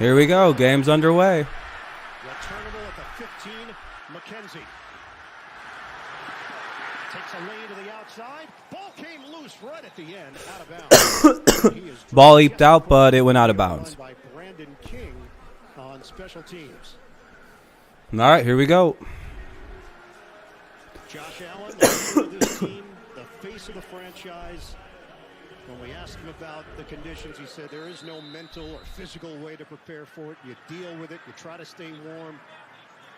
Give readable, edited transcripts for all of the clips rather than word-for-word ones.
Here we go. Game's underway. Returnable at the 15. McKenzie takes a lane to the outside. Ball came loose right at the end, out of bounds. Ball leaped out, but it went out of bounds. By Brandon King on special teams. All right, here we go. Josh Allen, the leader of this team, the face of the franchise. When we asked him about the conditions, he said there is no mental or physical way to prepare for it. You deal with it. You try to stay warm.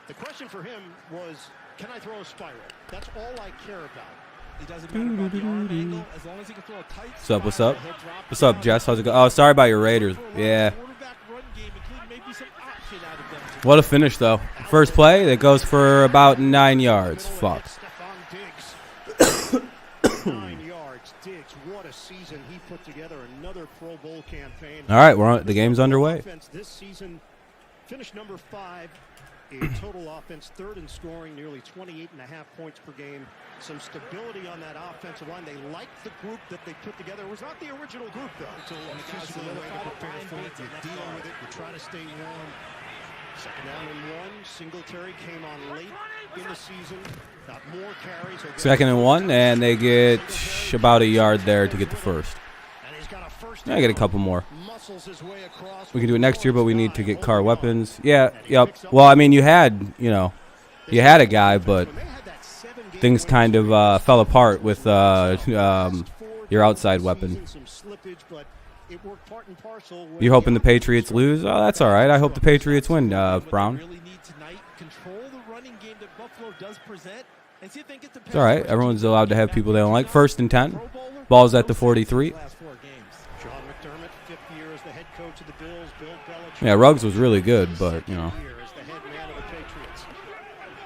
The question for him was, can I throw a spiral? That's all I care about. It doesn't matter about the arm angle, as long as he can throw a tight What's up? What's up? spiral, he'll drop What's up, Jess? How's it going? Oh, sorry about your Raiders. Yeah. Quarterback run game, including maybe some option out of them. What a finish, though. First play, that goes for about 9 yards. Fuck. Stephon Diggs. 9 yards. Diggs, what a season he put together. Another Pro Bowl campaign. All right, the game's underway. Offense this season finished number 5 in total offense, third in scoring, nearly 28.5 points per game. Some stability on that offensive line. They liked the group that they put together. It was not the original group, though. So a physical way to prepare for it. You deal with it. You try to stay warm. Second down and 1. Singletary came on late in the season. Got more carries. Second and 1, and they get about a yard there to get the first. I get a couple more. We can do it next year, but we need to get car weapons. Yeah, yep. Well, I mean, you had a guy, but things kind of fell apart with your outside weapon. You hoping the Patriots lose? Oh, that's all right. I hope the Patriots win, Brown. It's all right. Everyone's allowed to have people they don't like. First and 10. Ball's at the 43. Yeah, Ruggs was really good, but, you know.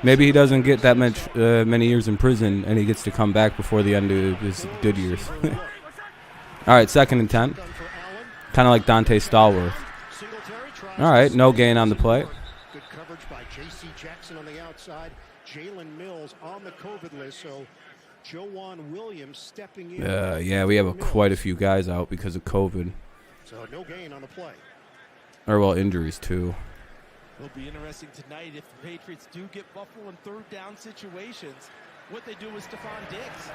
Maybe he doesn't get that much many years in prison, and he gets to come back before the end of his good years. All right, second and 10. Kind of like Dante Stallworth. All right, no gain on the play. Good coverage by J.C. Jackson on the outside. Jalen Mills on the COVID list, so Joanne Williams stepping in. Yeah, we have quite a few guys out because of COVID. So no gain on the play. Or, well, injuries, too. It'll be interesting tonight if the Patriots do get Buffalo in third down situations. What they do with Stephon Diggs,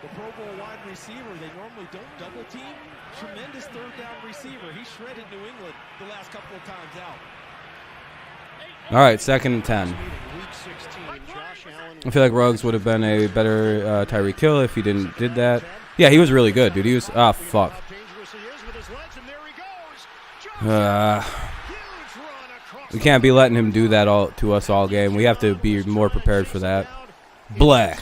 the Pro Bowl wide receiver, they normally don't double team. Tremendous third down receiver. He shredded New England the last couple of times out. All right, second and 10. I feel like Ruggs would have been a better Tyreek Hill if he did that. Yeah, he was really good, dude. He was fuck. We can't be letting him do that all to us all game. We have to be more prepared for that. Black.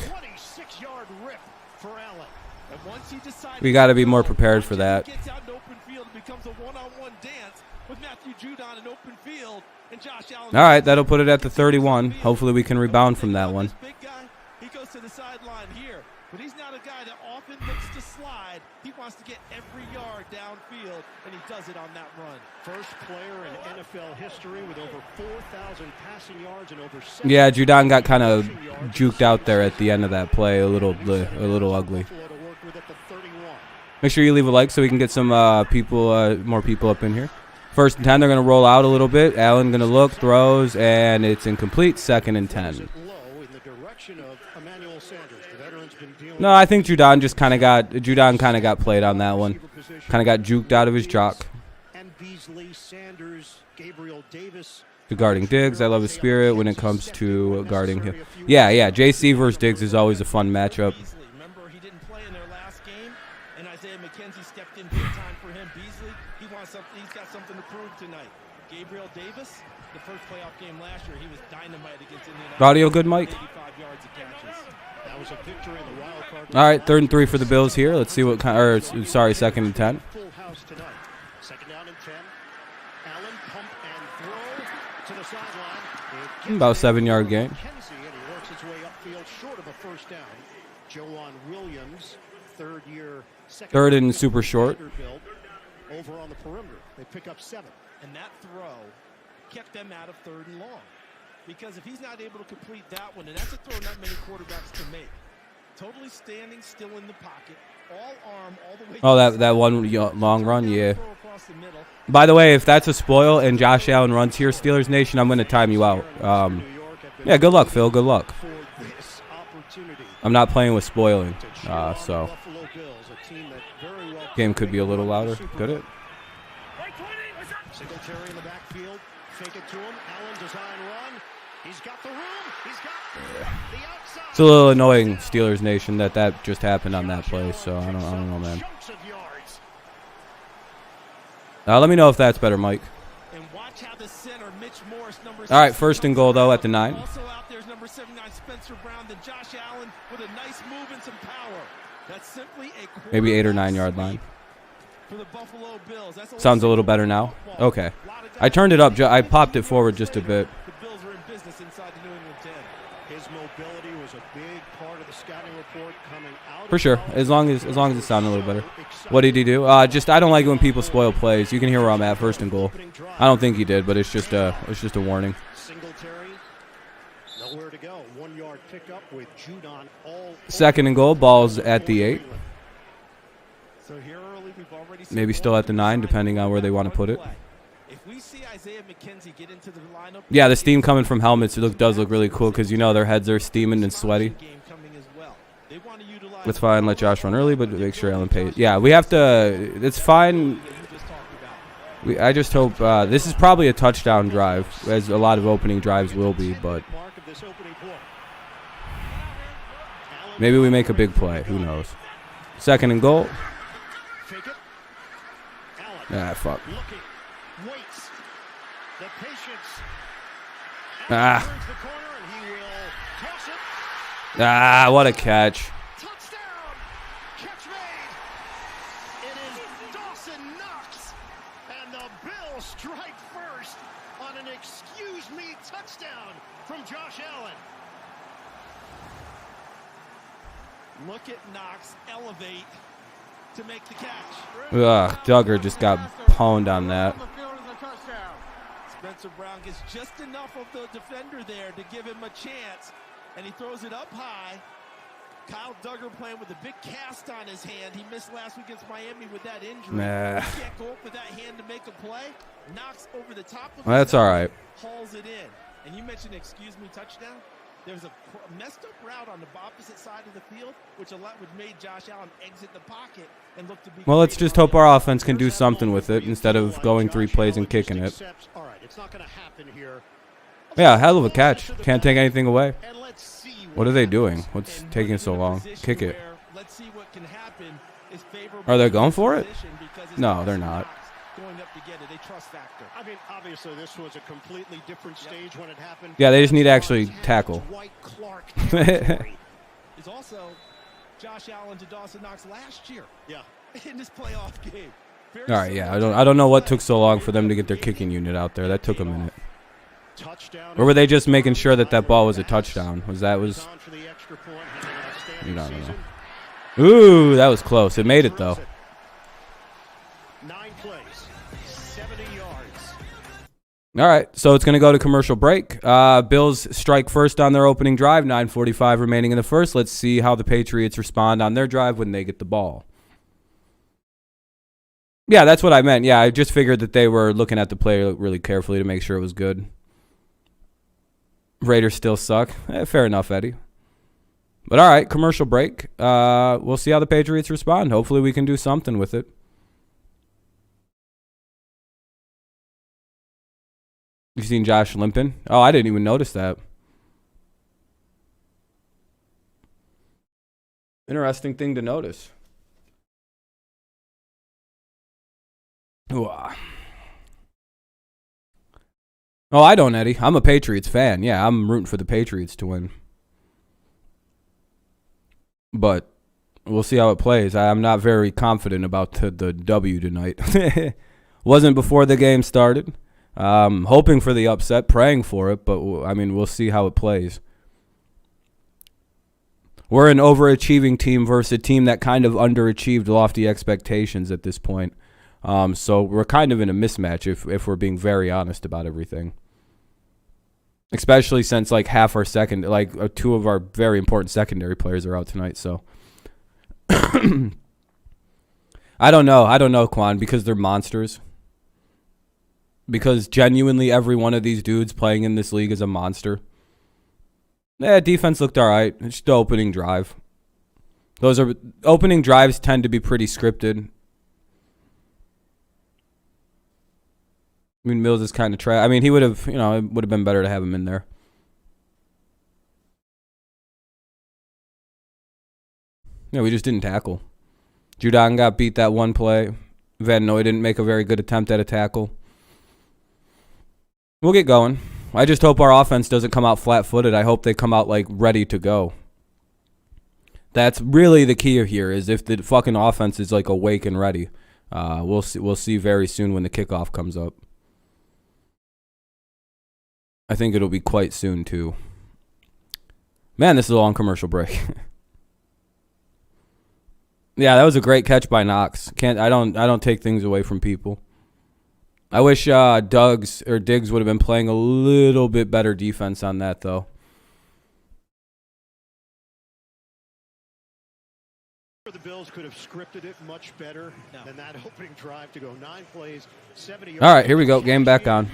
We got to be more prepared for that. All right, that'll put it at the 31. Hopefully we can rebound from that one. He goes to the sideline here, but he's not a guy that often looks to slide. He wants to get every yard downfield, and he does it on that run. First player in NFL history with over 4,000 passing yards and over 7. Yeah, Judon got kind of juked out there at the end of that play, a little ugly. Make sure you leave a like so we can get some more people up in here. First and 10, they're going to roll out a little bit. Allen going to look, throws, and it's incomplete. Second and 10. No, I think Judon kind of got played on that one. Kind of got juked out of his jock. Guarding Diggs, I love his spirit when it comes to guarding him. Yeah, JC versus Diggs is always a fun matchup. Remember, he didn't play in their last game, and Isaiah McKenzie stepped in big time for him. Beasley, he's got something to prove tonight. Gabriel Davis, the first playoff game last year, he was dynamite against Indianapolis. Audio good, Mike? 85 yards of catches. That was a victory in the wild card. All right, 3rd and 3 for the Bills here. Let's see what kind. Or second and 10. Full house tonight. Second down and 10. Allen pump and throw to the sideline. About 7-yard gain. And he works his way upfield short of a first down. Joanne Williams, third year. Third and super short. Over on the perimeter. They pick up 7. And that throw kept them out of 3rd and long. Because if he's not able to complete that one, and that's a throw not many quarterbacks can make. Totally standing still in the pocket, Oh, that one long run, yeah. By the way, if that's a spoil and Josh Allen runs here, Steelers Nation, I'm going to time you out. Yeah, good luck, Phil. Good luck. I'm not playing with spoiling, so game could be a little louder. Could it? Singletary in the backfield. Fake it to him. Allen design run. He's got the room. He's got the outside. It's a little annoying, Steelers Nation, that just happened on that play. So I don't know, man. Let me know if that's better, Mike. All right, first and goal though at the 9. Also out there's number 79 Spencer Brown, then Josh Allen with a nice move and some power. That's simply a Maybe 8 or 9 yard line. For the Buffalo Bills. Sounds a little better now. Okay, I turned it up. I popped it forward just a bit. The Bills are in business inside the New England 10. His mobility was a big part of the scouting report coming out. For sure, as long as it sounded a little better. What did he do? I don't like it when people spoil plays. You can hear where I'm at. First and goal. I don't think he did, but it's just a warning. Singletary, nowhere to go. 1 yard pickup with Judon all. Second and goal. Ball's at the 8. So here early, we've already seen Maybe still at the 9, depending on where they want to put it. If we see Isaiah McKenzie get into the lineup, Yeah, the steam coming from helmets does look really cool because their heads are steaming and sweaty. That's fine. Let Josh run early, but make sure Allen pays. Yeah, we have to. It's fine. I just hope this is probably a touchdown drive, as a lot of opening drives will be. But maybe we make a big play. Who knows? Second and goal. Ah, fuck. Ah, what a catch. Strike first on an excuse me touchdown from Josh Allen. Look at Knox elevate to make the catch. Ugh, Duggar just got pwned on that. Spencer Brown gets just enough of the defender there to give him a chance, and he throws it up high. Kyle Duggar playing with a big cast on his hand. He missed last week against Miami with that injury. Nah. He can't go up with that hand to make a play. Knocks over the top of Well, that's all right. Hauls it in. And you mentioned excuse me touchdown. There's a messed up route on the opposite side of the field, which made Josh Allen exit the pocket and look to be. Well, let's just hope our offense can do something with it instead of going 3 plays and kicking it. All right, it's not going to happen here. Yeah, hell of a catch. Can't take anything away. What are they doing? What's taking so long? Kick it. Are they going for it? No, they're not. I mean, obviously, this was a completely different stage when it happened. Yeah, they just need to actually tackle. Is also Josh Allen to Dawson Knox last year. Yeah, in this playoff game. All right, yeah, I don't know what took so long for them to get their kicking unit out there. That took a minute. Or were they just making sure that ball was a touchdown? You don't know. Ooh, that was close. It made it though. 9 plays, 70 yards. All right, so it's going to go to commercial break. Bills strike first on their opening drive, 9:45 remaining in the first. Let's see how the Patriots respond on their drive when they get the ball. Yeah, that's what I meant. Yeah, I just figured that they were looking at the play really carefully to make sure it was good. Raiders still suck. Fair enough, Eddie. But all right, commercial break. We'll see how the Patriots respond. Hopefully we can do something with it. You seen Josh limping? Oh, I didn't even notice that. Interesting thing to notice. Ooh. Oh, I don't, Eddie. I'm a Patriots fan. Yeah, I'm rooting for the Patriots to win. But we'll see how it plays. I'm not very confident about the W tonight. Wasn't before the game started. Hoping for the upset, praying for it, but I mean, we'll see how it plays. We're an overachieving team versus a team that kind of underachieved lofty expectations at this point. So we're kind of in a mismatch if we're being very honest about everything. Especially since like half our second, like 2 of our very important secondary players are out tonight. So I don't know, Quan, because they're monsters. Because genuinely every one of these dudes playing in this league is a monster. Yeah, defense looked all right. It's just the opening drive. Opening drives tend to be pretty scripted. I mean, Mills is kind of trash. I mean, he would have, it would have been better to have him in there. Yeah, we just didn't tackle. Judon got beat that one play. Van Noy didn't make a very good attempt at a tackle. We'll get going. I just hope our offense doesn't come out flat-footed. I hope they come out, ready to go. That's really the key here, is if the fucking offense is, awake and ready. We'll see very soon when the kickoff comes up. I think it'll be quite soon, too. Man, this is a long commercial break. Yeah, that was a great catch by Knox. I don't take things away from people. I wish Diggs would have been playing a little bit better defense on that, though. The Bills could have scripted it much better than that opening drive to go 9 plays, 70 yards. All right, here we go. Game back on.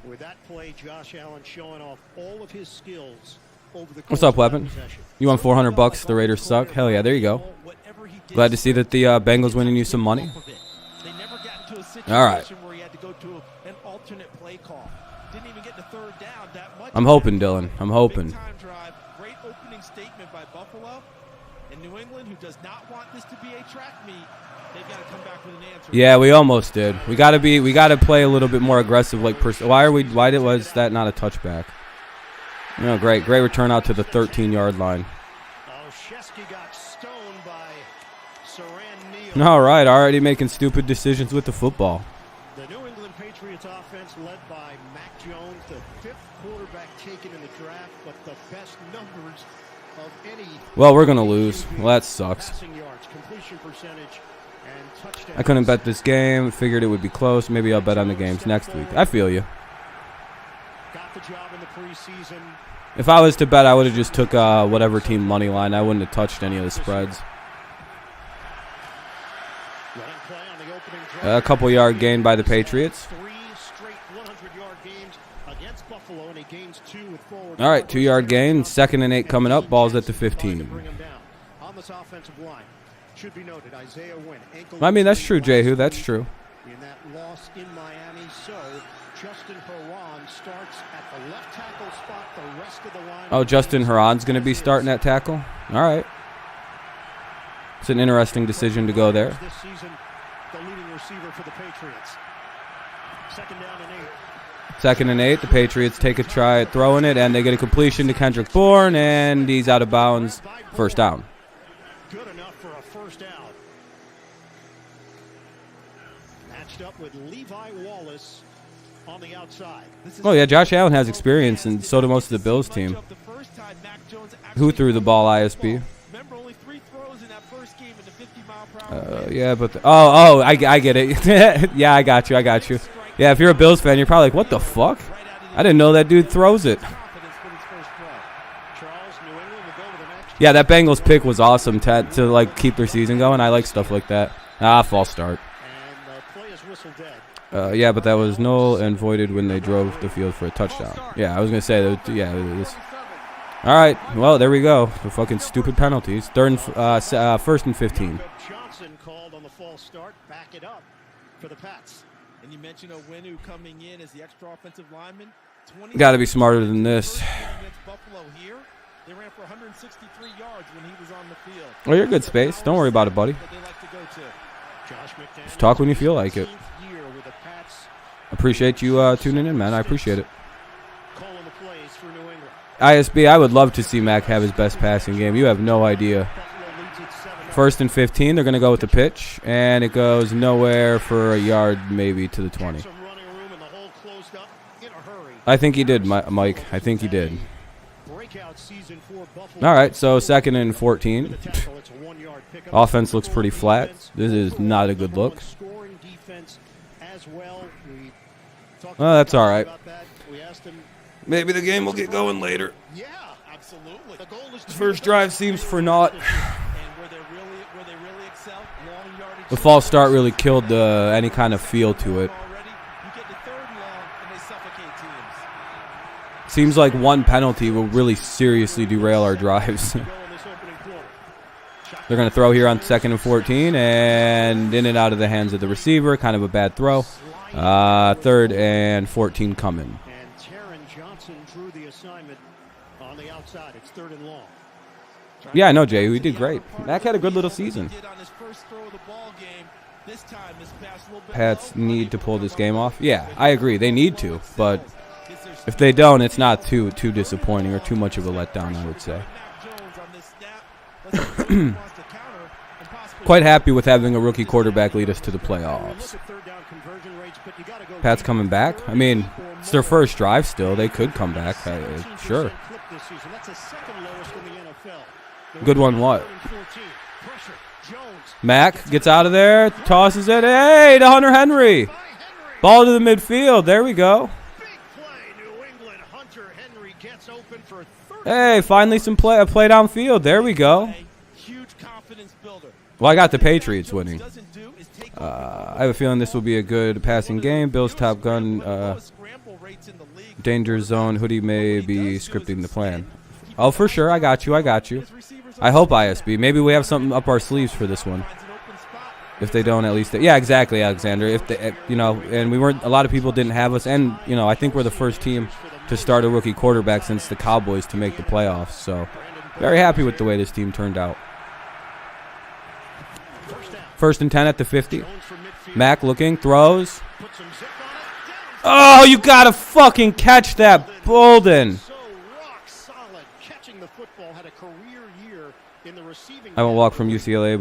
With that play, Josh Allen showing off all of his skills over the course. What's up, Weapon? You won $400? The Raiders suck? Hell yeah, there you go. Glad to see that the Bengals winning you some money. All right. I'm hoping, Dylan. I'm hoping. Great opening statement by Buffalo. And New England, who does not want this to be a track meet, they've got to come back with an answer. Yeah, we almost did. We got to play a little bit more aggressive. Why was that not a touchback? Great return out to the 13-yard line. Got stoned by Saran Neal. All right, already making stupid decisions with the football. The New England Patriots offense led by Mac Jones, the 5th quarterback taken in the draft, but the best numbers of any. Well, we're going to lose. Well, that sucks. Passing yards, completion percentage, and touchdowns. I couldn't bet this game. Figured it would be close. Maybe I'll bet on the games next week. I feel you. Got the job in the preseason. If I was to bet, I would have just took whatever team money line. I wouldn't have touched any of the spreads. A couple yard gain by the Patriots. 3 straight 100-yard games against Buffalo, and he gains 2 with forward. All right, 2-yard gain. 2nd and 8 coming up. Ball's at the 15. On this offensive line, should be noted, Isaiah Wynn. I mean, that's true, Jehu. That's true. In that loss in Miami, so Justin Herron starts at the left tackle spot. The rest of the line. Oh, Justin Herron's going to be starting at tackle? All right. It's an interesting decision to go there. This season, the leading receiver for the Patriots. 2nd down and 8. 2nd and 8. The Patriots take a try at throwing it, and they get a completion to Kendrick Bourne, and he's out of bounds. First down. Good enough for a first down. Matched up with Levi Wallace on the outside. Oh, yeah, Josh Allen has experience, and so do most of the Bills team. Who threw the ball, ISB? Yeah, but I get it. Yeah, I got you. Yeah, if you're a Bills fan, you're probably like, what the fuck? I didn't know that dude throws it. Yeah, that Bengals pick was awesome to keep their season going. I like stuff like that. False start. Yeah, but that was null and voided when they drove the field for a touchdown. Yeah, I was gonna say that. Yeah, it was. All right, well there we go. The fucking stupid penalties. 1st and 15. Johnson called on the false start. Back it up for the Pats. And you mentioned Owenu coming in as the extra offensive lineman. Got to be smarter than this. Against Buffalo here, they ran for 163 yards when he was on the field. Oh, you're good, Space. Don't worry about it, buddy. Just talk when you feel like it. Appreciate you tuning in, man. I appreciate it. ISB, I would love to see Mac have his best passing game. You have no idea. 1st and 15. They're going to go with the pitch, and it goes nowhere for a yard, maybe to the 20. I think he did, Mike. I think he did. All right, so 2nd and 14. Offense looks pretty flat. This is not a good look. Well, that's all right. Maybe the game will get going later. Yeah, absolutely. First drive seems for naught. And where they really excel, long yardage The false start really killed any kind of feel to it. Seems like one penalty will really seriously derail our drives. They're going to throw here on 2nd and 14, and in and out of the hands of the receiver. Kind of a bad throw. 3rd and 14 coming. And Taron Johnson drew the assignment on the outside. It's 3rd and long. Yeah, I know, Jay. We did great. Mac had a good little season. Pats need to pull this game off. Yeah, I agree. They need to, but if they don't, it's not too disappointing or too much of a letdown, I would say. Quite happy with having a rookie quarterback lead us to the playoffs. Pats coming back. I mean, it's their first drive still. They could come back. Sure. Good one, what? Mack gets out of there, tosses it. Hey, to Hunter Henry. Ball to the midfield. There we go. Hey, finally some play downfield. There we go. Well, I got the Patriots winning. I have a feeling this will be a good passing game. Bill's Top Gun, danger zone. Hoodie may be scripting the plan. Oh, for sure. I got you. I hope ISB. Maybe we have something up our sleeves for this one. If they don't, at least yeah, exactly, Alexander. If they, and we weren't. A lot of people didn't have us, and I think we're the first team to start a rookie quarterback since the Cowboys to make the playoffs. So, very happy with the way this team turned out. 1st and 10 at the 50. Mack looking, throws. Oh, you gotta fucking catch that, Bolden. I won't walk from UCLA,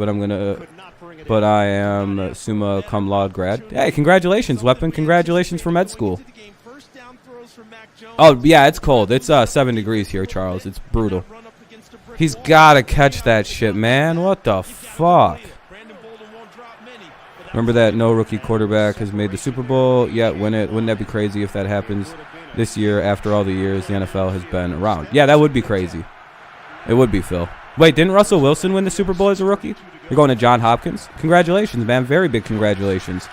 but I am summa cum laude grad. Hey, congratulations, Weapon. Congratulations for med school. Oh, yeah, it's cold. It's 7 degrees here, Charles. It's brutal. He's got to catch that shit, man. What the fuck? Remember that no rookie quarterback has made the Super Bowl yet. Wouldn't that be crazy if that happens this year after all the years the NFL has been around? Yeah, that would be crazy. It would be, Phil. Wait, didn't Russell Wilson win the Super Bowl as a rookie? You're going to John Hopkins? Congratulations, man. Very big congratulations.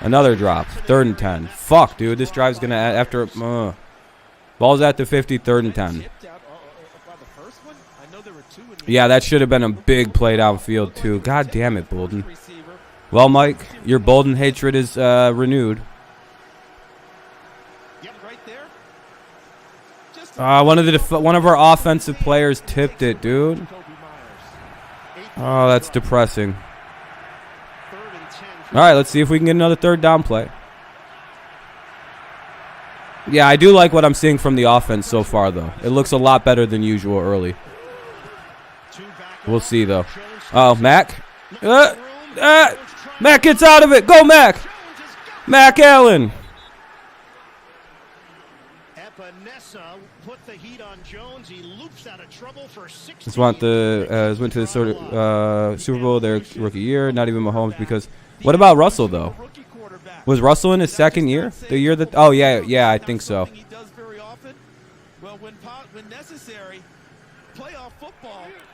Another drop. 3rd and 10. Fuck, dude. This drive's going to, after, ball's at the 50, 3rd and 10. Yeah, that should have been a big play downfield, too. God damn it, Bolden. Well, Mike, your Bolden hatred is renewed. One of our offensive players tipped it, dude. Oh, that's depressing. All right, let's see if we can get another 3rd down play. Yeah, I do like what I'm seeing from the offense so far, though. It looks a lot better than usual early. We'll see, though. Oh, Mack. Mack gets out of it. Go, Mack. Mack Allen. Just went to the sort of Super Bowl their rookie year. Not even Mahomes because. What about Russell though? Was Russell in his 2nd year? The year that? Oh yeah, I think so.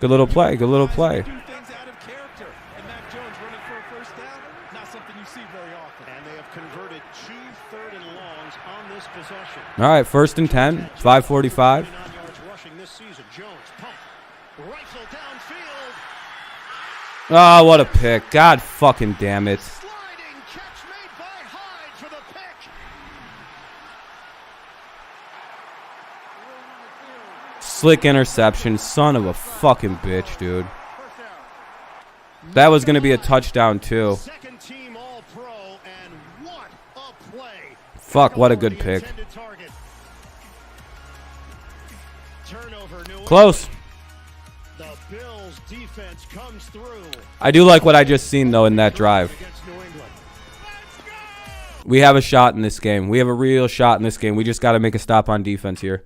Good little play. Good little play. All right, 1st and 10, 5:45. Oh, what a pick. God fucking damn it. Slick interception. Son of a fucking bitch, dude. That was going to be a touchdown, too. Fuck, what a good pick. Close. I do like what I just seen, though, in that drive. We have a shot in this game. We have a real shot in this game. We just got to make a stop on defense here.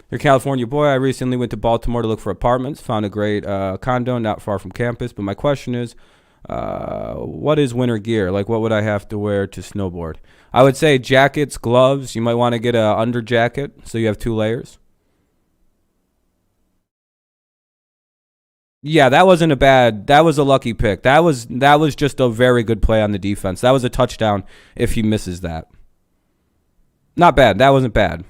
Your California boy, I recently went to Baltimore to look for apartments. Found a great condo not far from campus. But my question is, what is winter gear? Like, what would I have to wear to snowboard? I would say jackets, gloves. You might want to get a under jacket so you have 2 layers. Yeah, that wasn't a bad. That was a lucky pick. That was just a very good play on the defense. That was a touchdown if he misses that. Not bad. That wasn't bad.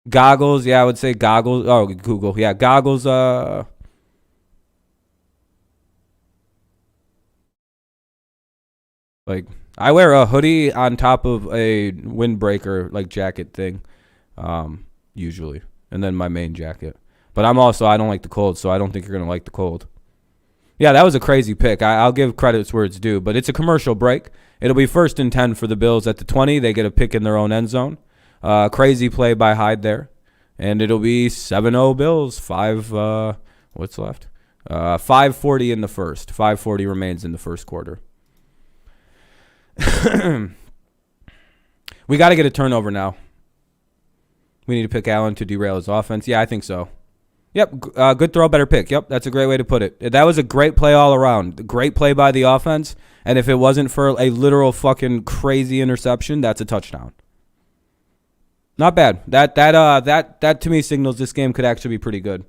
Goggles, yeah, I would say goggles. Oh, Google, yeah, goggles. Like I wear a hoodie on top of a windbreaker like jacket thing, usually, and then my main jacket. But I don't like the cold, so I don't think you're gonna like the cold. Yeah, that was a crazy pick. I'll give credits where it's due, but it's a commercial break. It'll be 1st and 10 for the Bills at the 20. They get a pick in their own end zone. Crazy play by Hyde there. And it'll be 7-0 Bills. What's left? 5:40 in the first. 5:40 remains in the first quarter. We got to get a turnover now. We need to pick Allen to derail his offense. Yeah, I think so. Yep, good throw, better pick. Yep, that's a great way to put it. That was a great play all around. Great play by the offense. And if it wasn't for a literal fucking crazy interception, that's a touchdown. Not bad. That to me signals this game could actually be pretty good.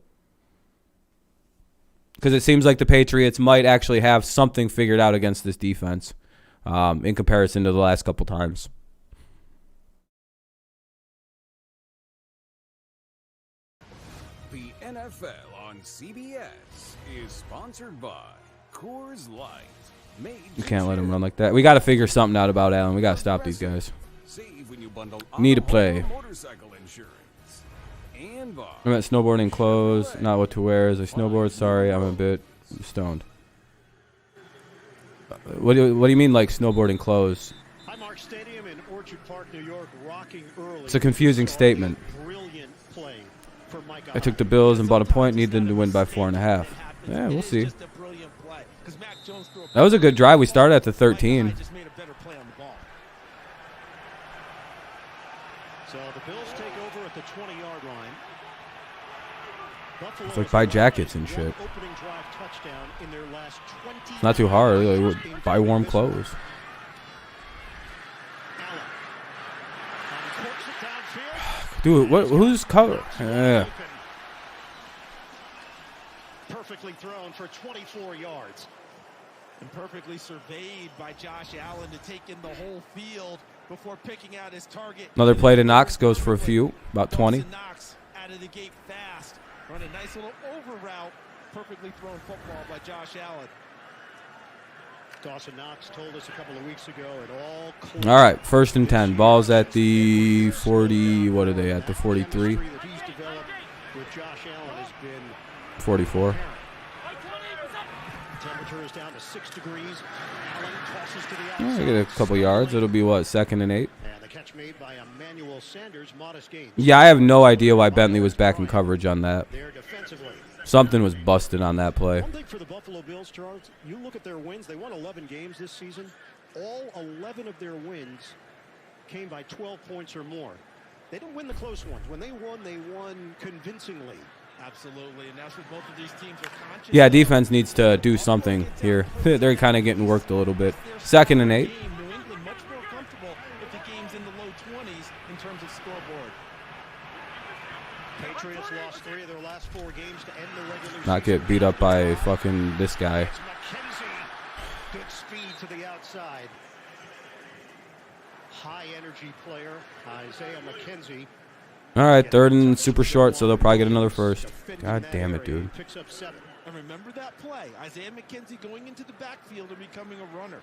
Because it seems like the Patriots might actually have something figured out against this defense in comparison to the last couple times. The NFL on CBS is sponsored by Coors Light. You can't let him run like that. We got to figure something out about Allen. We got to stop these guys. Need to play. I'm at snowboarding clothes. Not what to wear as I snowboard. Sorry, I'm a bit stoned. What do you mean like snowboarding clothes? Highmark Stadium in Orchard Park, New York, rocking early. It's a confusing statement. Brilliant play for Mike. I took the Bills and bought a point. Need them to win by 4.5. Yeah, we'll see. That was a good drive. We started at the 13. So the Bills take over at the 20-yard line. It's like buy jackets and shit. It's not too hard. Like, buy warm clothes. Dude, who's cover? Yeah. Perfectly thrown for 24 yards. And perfectly surveyed by Josh Allen to take in the whole field before picking out his target. Another play to Knox goes for a few, about 20. Knox out of the gate fast. Run a nice little over route. Perfectly thrown football by Josh Allen. Dawson Knox told us a couple of weeks ago it all. All right, 1st and 10. Ball's at the 40. What are they at? The 43. 44. Temperature is down to 6 degrees. Allen tosses to the I outside. get a couple yards. It'll be what, 2nd and 8? And the catch made by Emmanuel Sanders, modest gain. Yeah, I have no idea why Bentley was back in coverage on that. There defensively. Something was busted on that play. One thing for the Buffalo Bills, Charles, you look at their wins. They won 11 games this season. All 11 of their wins came by 12 points or more. They didn't win the close ones. When they won convincingly. Absolutely, and that's what both of these teams are conscious. Yeah, defense needs to do something here. They're kind of getting worked a little bit. 2nd and 8. New England much more comfortable if the game's in the low 20s in terms of scoreboard. Patriots lost 3 of their last 4 games to end the regular season. Not get beat up by fucking this guy. Good speed to the outside. High energy player, Isaiah McKenzie. All right, 3rd and super short, so they'll probably get another first. God damn it, dude. Picks up 7. And remember that play. Isaiah McKenzie going into the backfield and becoming a runner.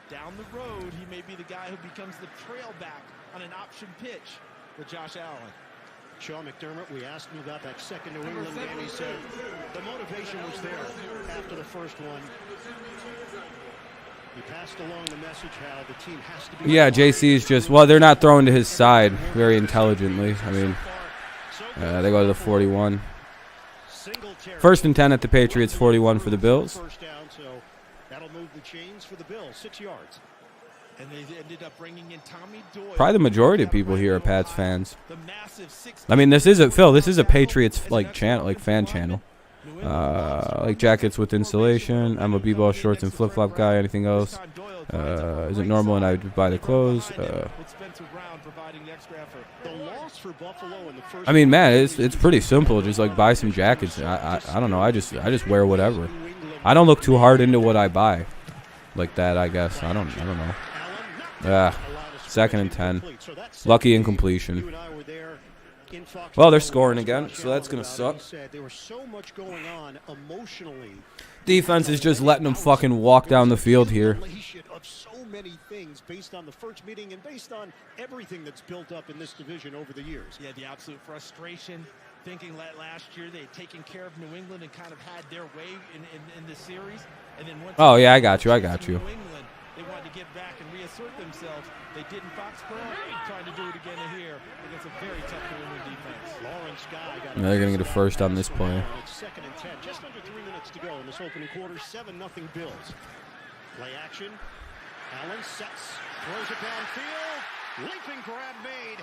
Down the road, he may be the guy who becomes the trail back on an option pitch with Josh Allen. Sean McDermott, we asked him about that second New England game. He said the motivation was there after the first one. He passed along the message how the team has to be. Yeah, JC's just, well, they're not throwing to his side very intelligently. I mean, they go to the 41. 1st and 10 at the Patriots, 41 for the Bills. First down, so that'll move the chains for the Bills, 6 yards. And they ended up bringing in Tommy Doyle. Probably the majority of people here are Pats fans. I mean, this is a Patriots like channel, like fan channel. Like jackets with insulation. I'm a b-ball shorts and flip-flop guy. Anything else? Is it normal and I would buy the clothes? I mean, man, it's pretty simple. Just like buy some jackets. I don't know. I just wear whatever. I don't look too hard into what I buy, like that. I guess I don't know. Second and 10. Lucky incompletion. Well, they're scoring again, so that's gonna suck. Defense is just letting them fucking walk down the field here. Many things based on the first meeting and based on everything that's built up in this division over the years. Yeah, the absolute frustration, thinking that last year they had taken care of New England and kind of had their way in the series. And then once I got you. New England, they wanted to get back and reassert themselves. They did in Foxborough, trying to do it again here against a very tough New England defense. They're going to get a first on this play. It's second and 10, just under 3 minutes to go in this opening quarter. 7-0 Bills. Play action. Allen sets, throws it downfield, leaping grab made.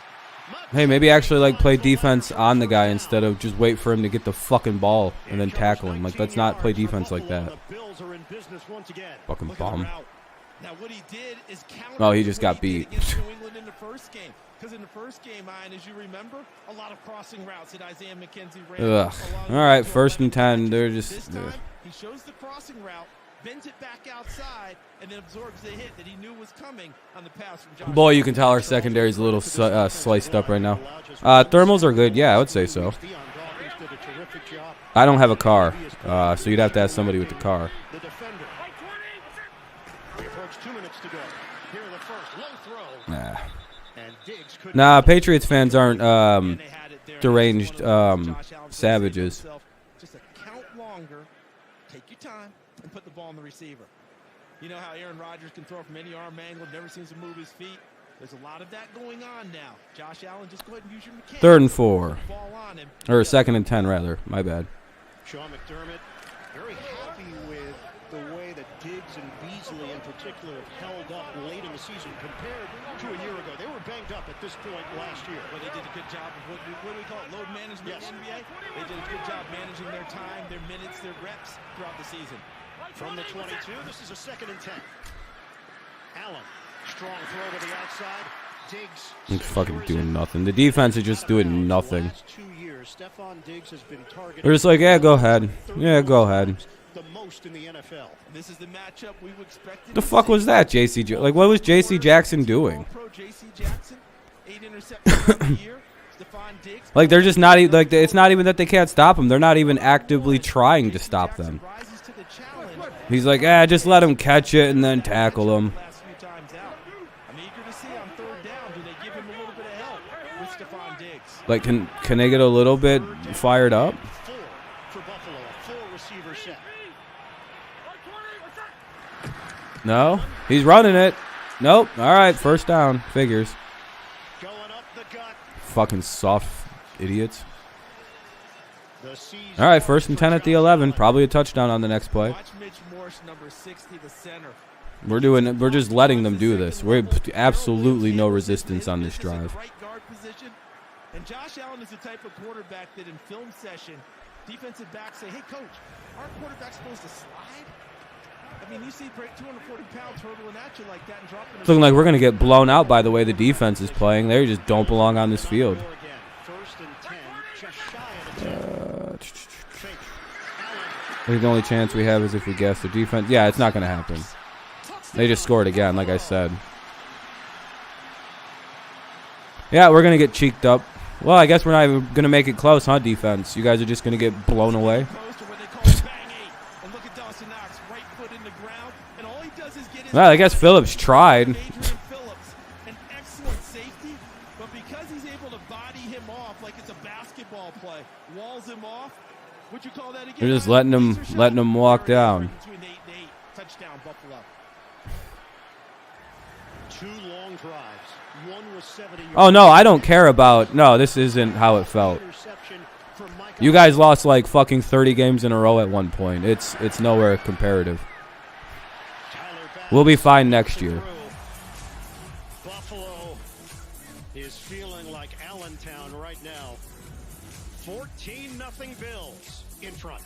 Hey, maybe actually like play defense on the guy instead of just wait for him to get the fucking ball and then tackle him. Like, let's not play defense like that. Fucking bum. Now what he did is oh, he just got beat. New England in the first game. Because in the first game, Ian, as you remember, a lot of crossing routes that Isaiah McKenzie ran. Ugh. All right, first and 10. They're just. This time, he shows the crossing route, bends it back outside, and then absorbs the hit that he knew was coming on the pass from Josh. Boy, you can tell our secondary is a little sliced up right now. Thermals are good. Yeah, I would say so. I don't have a car, so you'd have to ask somebody with the car. Nah, Patriots fans aren't deranged savages. Just a count longer. Take your time and put the ball on the receiver. You know how Aaron Rodgers can throw from any arm angle, never seems to move his feet. There's a lot of that going on now. Josh Allen, just go ahead and use your mechanics. 3rd and 4. Or 2nd and 10, rather. My bad. Sean McDermott, very happy with the way that Diggs and Beasley in particular have held up late in the season compared to a year ago. They were banged up at this point last year. Well, they did a good job of what do we call it, load management in the NBA? They did a good job managing their time, their minutes, their reps throughout the season. From the 22, this is a 2nd and 10. Allen, strong throw to the outside. Diggs. He's fucking doing nothing. The defense is just doing nothing. They're just like, yeah, go ahead. Yeah, go ahead. The most in the NFL. This is the matchup we would expect. The fuck was that, JC? Like, what was JC Jackson doing? Like, they're just not even like it's not even that they can't stop him. They're not even actively trying to stop them. He's like, just let him catch it and then tackle him. Like, can they get a little bit fired up? No, he's running it. Nope. All right, first down. Figures. Fucking soft idiots. All right, 1st and 10 at the 11. Probably a touchdown on the next play. We're just letting them do this. We're absolutely no resistance on this drive. And Josh Allen is the type of quarterback that in film session, defensive backs say, hey, coach, aren't quarterbacks supposed to slide? I mean, you see 240 pounds hurdling at you like that and dropping. Looking like we're going to get blown out by the way the defense is playing. They just don't belong on this field. I think the only chance we have is if we guess the defense. Yeah, it's not going to happen. They just scored again, like I said. Yeah, we're going to get cheeked up. Well, I guess we're not even going to make it close, huh, defense? You guys are just going to get blown away. Well, I guess Phillips tried. They're just letting him walk down. Oh, no, I don't care about... No, this isn't how it felt. You guys lost like fucking 30 games in a row at one point. It's nowhere comparative. We'll be fine next year. Buffalo is feeling like Allentown right now. 14-0 Bills in front.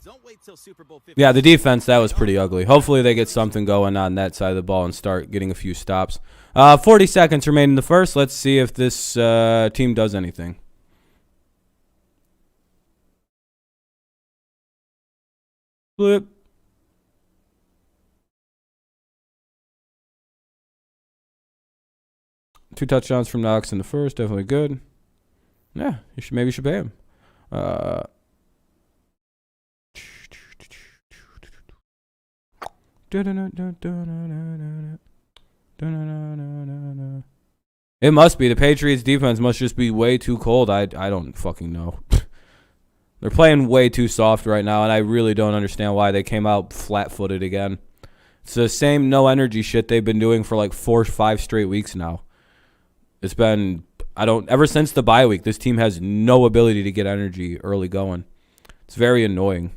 Don't wait till Super Bowl 50. Yeah, the defense, that was pretty ugly. Hopefully they get something going on that side of the ball and start getting a few stops. 40 seconds remain in the first. Let's see if this team does anything. Flip. Two touchdowns from Knox in the first. Definitely good. Yeah, maybe you should pay him. It must be. The Patriots defense must just be way too cold. I don't fucking know. They're playing way too soft right now, and I really don't understand why they came out flat-footed again. It's the same no-energy shit they've been doing for like 4 or 5 straight weeks now. It's been, ever since the bye week, this team has no ability to get energy early going. It's very annoying.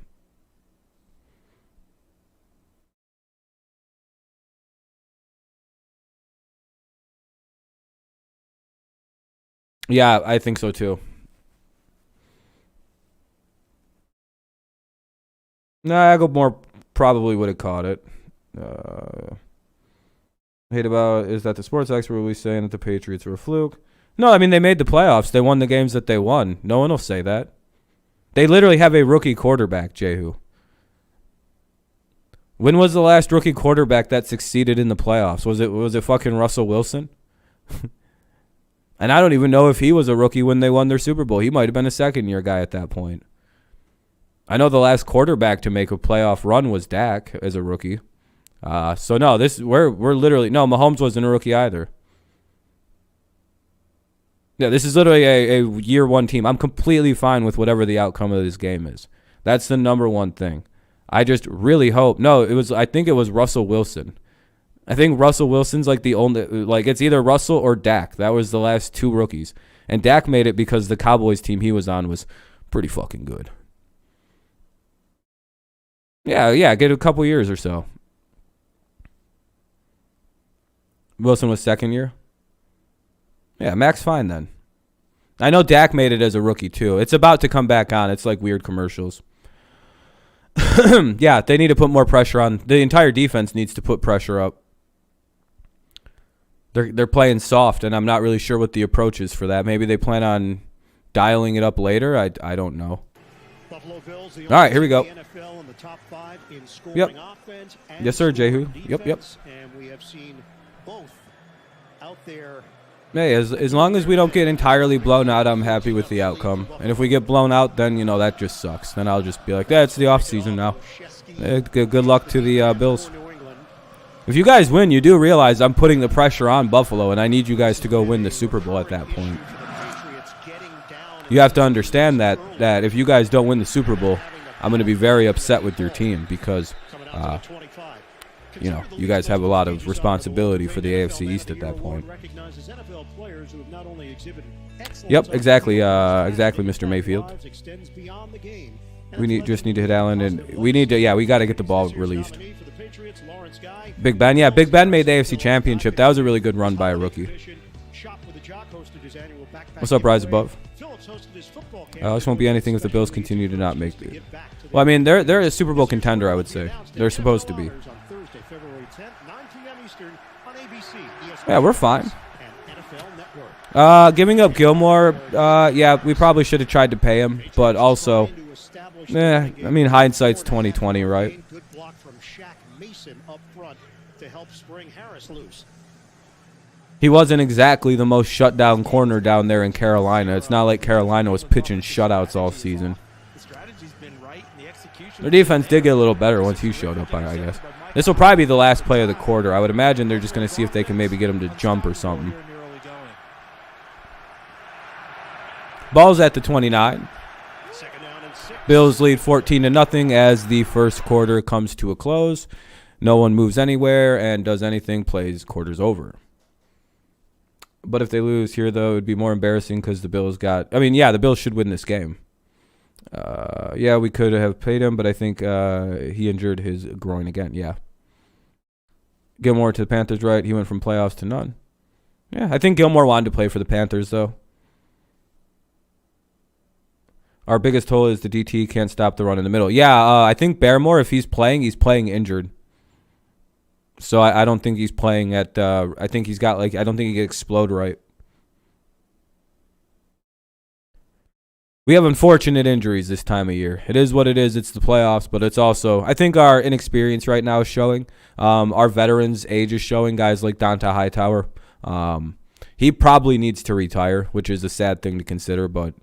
Yeah, I think so too. Nah, Aglemore probably would have caught it. Hate about is that the sports expert will be saying that the Patriots were a fluke. No, I mean, they made the playoffs. They won the games that they won. No one will say that. They literally have a rookie quarterback, Jehu. When was the last rookie quarterback that succeeded in the playoffs? Was it fucking Russell Wilson? And I don't even know if he was a rookie when they won their Super Bowl. He might have been a second-year guy at that point. I know the last quarterback to make a playoff run was Dak as a rookie. So no, we're literally no. Mahomes wasn't a rookie either. Yeah, this is literally a year one team. I'm completely fine with whatever the outcome of this game is. That's the number one thing. I just really hope. No, I think it was Russell Wilson. I think Russell Wilson's like the only, like it's either Russell or Dak. That was the last 2 rookies. And Dak made it because the Cowboys team he was on was pretty fucking good. Yeah, get a couple years or so. Wilson was second year. Yeah, Mac's fine then. I know Dak made it as a rookie too. It's about to come back on. It's like weird commercials. Yeah, they need to put more pressure on. The entire defense needs to put pressure up. They're playing soft, and I'm not really sure what the approach is for that. Maybe they plan on dialing it up later. I don't know. All right, here we go. Yep. Yes, sir, Jehu. Yep. And we have seen both out there. Hey, as long as we don't get entirely blown out, I'm happy with the outcome. And if we get blown out, then, that just sucks. Then I'll just be like, that's the offseason now. Good luck to the Bills. If you guys win, you do realize I'm putting the pressure on Buffalo, and I need you guys to go win the Super Bowl at that point. You have to understand that if you guys don't win the Super Bowl, I'm going to be very upset with your team because, you guys have a lot of responsibility for the AFC East at that point. Yep, exactly, Mr. Mayfield. We just need to hit Allen, and we got to get the ball released. Big Ben, Big Ben made the AFC Championship. That was a really good run by a rookie. What's up, Rise Above? This won't be anything if the Bills continue to not make it. Well, I mean, they're a Super Bowl contender, I would say. They're supposed to be. Yeah, we're fine. Giving up Gilmore, we probably should have tried to pay him, but also, I mean, hindsight's 20/20, right? He wasn't exactly the most shut down corner down there in Carolina. It's not like Carolina was pitching shutouts all season. Their defense did get a little better once he showed up, I guess. This will probably be the last play of the quarter. I would imagine they're just going to see if they can maybe get him to jump or something. Ball's at the 29. Bills lead 14-0 as the first quarter comes to a close. No one moves anywhere and does anything. Plays quarters over. But if they lose here, though, it would be more embarrassing because the Bills the Bills should win this game. We could have paid him, but I think he injured his groin again. Yeah. Gilmore to the Panthers, right? He went from playoffs to none. Yeah, I think Gilmore wanted to play for the Panthers, though. Our biggest hole is the DT can't stop the run in the middle. Yeah, I think Barrymore, if he's playing injured. So I don't think he's playing at. I think he's got I don't think he can explode right. We have unfortunate injuries this time of year. It is what it is. It's the playoffs, but it's also, I think our inexperience right now is showing. Our veterans' age is showing. Guys like Dante Hightower. He probably needs to retire, which is a sad thing to consider, but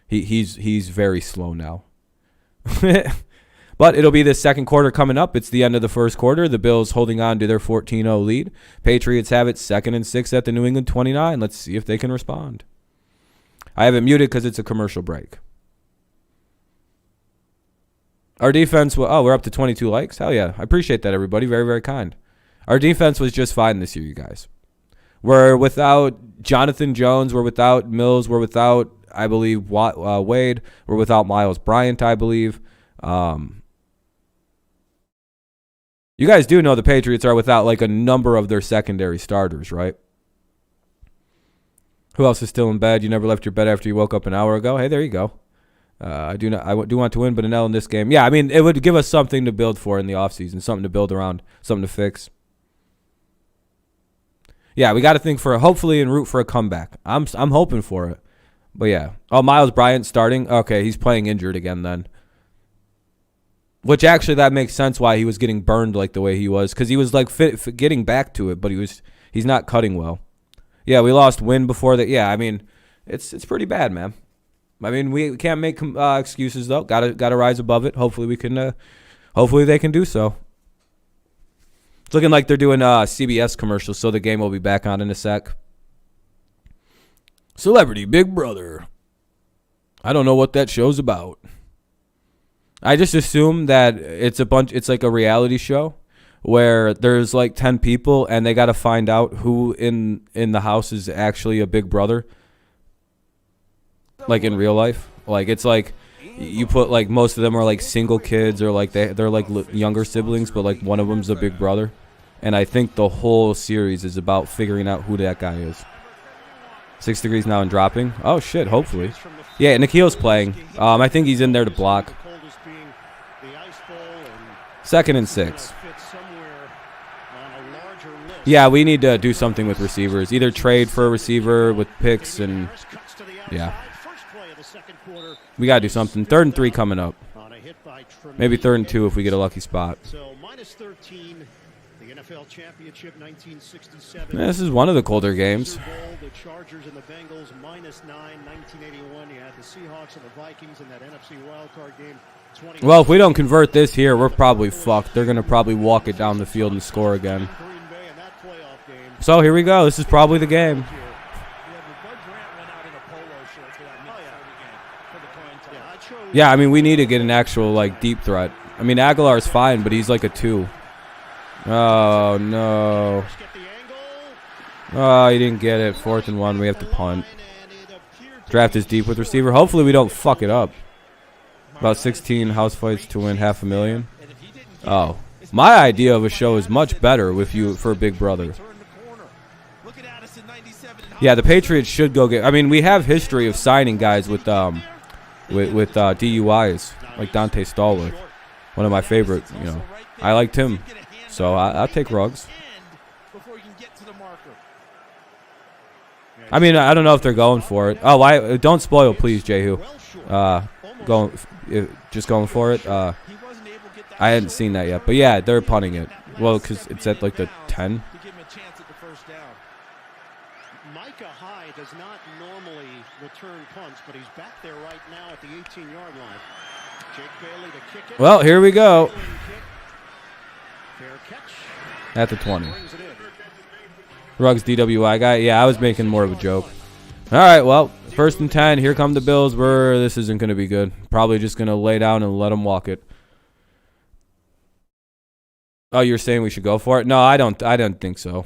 he's very slow now. But it'll be the second quarter coming up. It's the end of the first quarter. The Bills holding on to their 14-0 lead. Patriots have it 2nd and 6 at the New England 29. Let's see if they can respond. I have it muted because it's a commercial break. Our defense, we're up to 22 likes. Hell yeah. I appreciate that, everybody. Very, very kind. Our defense was just fine this year, you guys. We're without Jonathan Jones. We're without Mills. We're without, I believe, Wade. We're without Miles Bryant, I believe. You guys do know the Patriots are without a number of their secondary starters, right? Who else is still in bed? You never left your bed after you woke up an hour ago. Hey, there you go. I do want to win, but an L in this game. Yeah, I mean, it would give us something to build for in the offseason, something to build around, something to fix. Yeah, we got to think for hopefully and root for a comeback. I'm hoping for it. But yeah. Oh, Miles Bryant starting. Okay, he's playing injured again then. Which actually that makes sense why he was getting burned the way he was, because he was getting back to it, but he's not cutting well. Yeah, we lost Win before that. Yeah, I mean, it's pretty bad, man. I mean, we can't make excuses though. Gotta rise above it. Hopefully we can. Hopefully they can do so. It's looking like they're doing CBS commercials, so the game will be back on in a sec. Celebrity Big Brother. I don't know what that show's about. I just assume that it's like a reality show where there's 10 people and they got to find out who in the house is actually a big brother. In real life. It's you put most of them are single kids or they're younger siblings, but one of them's a big brother. And I think the whole series is about figuring out who that guy is. 6 degrees now and dropping. Oh shit, hopefully. Yeah, Nikhil's playing. I think he's in there to block. 2nd and 6. Yeah, we need to do something with receivers. Either trade for a receiver with picks and yeah. We got to do something. 3rd and 3 coming up. Maybe 3rd and 2 if we get a lucky spot. So -13, the NFL championship 1967. This is one of the colder games. The Chargers and the Bengals -9, 1981. You had the Seahawks and the Vikings in that NFC wildcard game. Well, if we don't convert this here, we're probably fucked. They're going to probably walk it down the field and score again. So here we go. This is probably the game. Yeah, I mean, we need to get an actual, deep threat. I mean, Aguilar's fine, but he's a 2. Oh, no. Oh, he didn't get it. 4th and 1. We have to punt. Draft is deep with receiver. Hopefully we don't fuck it up. About 16 house fights to win $500,000. Oh. My idea of a show is much better for Big Brother. Yeah, the Patriots should go get... I mean, we have history of signing guys with DUIs, like Dante Stallworth. One of my favorite, I liked him. So I'll take Ruggs. I mean, I don't know if they're going for it. Oh, don't spoil, please, Jehu. Just going for it. I hadn't seen that yet, but yeah, they're punting it. Well, because it's at the 10. Micah Hyde does not normally return punts, but he's back there right now at the 18-yard line. Jake Bailey to kick it. Well, here we go. Fair catch. At the 20. Ruggs DWI guy. Yeah, I was making more of a joke. All right, well, 1st and 10. Here come the Bills. This isn't going to be good. Probably just going to lay down and let them walk it. Oh, you're saying we should go for it? No, I don't think so.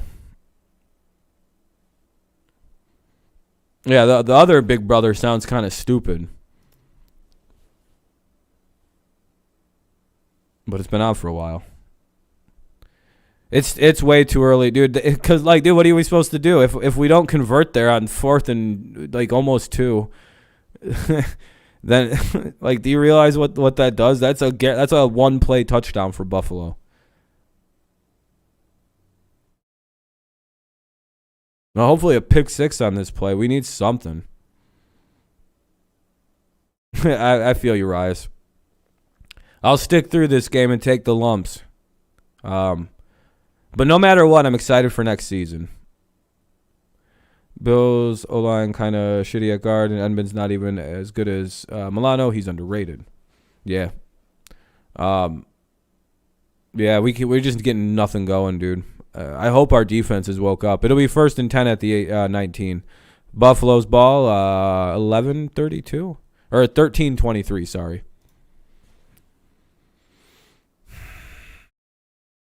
Yeah, the other Big Brother sounds kind of stupid. But it's been out for a while. It's way too early, dude. Because, dude, what are we supposed to do? If we don't convert there on 4th and, almost 2, then like, do you realize what that does? That's a one-play touchdown for Buffalo. Now, hopefully a pick six on this play. We need something. I feel you, Rise. I'll stick through this game and take the lumps. But no matter what, I'm excited for next season. Bills O-line kind of shitty at guard, and Edmonds not even as good as Milano. He's underrated. Yeah. Yeah, we're just getting nothing going, dude. I hope our defense has woke up. It'll be 1st and 10 at the 19. Buffalo's ball, 11:32 or 13:23. Sorry.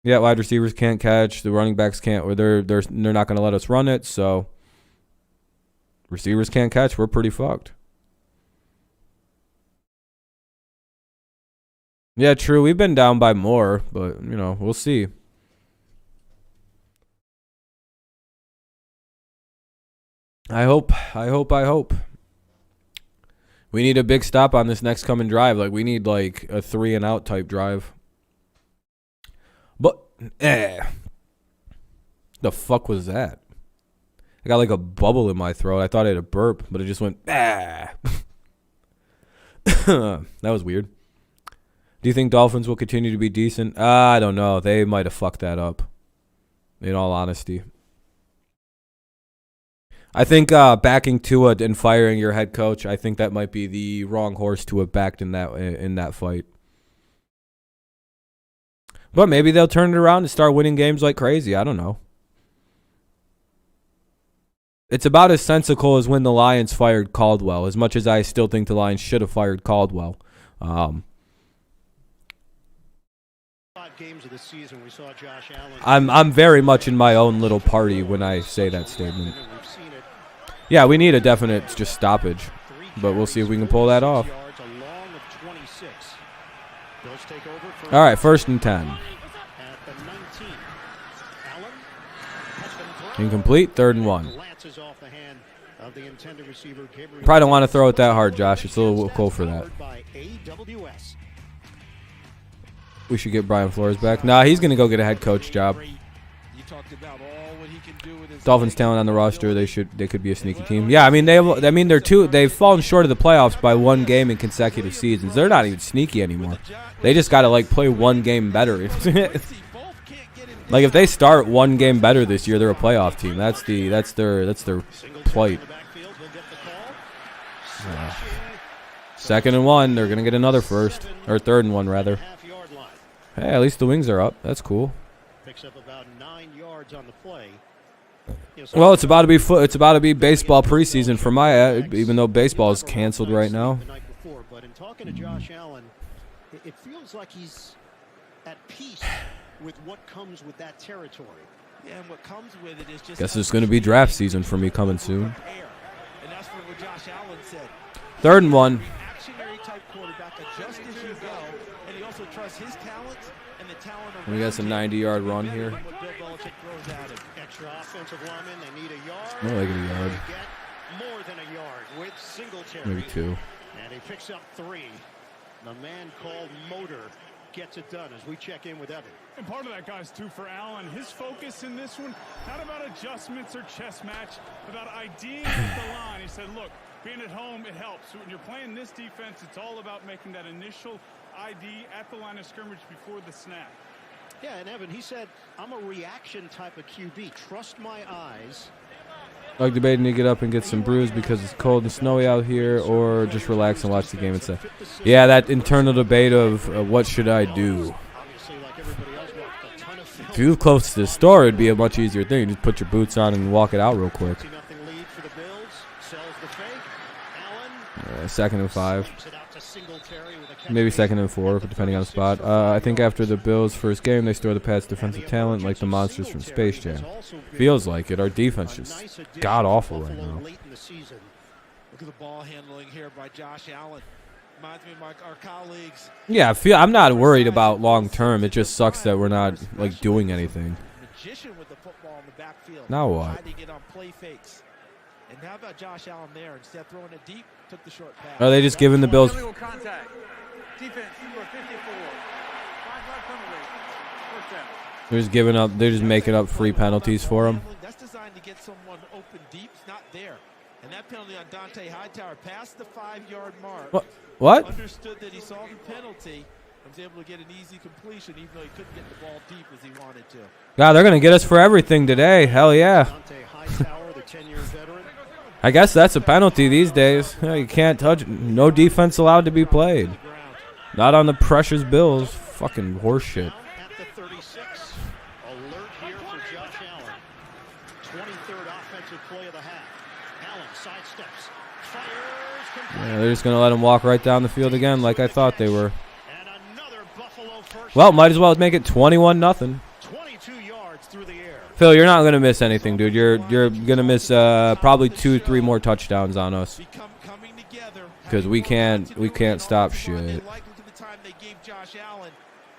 Yeah, wide receivers can't catch. The running backs can't. Or they're not going to let us run it. So receivers can't catch. We're pretty fucked. Yeah, true. We've been down by more, but we'll see. I hope. We need a big stop on this next coming drive. Like, we need like a 3-and-out type drive. But the fuck was that? I got like a bubble in my throat. I thought I had a burp, but it just went That was weird. Do you think Dolphins will continue to be decent? I don't know. They might have fucked that up, in all honesty. I think backing Tua and firing your head coach, I think that might be the wrong horse to have backed in that fight. But maybe they'll turn it around and start winning games like crazy. I don't know. It's about as sensical as when the Lions fired Caldwell, as much as I still think the Lions should have fired Caldwell. 5 games of the season, we saw Josh Allen. I'm very much in my own little party when I say that statement. Yeah, we need a definite just stoppage, but we'll see if we can pull that off. All right, 1st and 10. Incomplete, 3rd and 1. Probably don't want to throw it that hard, Josh. It's a little cold for that. We should get Brian Flores back. Nah, he's going to go get a head coach job. Dolphins talent on the roster, they could be a sneaky team. Yeah, I mean they've fallen short of the playoffs by 1 game in consecutive seasons. They're not even sneaky anymore. They just got to like play 1 game better. Like if they start 1 game better this year, they're a playoff team. That's their plight. 2nd and 1, they're gonna get another 1st or 3rd and 1 rather. Hey, at least the wings are up. That's cool. Picks up about 9 yards on the play. Well, it's about to be baseball preseason for my even though baseball is canceled right now. But in talking to Josh Allen, it feels like he's at peace with what comes with that territory. Yeah, and what comes with it is just. Guess it's going to be draft season for me coming soon. And that's what Josh Allen said. 3rd and 1. Actionary type quarterback, adjust as you go, and he also trusts his talents and the talent of. We got some 90-yard run here. Extra offensive linemen, they need a yard. More like a yard. More than a yard with Singletary. Maybe 2. And he picks up 3. The man called Motor gets it done as we check in with Evan. And part of that, guys, too, for Allen, his focus in this one, not about adjustments or chess match, about IDing at the line. He said, look, being at home, it helps. When you're playing this defense, it's all about making that initial ID at the line of scrimmage before the snap. Yeah, and Evan, he said, I'm a reaction type of QB. Trust my eyes. Like debating to get up and get some brews because it's cold and snowy out here, or just relax and watch the game instead. Yeah, that internal debate of what should I do. If you live close to the store, it'd be a much easier thing. You just put your boots on and walk it out real quick. 2nd and 5. Maybe 2nd and 4, depending on the spot. I think after the Bills' first game, they store the Pats' defensive talent like the monsters from Space Jam. Feels like it. Our defense just god-awful right now. Look at the ball handling here by Josh Allen. Reminds me of our colleagues. Yeah, I'm not worried about long-term. It just sucks that we're not like doing anything. Magician with the football in the backfield. Now what? Trying to get on play fakes. And how about Josh Allen there? Instead of throwing it deep, took the short pass. Are they just giving the Bills? Illegal contact. Defense number 54. 5-yard penalty. First down. They're just giving up. They're just making up free penalties for them. That's designed to get someone open deep. It's not there. And that penalty on Dante Hightower past the 5-yard mark. What? Understood that he saw the penalty and was able to get an easy completion, even though he couldn't get the ball deep as he wanted to. God, they're gonna get us for everything today. Hell yeah. Dante Hightower, the 10-year veteran. I guess that's a penalty these days. You can't touch. No defense allowed to be played. Not on the precious Bills. Fucking horseshit. At the 36. Alert here for Josh Allen. 23rd offensive play of the half. Allen sidesteps. Fires. Complete. Yeah, they're just gonna let him walk right down the field again, like I thought they were. And another Buffalo first. Well, might as well make it 21-0. 22 yards through the air. Phil, you're not gonna miss anything, dude. You're gonna miss probably 2-3 more touchdowns on us because we can't stop shit. They gave Josh Allen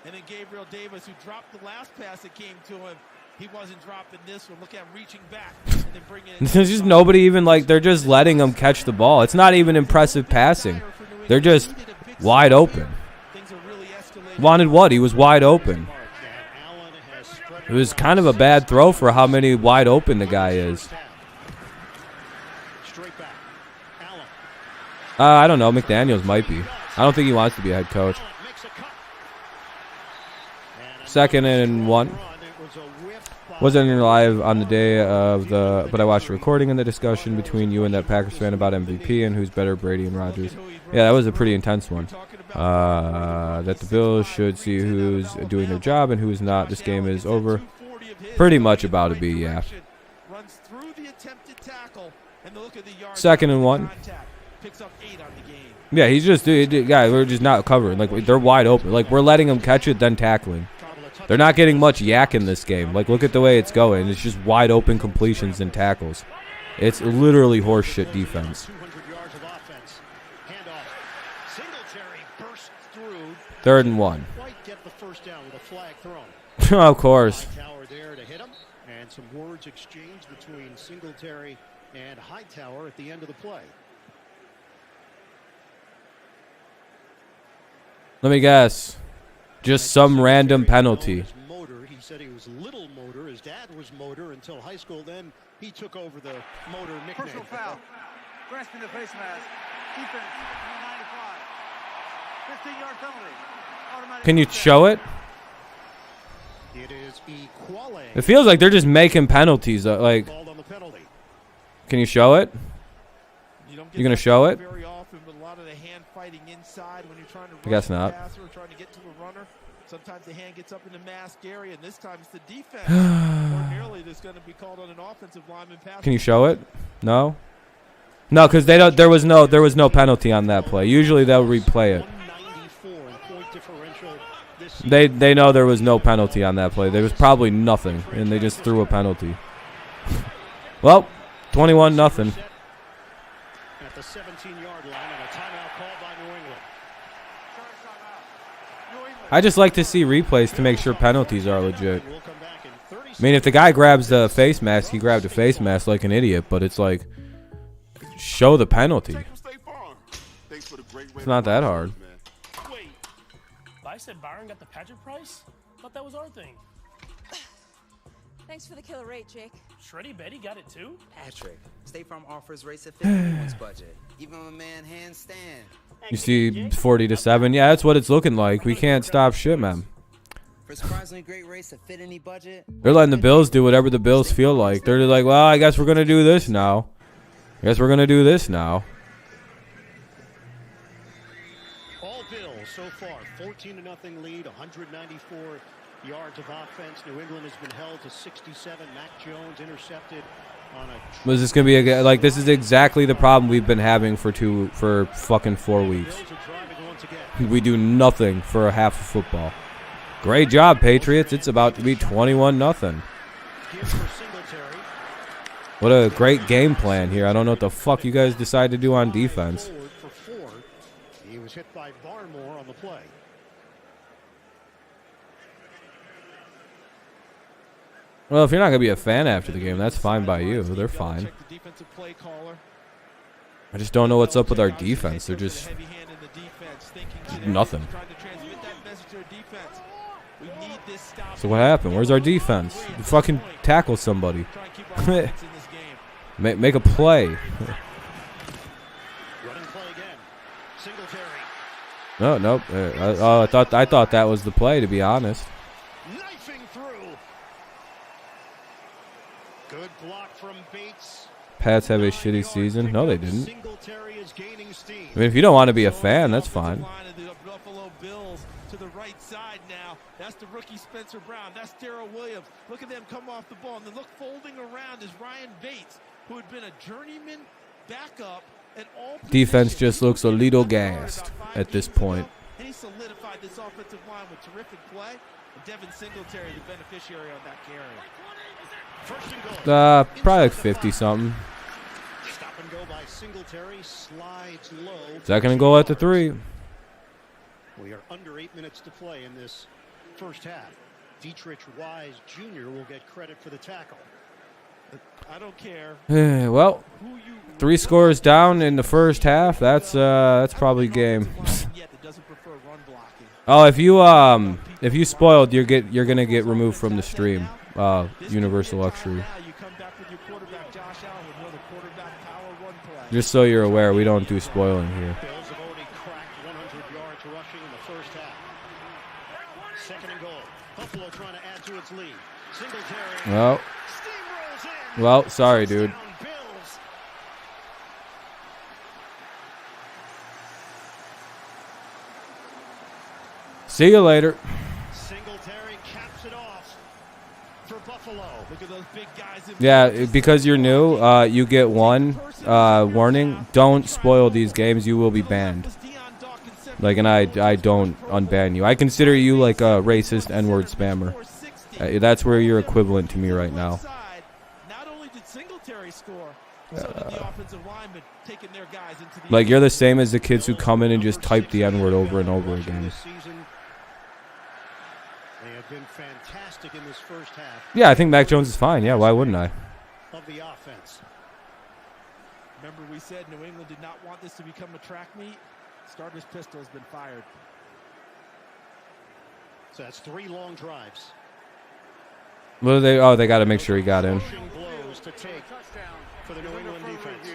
and then Gabriel Davis, who dropped the last pass that came to him. He wasn't dropping this one. Look at him reaching back and then bringing it. There's just nobody even they're just letting them catch the ball. It's not even impressive passing. They're just wide open. Wanted what? He was wide open. It was kind of a bad throw for how many wide open the guy is. I don't know. McDaniels might be. I don't think he wants to be a head coach. 2nd and 1. Wasn't live on the day of but I watched a recording in the discussion between you and that Packers fan about MVP and who's better, Brady and Rodgers. Yeah, that was a pretty intense one. That the Bills should see who's doing their job and who's not. This game is over. Pretty much about to be, yeah. 2nd and 1. Yeah, he's just, guy, we're just not covering. They're wide open. We're letting them catch it, then tackling. They're not getting much yak in this game. Look at the way it's going. It's just wide open completions and tackles. It's literally horseshit defense. 3rd and 1. Of course. And some words exchanged between Singletary and Hightower at the end of the play. Let me guess. Just some random penalty. He said he was Little Motor. His dad was Motor until high school. Then he took over the Motor nickname. Personal foul. Grasping the face mask. Defense, 95. 15-yard penalty. Automatic. Can you show it? It is equality. It feels like they're just making penalties. Can you show it? You gonna show it? Very often, but a lot of the hand fighting inside when you're trying to I guess not. trying to get to a runner. Sometimes the hand gets up in the mask area, and this time it's the defense. Ordinarily, there's going to be called on an offensive lineman pass. Can you show it? No. No, because they don't. There was no penalty on that play. Usually they'll replay it. They know there was no penalty on that play. There was probably nothing, and they just threw a penalty. Well, 21-0. At the 17-yard line, and a timeout called by New England. I just like to see replays to make sure penalties are legit. I mean, if the guy grabs the face mask, he grabbed a face mask like an idiot, but it's like, show the penalty. It's not that hard. Wait, I said Byron got the Patrick price? Thought that was our thing. Thanks for the killer rate, Jake. Shreddy Betty got it too? Patrick, State Farm offers rates that fit anyone's budget, even when a man handstand. You see 40-7. Yeah, that's what it's looking like. We can't stop shit, man. For surprisingly great rates that fit any budget. They're letting the Bills do whatever the Bills feel like. They're like, well, I guess we're going to do this now. All Bills so far, 14-0 lead, 194 yards of offense. New England has been held to 67. Mac Jones intercepted on a. Was this gonna be this is exactly the problem we've been having for fucking 4 weeks. We do nothing for a half of football. Great job, Patriots. It's about to be 21-0. What a great game plan here. I don't know what the fuck you guys decide to do on defense. He was hit by Barmore on the play. Well, if you're not gonna be a fan after the game, that's fine by you. They're fine. I just don't know what's up with our defense. They're just nothing. So what happened? Where's our defense? You fucking tackle somebody. Make a play. No, nope. I thought that was the play, to be honest. Knifing through. Good block from Bates. Pats have a shitty season. No, they didn't. I mean, if you don't want to be a fan, that's fine. To the right side now. That's the rookie Spencer Brown. That's Darrell Williams. Look at them come off the ball. And then look, folding around is Ryan Bates, who had been a journeyman backup at all positions. Defense just looks a little gassed at this point. And he solidified this offensive line with terrific play. And Devin Singletary, the beneficiary on that carry. Probably like 50-something. Stop and go by Singletary. Slides low. Second and goal at the 3. We are under 8 minutes to play in this first half. Dietrich Wise Jr. will get credit for the tackle. I don't care. Well, 3 scores down in the first half. That's probably game. Oh, if you spoiled, you're gonna get removed from the stream. Universal luxury. Just so you're aware, we don't do spoiling here. Bills have already cracked 100 yards rushing in the first half. Second and goal. Buffalo trying to add to its lead. Singletary. Well, sorry, dude. See you later. Singletary caps it off for Buffalo. Look at those big guys. Yeah, because you're new, you get one warning. Don't spoil these games. You will be banned. Like, and I don't unban you. I consider you like a racist N-word spammer. That's where you're equivalent to me right now. Not only did Singletary score, so did the offensive lineman taking their guys into the like, you're the same as the kids who come in and just type the N-word over and over again. They have been fantastic in this first half. Yeah, I think Mac Jones is fine. Yeah, why wouldn't I? Of the offense. Remember, we said New England did not want this to become a track meet. Starter's pistol has been fired. So that's 3 long drives. What are they? Oh, they got to make sure he got in. Blows to take for the New England defense.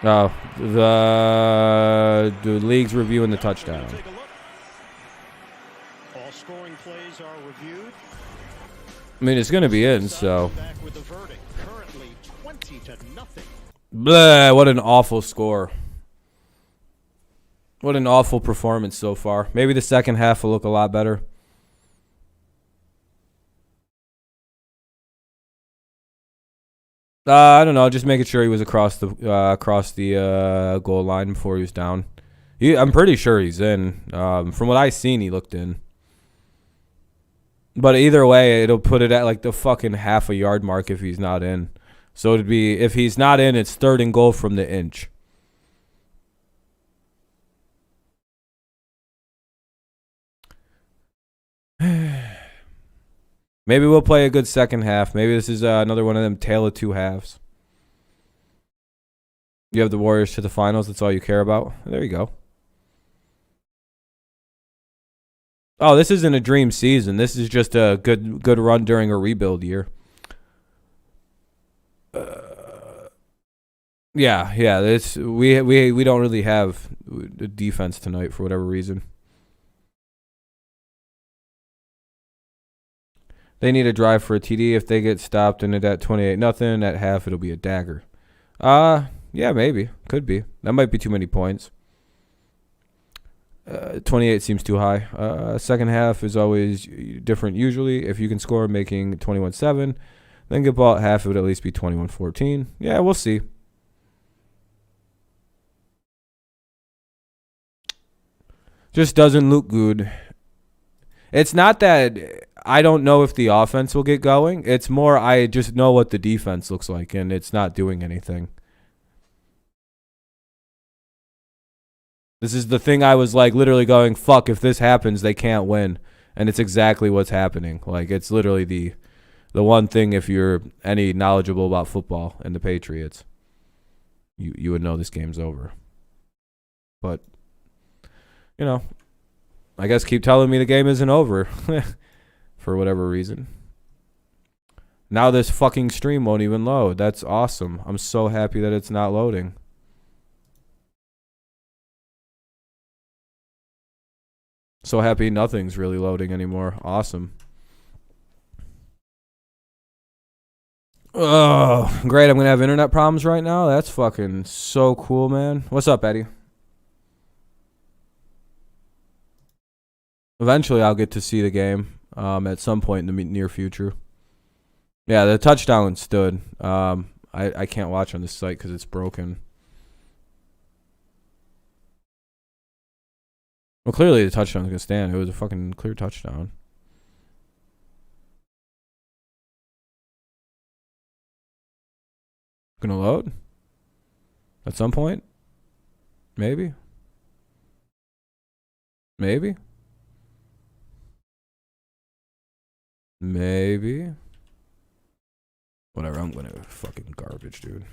Oh, the league's reviewing the touchdown. All scoring plays are reviewed. I mean, it's going to be in, so. Back with the verdict. Currently 20-0. Blah, what an awful score. What an awful performance so far. Maybe the second half will look a lot better. I don't know. Just making sure he was across the goal line before he was down. I'm pretty sure he's in. From what I seen, he looked in. But either way, it'll put it at like the fucking half a yard mark if he's not in. So it'd be, if he's not in, it's 3rd and goal from the inch. Maybe we'll play a good second half. Maybe this is another one of them tale of 2 halves. You have the Warriors to the finals. That's all you care about. There you go. Oh, this isn't a dream season. This is just a good run during a rebuild year. Yeah. This we don't really have a defense tonight for whatever reason. They need a drive for a TD. If they get stopped and it at 28-0, at half it'll be a dagger. Yeah, maybe. Could be. That might be too many points. 28 seems too high. Second half is always different usually. If you can score making 21-7, then get ball at half, it would at least be 21-14. Yeah, we'll see. Just doesn't look good. It's not that I don't know if the offense will get going. It's more I just know what the defense looks like, and it's not doing anything. This is the thing I was like literally going, fuck, if this happens, they can't win. And it's exactly what's happening. Like, it's literally the one thing, if you're any knowledgeable about football and the Patriots, you would know this game's over. But, you know, I guess keep telling me the game isn't over for whatever reason. Now this fucking stream won't even load. That's awesome. I'm so happy that it's not loading. So happy nothing's really loading anymore. Awesome. Oh, great. I'm going to have internet problems right now. That's fucking so cool, man. What's up, Eddie? Eventually, I'll get to see the game at some point in the near future. Yeah, the touchdown stood. I can't watch on this site because it's broken. Well, clearly the touchdown's going to stand. It was a fucking clear touchdown. Going to load? At some point? Maybe? Maybe? Maybe? Whatever, I'm going to fucking garbage, dude.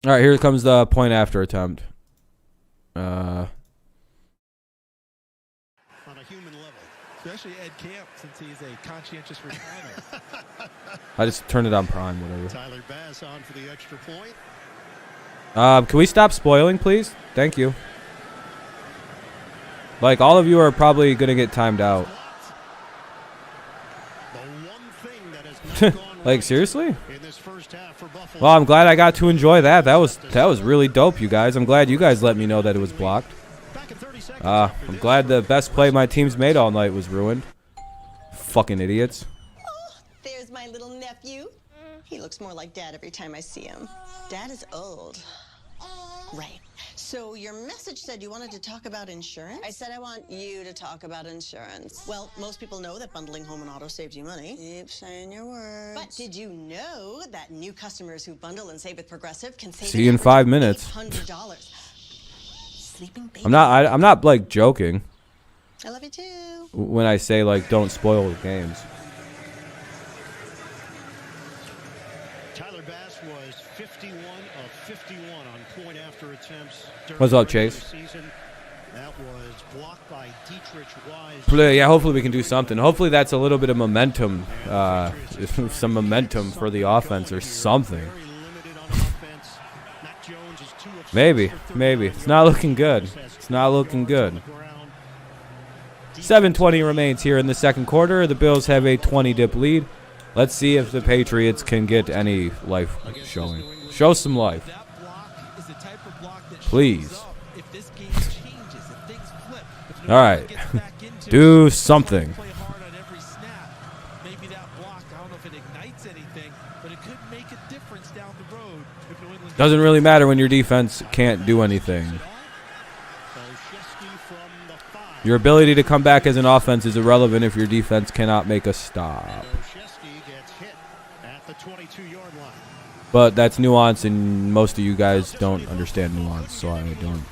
All right, here comes the point after attempt. On a human level. Especially Ed Camp, since he's a conscientious retirement. I just turned it on Prime, whatever. Tyler Bass on for the extra point. Can we stop spoiling, please? Thank you. Like, all of you are probably going to get timed out. The one thing that has not gone Like, seriously? in this first half for Buffalo. Well, I'm glad I got to enjoy that. That was really dope, you guys. I'm glad you guys let me know that it was blocked. Back in 30 seconds I'm glad the best play my team's made all night was ruined. Fucking idiots. Oh, there's my little nephew. He looks more like Dad every time I see him. Dad is old. Right. So your message said you wanted to talk about insurance? I said I want you to talk about insurance. Well, most people know that bundling home and auto saves you money. Keep saying your words. But did you know that new customers who bundle and save with Progressive can save See you in 5 minutes. $800? Sleeping baby. I'm not like joking I love you too. when I say like don't spoil the games. Tyler Bass was 51 of 51 on point after attempts. What's up, Chase? Season. That was blocked by Dietrich Wise. Yeah, hopefully we can do something. Hopefully that's a little bit of momentum, some momentum for the offense or something. Very limited on offense. Mac Jones is 2 of Maybe. 6 for 39 It's not looking good. It's not looking good. 7:20 remains here in the second quarter. The Bills have a 20-dip lead. Let's see if the Patriots can get any life showing. Show some life. That block is the type of block that Please. shows up if this game changes, if things flip. If New All right. England gets back into Do it, something. play hard on every snap. Maybe that block, I don't know if it ignites anything, but it could make a difference down the road if New England Doesn't really matter when your defense can't do anything. Olszewski from the 5. Your ability to come back as an offense is irrelevant if your defense cannot make a stop. Olszewski gets hit at the 22-yard line. But that's nuance, and most of you guys don't understand nuance, so I don't.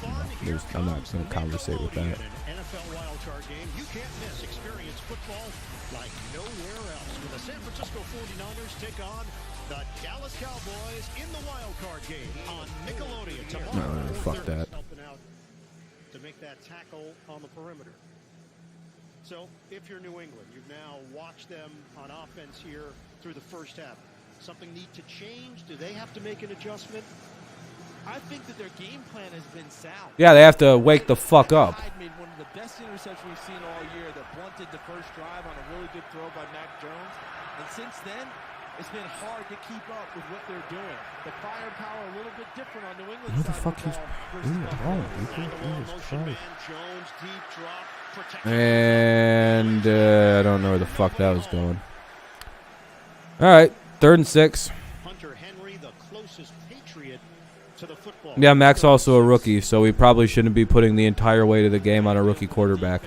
I'm not going to conversate with that. An NFL wildcard game. You can't miss experience football like nowhere else. When the San Francisco 49ers take on the Dallas Cowboys in the wildcard game on Nickelodeon tomorrow. No, fuck that. Helping out to make that tackle on the perimeter. So, if you're New England, you've now watched them on offense here through the first half. Something need to change? Do they have to make an adjustment? I think that their game plan has been sound. Yeah, they have to wake the fuck up. Hyde made one of the best interceptions we've seen all year that blunted the first drive on a really good throw by Mac Jones. And since then, it's been hard to keep up with what they're doing. The firepower a little bit different on New England's Who the side fuck of the is ball doing versus it Buffalo. wrong? Jesus Christ. Jones, deep drop, protection. And I don't know where the fuck that was going. All right, 3rd and 6. Hunter Henry, the closest Patriot to the football. Yeah, Mac's also a rookie, so we probably shouldn't be putting the entire weight of the game on a rookie quarterback.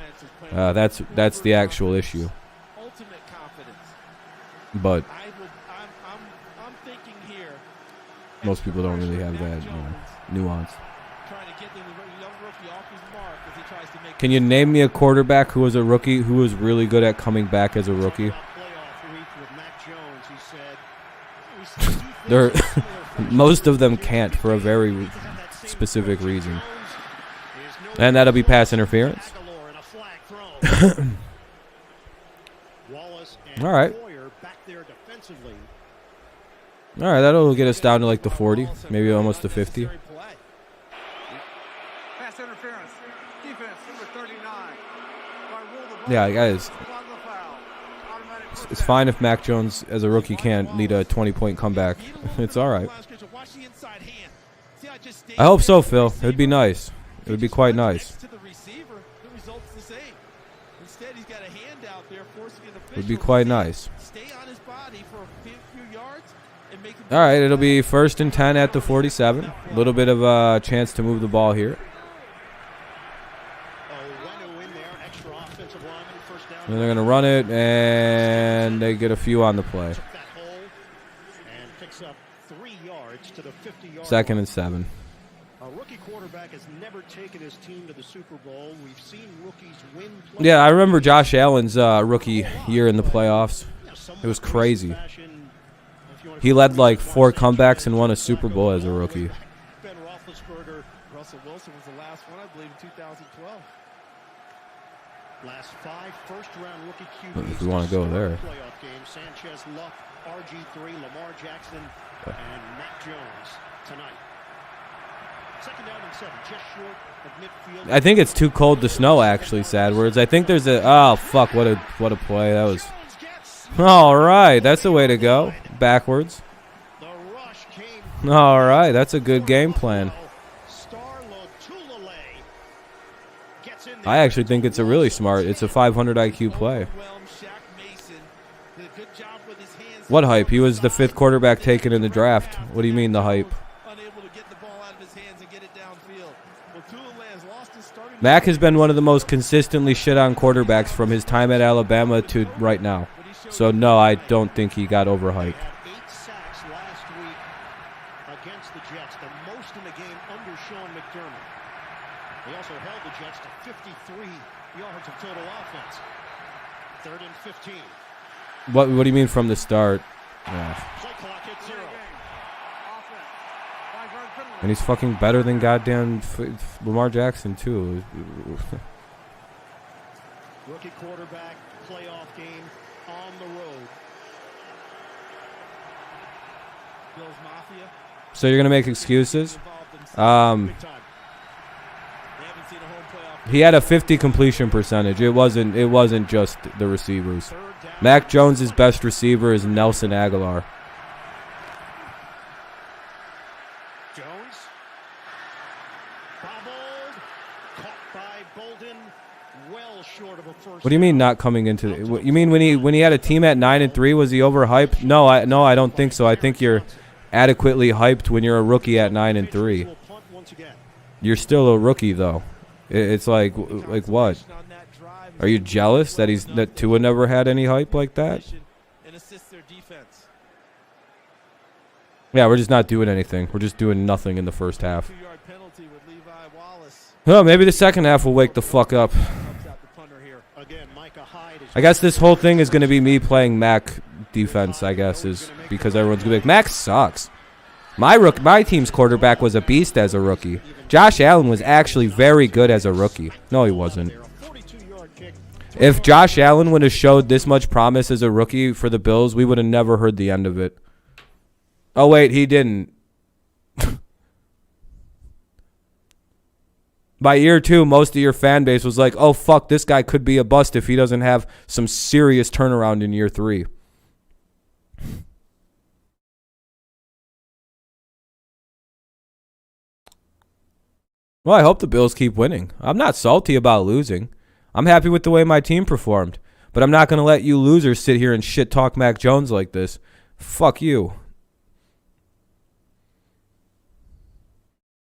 That's the actual issue. Ultimate confidence. But I'm thinking Most people don't really have that nuance. Can you name me a quarterback who was a rookie who was really good at coming back as a rookie? Most of them can't for a very specific reason. And that'll be pass interference. All right. All right, that'll get us down to like the 40, maybe almost the 50. Pass interference. Defense, number 39. Yeah, guys. It's fine if Mac Jones, as a rookie, can't lead a 20-point comeback. It's all right. I hope so, Phil. It would be nice. It would be quite nice. It would be quite nice. All right, it'll be 1st and 10 at the 47. A little bit of a chance to move the ball here. And they're going to run it, and they get a few on the play. 2nd and 7. A rookie quarterback has never taken his team to the Super Bowl. We've seen rookies win. Yeah, I remember Josh Allen's rookie year in the playoffs. It was crazy. He led like 4 comebacks and won a Super Bowl as a rookie. Ben Roethlisberger, Russell Wilson was the last one, I believe, in 2012. Last 5 first-round rookie QBs. If we want to go there. Playoff game. Sanchez, Luck, RG3, Lamar Jackson, and Mac Jones tonight. 2nd down and 7, just short of midfield. I think it's too cold to snow, actually, sad words. I think there's a... Oh, fuck, what a play. That was... All right, that's the way to go. Backwards. All right, that's a good game plan. I actually think it's a really smart. It's a 500 IQ play. What hype? He was the 5th quarterback taken in the draft. What do you mean the hype? Mac has been one of the most consistently shit on quarterbacks from his time at Alabama to right now. So, no, I don't think he got overhyped. 8 sacks last week against the Jets, the most in the game under Sean McDermott. They also held the Jets to 53 yards of total offense. 3rd and 15. What do you mean from the start? Yeah. Play clock at 0. And he's fucking better than goddamn Lamar Jackson, too. Rookie quarterback, playoff game on the road. Bills Mafia. So you're going to make excuses? He had a 50 completion percentage. It wasn't just the receivers. Mac Jones' best receiver is Nelson Aguilar. Jones. Bobbled. Caught by Bolden. Well short of a first. What do you mean not coming into the, you mean when he had a team at 9-3, was he overhyped? No, I don't think so. I think you're adequately hyped when you're a rookie at 9-3. You're still a rookie though. It's like what? Are you jealous that Tua never had any hype like that? Yeah, we're just not doing anything. We're just doing nothing in the first half. Oh, maybe the second half will wake the fuck up. I guess this whole thing is going to be me playing Mac defense, I guess, is because everyone's going to be like, Mac sucks. My team's quarterback was a beast as a rookie. Josh Allen was actually very good as a rookie. No, he wasn't. If Josh Allen would have showed this much promise as a rookie for the Bills, we would have never heard the end of it. Oh, wait, he didn't. By year 2, most of your fan base was like, oh, fuck, this guy could be a bust if he doesn't have some serious turnaround in year 3. Well, I hope the Bills keep winning. I'm not salty about losing. I'm happy with the way my team performed. But I'm not going to let you losers sit here and shit-talk Mac Jones like this. Fuck you.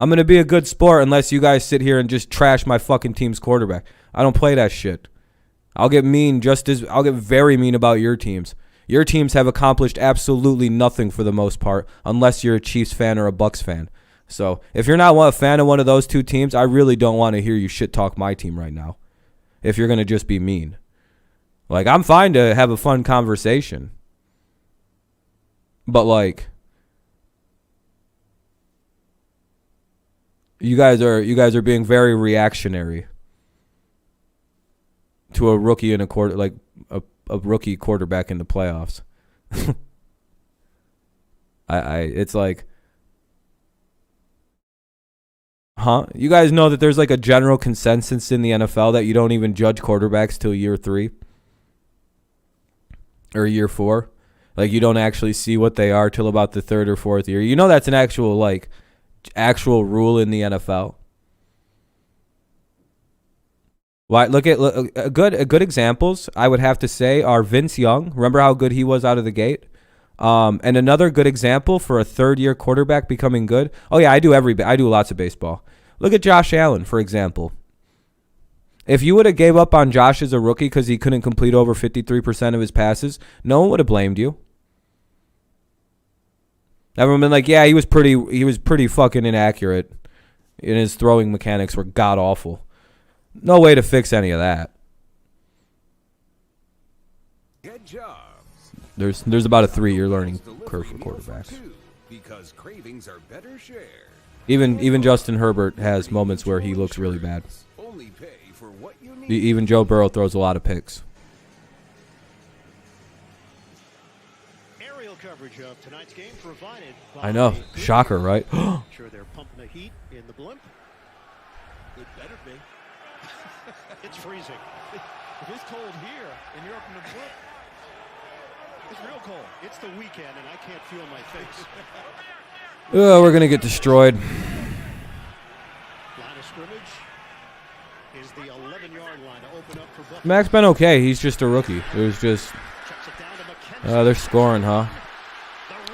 I'm going to be a good sport unless you guys sit here and just trash my fucking team's quarterback. I don't play that shit. I'll get very mean about your teams. Your teams have accomplished absolutely nothing for the most part, unless you're a Chiefs fan or a Bucks fan. So if you're not a fan of one of those two teams, I really don't want to hear you shit talk my team right now. If you're going to just be mean. Like, I'm fine to have a fun conversation. But, like, you guys are being very reactionary to a rookie in a quarter, like a rookie quarterback in the playoffs. It's like, huh? You guys know that there's like a general consensus in the NFL that you don't even judge quarterbacks till year 3 or year 4. Like, you don't actually see what they are till about the 3rd or 4th year. You know that's an actual rule in the NFL. Why? Look, good examples I would have to say are Vince Young. Remember how good he was out of the gate? And another good example for a 3rd-year quarterback becoming good. Oh yeah, I do lots of baseball. Look at Josh Allen, for example. If you would have gave up on Josh as a rookie because he couldn't complete over 53% of his passes, no one would have blamed you. Everyone been like, yeah, he was pretty fucking inaccurate, and his throwing mechanics were god awful. No way to fix any of that. Good job. There's about a 3-year learning curve for quarterbacks. Because cravings are better shared. Even Justin Herbert has moments where he looks really bad. Only pay for what you need. Even Joe Burrow throws a lot of picks. Aerial coverage of tonight's game provided by I know. Shocker, right? Sure, they're pumping the heat in the blimp. It better be. It's freezing. If it's cold here and you're up in the blimp, It's real cold. It's the weekend, and I can't feel my face. Oh, we're going to get destroyed. Line of scrimmage is the 11-yard line to open up for Buffalo. Mac's been okay. He's just a rookie. It was just... they're scoring, huh?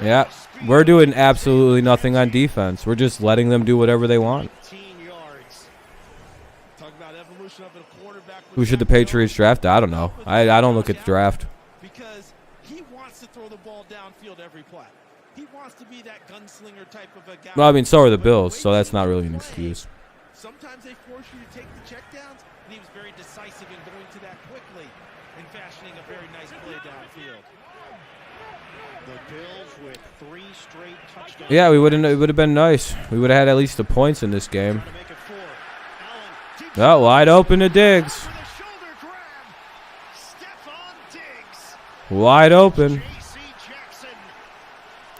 Yeah. We're doing absolutely nothing on defense. We're just letting them do whatever they want. Who should the Patriots draft? I don't know. I don't look at the draft. because he wants to throw the ball downfield every play. He wants to be that gunslinger type of a guy. Well, I mean, so are the Bills, so that's not really an excuse. Sometimes they force you to take the checkdowns, and he was very decisive in going to that quickly and fashioning a very nice play downfield. The Bills with 3 straight touchdowns. Yeah, it would have been nice. We would have had at least the points in this game. Oh, wide open to Diggs. Wide open.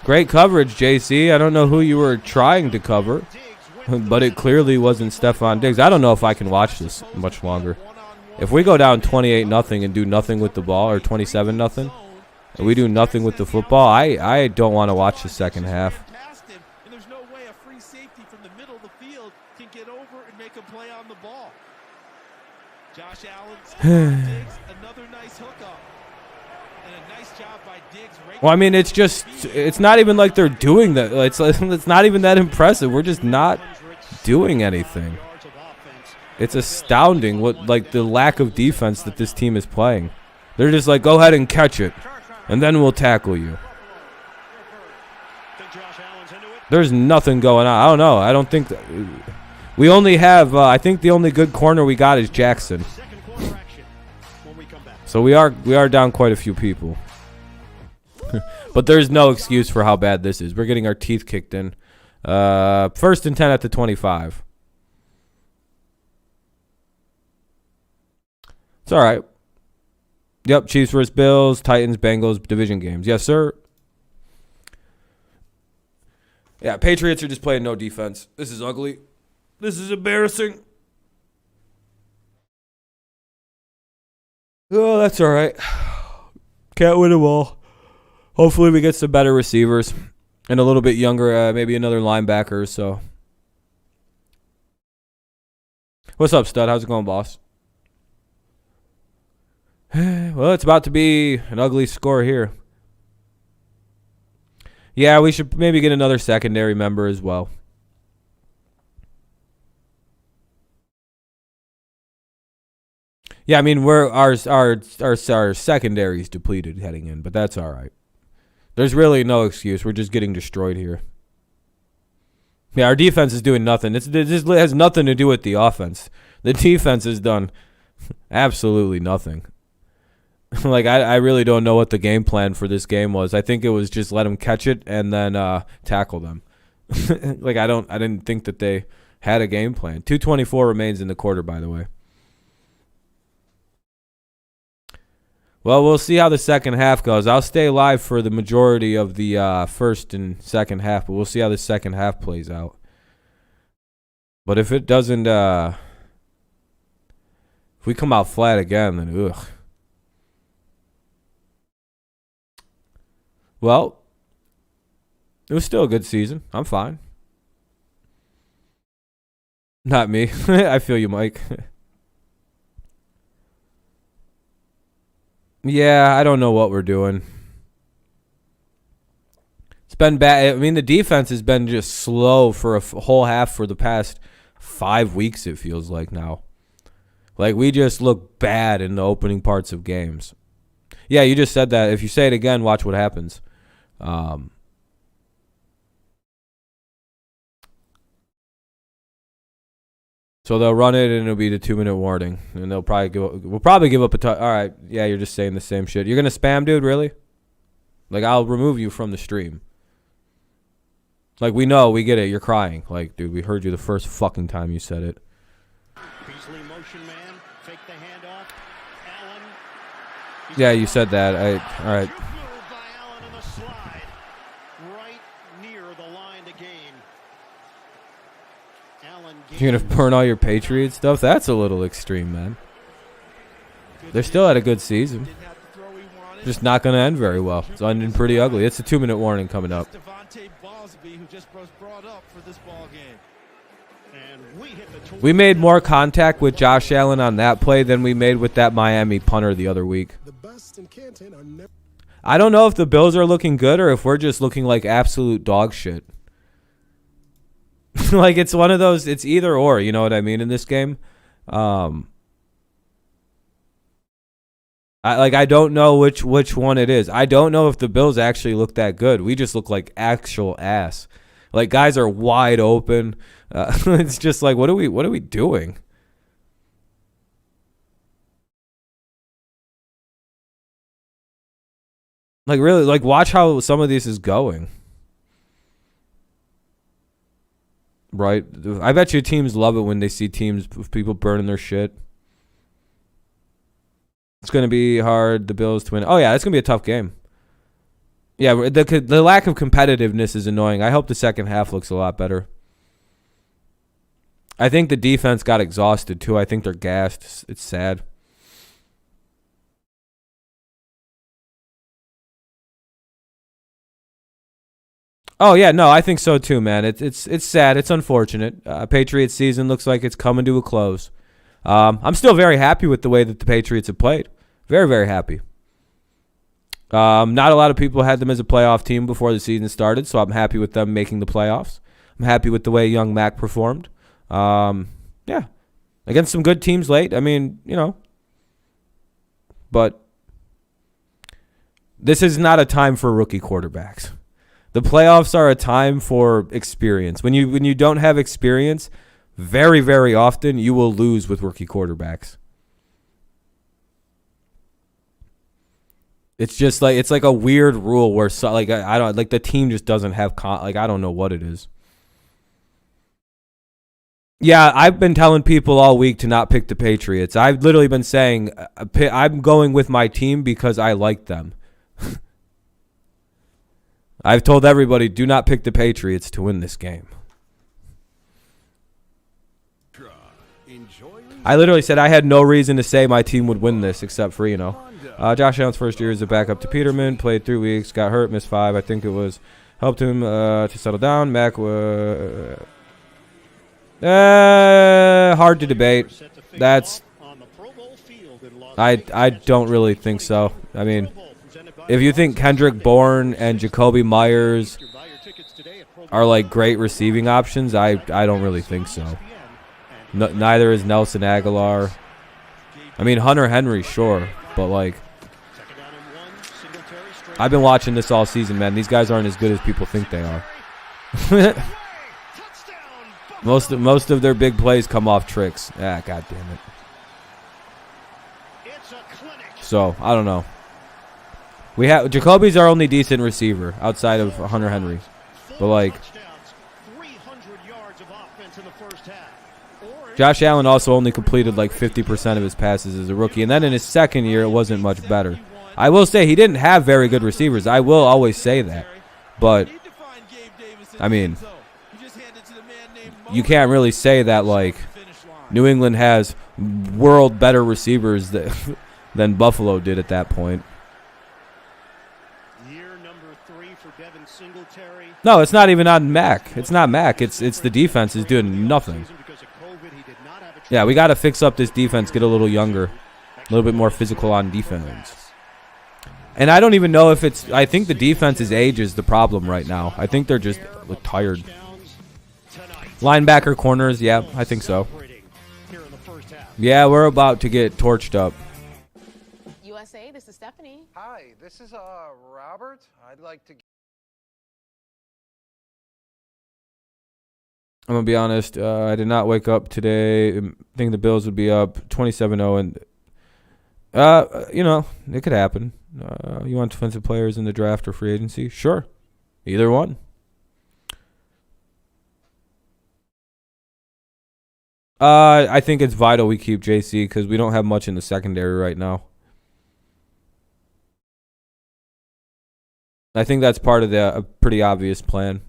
Great coverage, JC. I don't know who you were trying to cover, but it clearly wasn't Stephon Diggs. I don't know if I can watch this much longer. If we go down 28-0 and do nothing with the ball, or 27-0, and we do nothing with the football, I don't want to watch the second half. And there's no way a free safety from the middle of the field can get over and make a play on the ball. Josh Allen, Diggs, another nice hookup. And a nice job by Diggs. Well, I mean, it's not even like they're doing that. It's not even that impressive. We're just not doing anything. It's astounding like the lack of defense that this team is playing. They're just like, go ahead and catch it, and then we'll tackle you. There's nothing going on. I don't know. I don't think we only have. I think the only good corner we got is Jackson. So we are down quite a few people. But there's no excuse for how bad this is. We're getting our teeth kicked in. 1st and 10 at the 25. It's all right. Yep, Chiefs versus Bills, Titans, Bengals, division games. Yes, sir. Yeah, Patriots are just playing no defense. This is ugly. This is embarrassing. Oh, that's all right. Can't win them all. Hopefully we get some better receivers and a little bit younger, maybe another linebacker. So, what's up, stud? How's it going, boss? Well, it's about to be an ugly score here. Yeah, we should maybe get another secondary member as well. Yeah, I mean, our secondary is depleted heading in, but that's all right. There's really no excuse. We're just getting destroyed here. Yeah, our defense is doing nothing. This has nothing to do with the offense. The defense has done absolutely nothing. Like, I really don't know what the game plan for this game was. I think it was just let them catch it and then tackle them. Like, I didn't think that they had a game plan. 2:24 remains in the quarter, by the way. Well, we'll see how the second half goes. I'll stay live for the majority of the first and second half, but we'll see how the second half plays out. But if it doesn't, if we come out flat again, then ugh. Well, it was still a good season. I'm fine. Not me. I feel you, Mike. Yeah, I don't know what we're doing. It's been bad. I mean, the defense has been just slow for a whole half for the past 5 weeks, it feels like now. Like, we just look bad in the opening parts of games. Yeah, you just said that. If you say it again, watch what happens. So they'll run it, and it'll be the 2-minute warning, and they'll probably we'll probably give up a touch. All right, yeah, you're just saying the same shit. You're gonna spam, dude? Really? Like, I'll remove you from the stream. Like, we know, we get it. You're crying. Like, dude, we heard you the first fucking time you said it. Beasley motion man, fake the handoff. Allen. Yeah, you said that. All right. Good move by Allen in the slide, right near the line to gain. Allen. You're gonna burn all your Patriots stuff? That's a little extreme, man. They're still at a good season. Just not gonna end very well. It's ending pretty ugly. It's a 2-minute warning coming up. We made more contact with Josh Allen on that play than we made with that Miami punter the other week. I don't know if the Bills are looking good or if we're just looking like absolute dog shit. Like, it's one of those, it's either or, you know what I mean, in this game. I don't know which one it is. I don't know if the Bills actually look that good. We just look like actual ass. Like, guys are wide open. It's just like, what are we doing? Like, really, like, watch how some of this is going. Right? I bet you teams love it when they see teams with people burning their shit. It's going to be hard, the Bills to win. Oh, yeah, it's going to be a tough game. Yeah, the lack of competitiveness is annoying. I hope the second half looks a lot better. I think the defense got exhausted, too. I think they're gassed. It's sad. Oh, yeah, no, I think so, too, man. It's sad. It's unfortunate. Patriots season looks like it's coming to a close. I'm still very happy with the way that the Patriots have played. Very, very happy. Not a lot of people had them as a playoff team before the season started, so I'm happy with them making the playoffs. I'm happy with the way young Mac performed. Yeah, against some good teams late. I mean, you know. But this is not a time for rookie quarterbacks. The playoffs are a time for experience. When you don't have experience, very, very often you will lose with rookie quarterbacks. It's just like, it's like a weird rule where I don't, like, the team just doesn't have I don't know what it is. Yeah, I've been telling people all week to not pick the Patriots. I've literally been saying I'm going with my team because I like them. I've told everybody, do not pick the Patriots to win this game. I literally said I had no reason to say my team would win this except for, you know. Josh Allen's first year as a backup to Peterman. Played 3 weeks. Got hurt. Missed 5. I think it was helped him to settle down. Mac hard to debate. That's I don't really think so. I mean, if you think Kendrick Bourne and Jacoby Myers are like great receiving options, I don't really think so. Neither is Nelson Aguilar. I mean, Hunter Henry, sure, but like, I've been watching this all season, man. These guys aren't as good as people think they are. most of their big plays come off tricks. Ah, god damn it. So I don't know. We have Jacoby's our only decent receiver outside of Hunter Henry, but like, Josh Allen also only completed like 50% of his passes as a rookie, and then in his second year it wasn't much better. I will say he didn't have very good receivers. I will always say that, but I mean, you can't really say that like New England has world better receivers than Buffalo did at that point. No, it's not even on Mac. It's not Mac. It's the defense is doing nothing. Yeah, we got to fix up this defense, get a little younger, a little bit more physical on defense. And I don't even know if it's – I think the defense's age is the problem right now. I think they're just tired. Linebacker corners, yeah, I think so. Yeah, we're about to get torched up. USA, this is Stephanie. Hi, this is Robert. I'd like to... I'm going to be honest. I did not wake up today. I think the Bills would be up 27-0. And, you know, it could happen. You want defensive players in the draft or free agency? Sure. Either one. I think it's vital we keep JC because we don't have much in the secondary right now. I think that's part of a pretty obvious plan.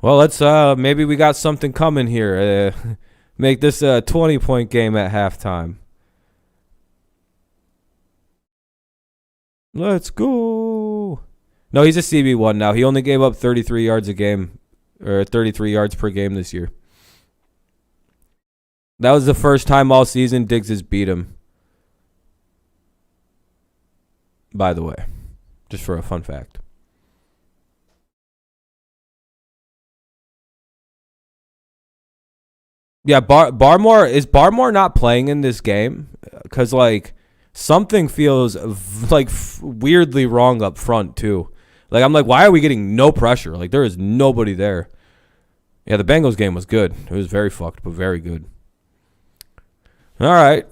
Well, let's maybe we got something coming here. Make this a 20-point game at halftime. Let's go. No, he's a CB1 now. He only gave up 33 yards a game, or 33 yards per game this year. That was the first time all season Diggs has beat him. By the way, just for a fun fact. Yeah, Barmore, is Barmore not playing in this game? Because, like, something feels, like, weirdly wrong up front, too. Like, I'm like, why are we getting no pressure? Like, there is nobody there. Yeah, the Bengals game was good. It was very fucked, but very good. All right.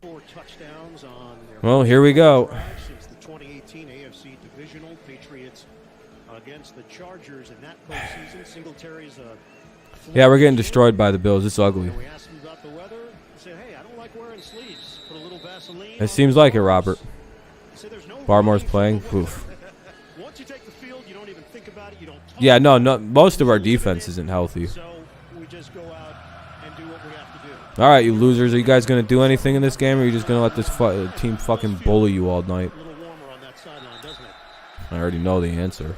4 touchdowns on their Well, here we go. Since the 2018 AFC Divisional, Patriots against the Chargers in that postseason. Singletary's Yeah, we're getting destroyed by the Bills. It's ugly. We asked him about the weather. He said, "Hey, I don't like wearing sleeves. Put a little Vaseline." It seems like it, Robert. Barmore's playing. Oof. Once you take the field, you don't even think about it. You don't talk. Yeah, no. Most of our defense isn't healthy. So we just go out and do what we have to do. All right, you losers. Are you guys going to do anything in this game, or are you just going to let this team fucking bully you all night? A little warmer on that sideline, doesn't it? I already know the answer.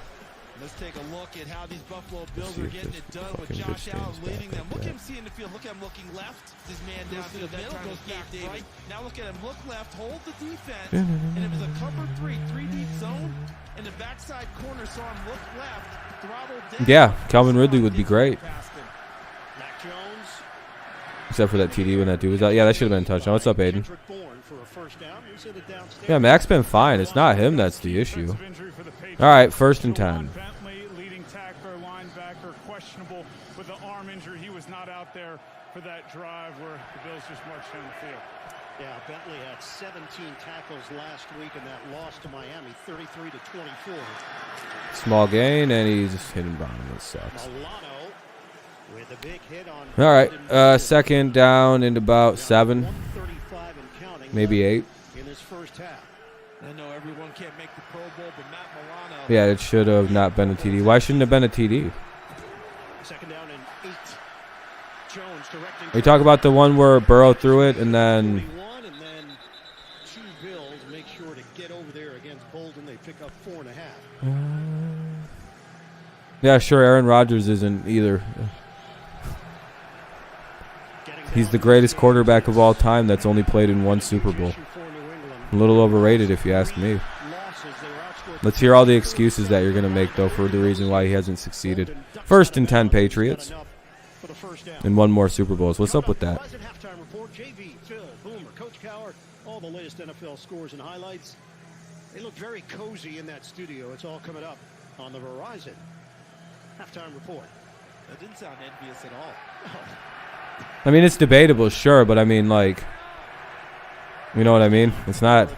Let's take a look at how these Buffalo Bills are getting it done with Josh Allen leading them. Look at him seeing the field. Look at him looking left. This man down to the middle goes Gabe Davis. Now look at him. Look left. Hold the defense. And it was a cover 3 deep zone. And the backside corner saw him look left. Throttle down. Yeah, Calvin Ridley would be great. Mac Jones. Except for that TD when that dude was out. Yeah, that should have been a touchdown. What's up, Aiden? Yeah, Mac's been fine. It's not him that's the issue. All right, 1st and 10. Bentley, leading tackler, linebacker, questionable with an arm injury. He was not out there for that drive where the Bills just marched down the field. Yeah, Bentley had 17 tackles last week in that loss to Miami, 33-24. Small gain, and he's just hitting bottom. It sucks. Milano with a big hit on. All right, 2nd down and about 7, maybe 8. In his first half. I know everyone can't make the Pro Bowl, but Matt Milano. Yeah, it should have not been a TD. Why shouldn't it have been a TD? 2nd down and 8. Jones directing. We talk about the one where Burrow threw it, and then. And then 2 Bills make sure to get over there against Bolden. They pick up 4.5. Yeah, sure. Aaron Rodgers isn't either. He's the greatest quarterback of all time that's only played in 1 Super Bowl. A little overrated, if you ask me. Losses, they were outscored Let's hear all the excuses that you're going to make, though, for the reason why he hasn't succeeded. 1st and 10 Patriots. And 1 more Super Bowls. What's up with that? Halftime report. JV, Phil, Boomer, Coach Cowher, all the latest NFL scores and highlights. They look very cozy in that studio. It's all coming up on the Verizon halftime report. That didn't sound envious at all. I mean, it's debatable, sure, but I mean, like, you know what I mean? It's not.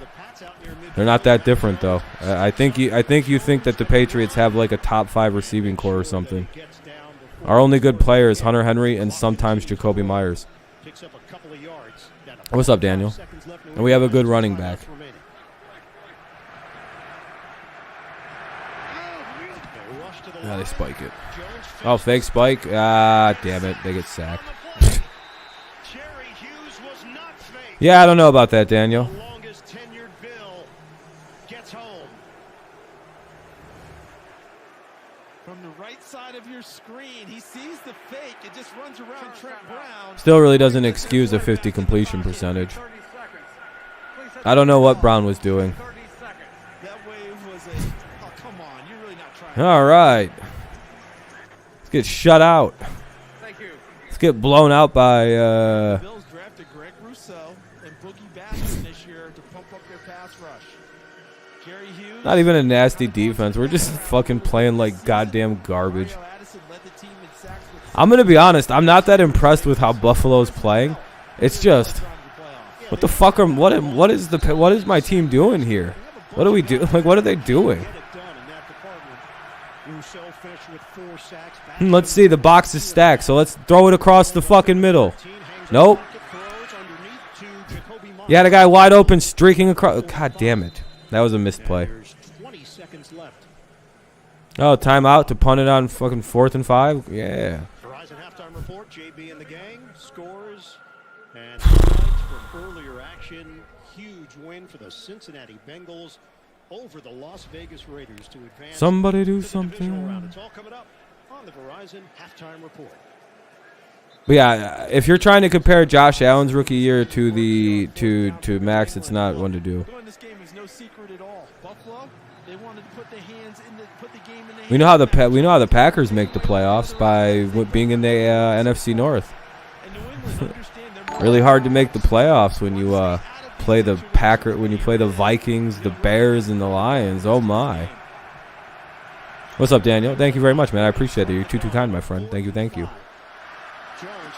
They're not that different, though. I think you think that the Patriots have like a top 5 receiving core or something. Our only good player is Hunter Henry and sometimes Jacoby Myers. What's up, Daniel? And we have a good running back. Ah, they spike it. Oh, fake spike. Ah, damn it. They get sacked. Yeah, I don't know about that, Daniel. From the right side of your screen, he sees the fake. It just runs around Trent Brown. Still really doesn't excuse a 50 completion percentage. I don't know what Brown was doing. That wave was a, oh, come on. You're really not trying. All right. Let's get shut out. Let's get blown out by... Bills drafted Greg Rousseau and Boogie Basham this year to pump up their pass rush. Jerry Hughes. Not even a nasty defense. We're just fucking playing like goddamn garbage. I'm going to be honest. I'm not that impressed with how Buffalo's playing. It's just... What the fuck are... What is my team doing here? What do we do? Like, what are they doing? Let's see. The box is stacked, so let's throw it across the fucking middle. Nope. Yeah, the guy wide open streaking across. God damn it. That was a missed play. Oh, timeout to punt it on fucking 4th and 5? Yeah. Verizon halftime report. JB and the gang scores and highlights from earlier action. Huge win for the Cincinnati Bengals over the Las Vegas Raiders to advance. Somebody do something. It's all coming up on the Verizon halftime report. But yeah, if you're trying to compare Josh Allen's rookie year to the to Max, it's not one to do. This game is no secret at all. Buffalo, they wanted to put the game in the We know how the Packers make the playoffs by being in the NFC North. Really hard to make the playoffs when you play the Vikings, the Bears, and the Lions. Oh my! What's up, Daniel? Thank you very much, man. I appreciate it. You're too kind, my friend. Thank you. Jones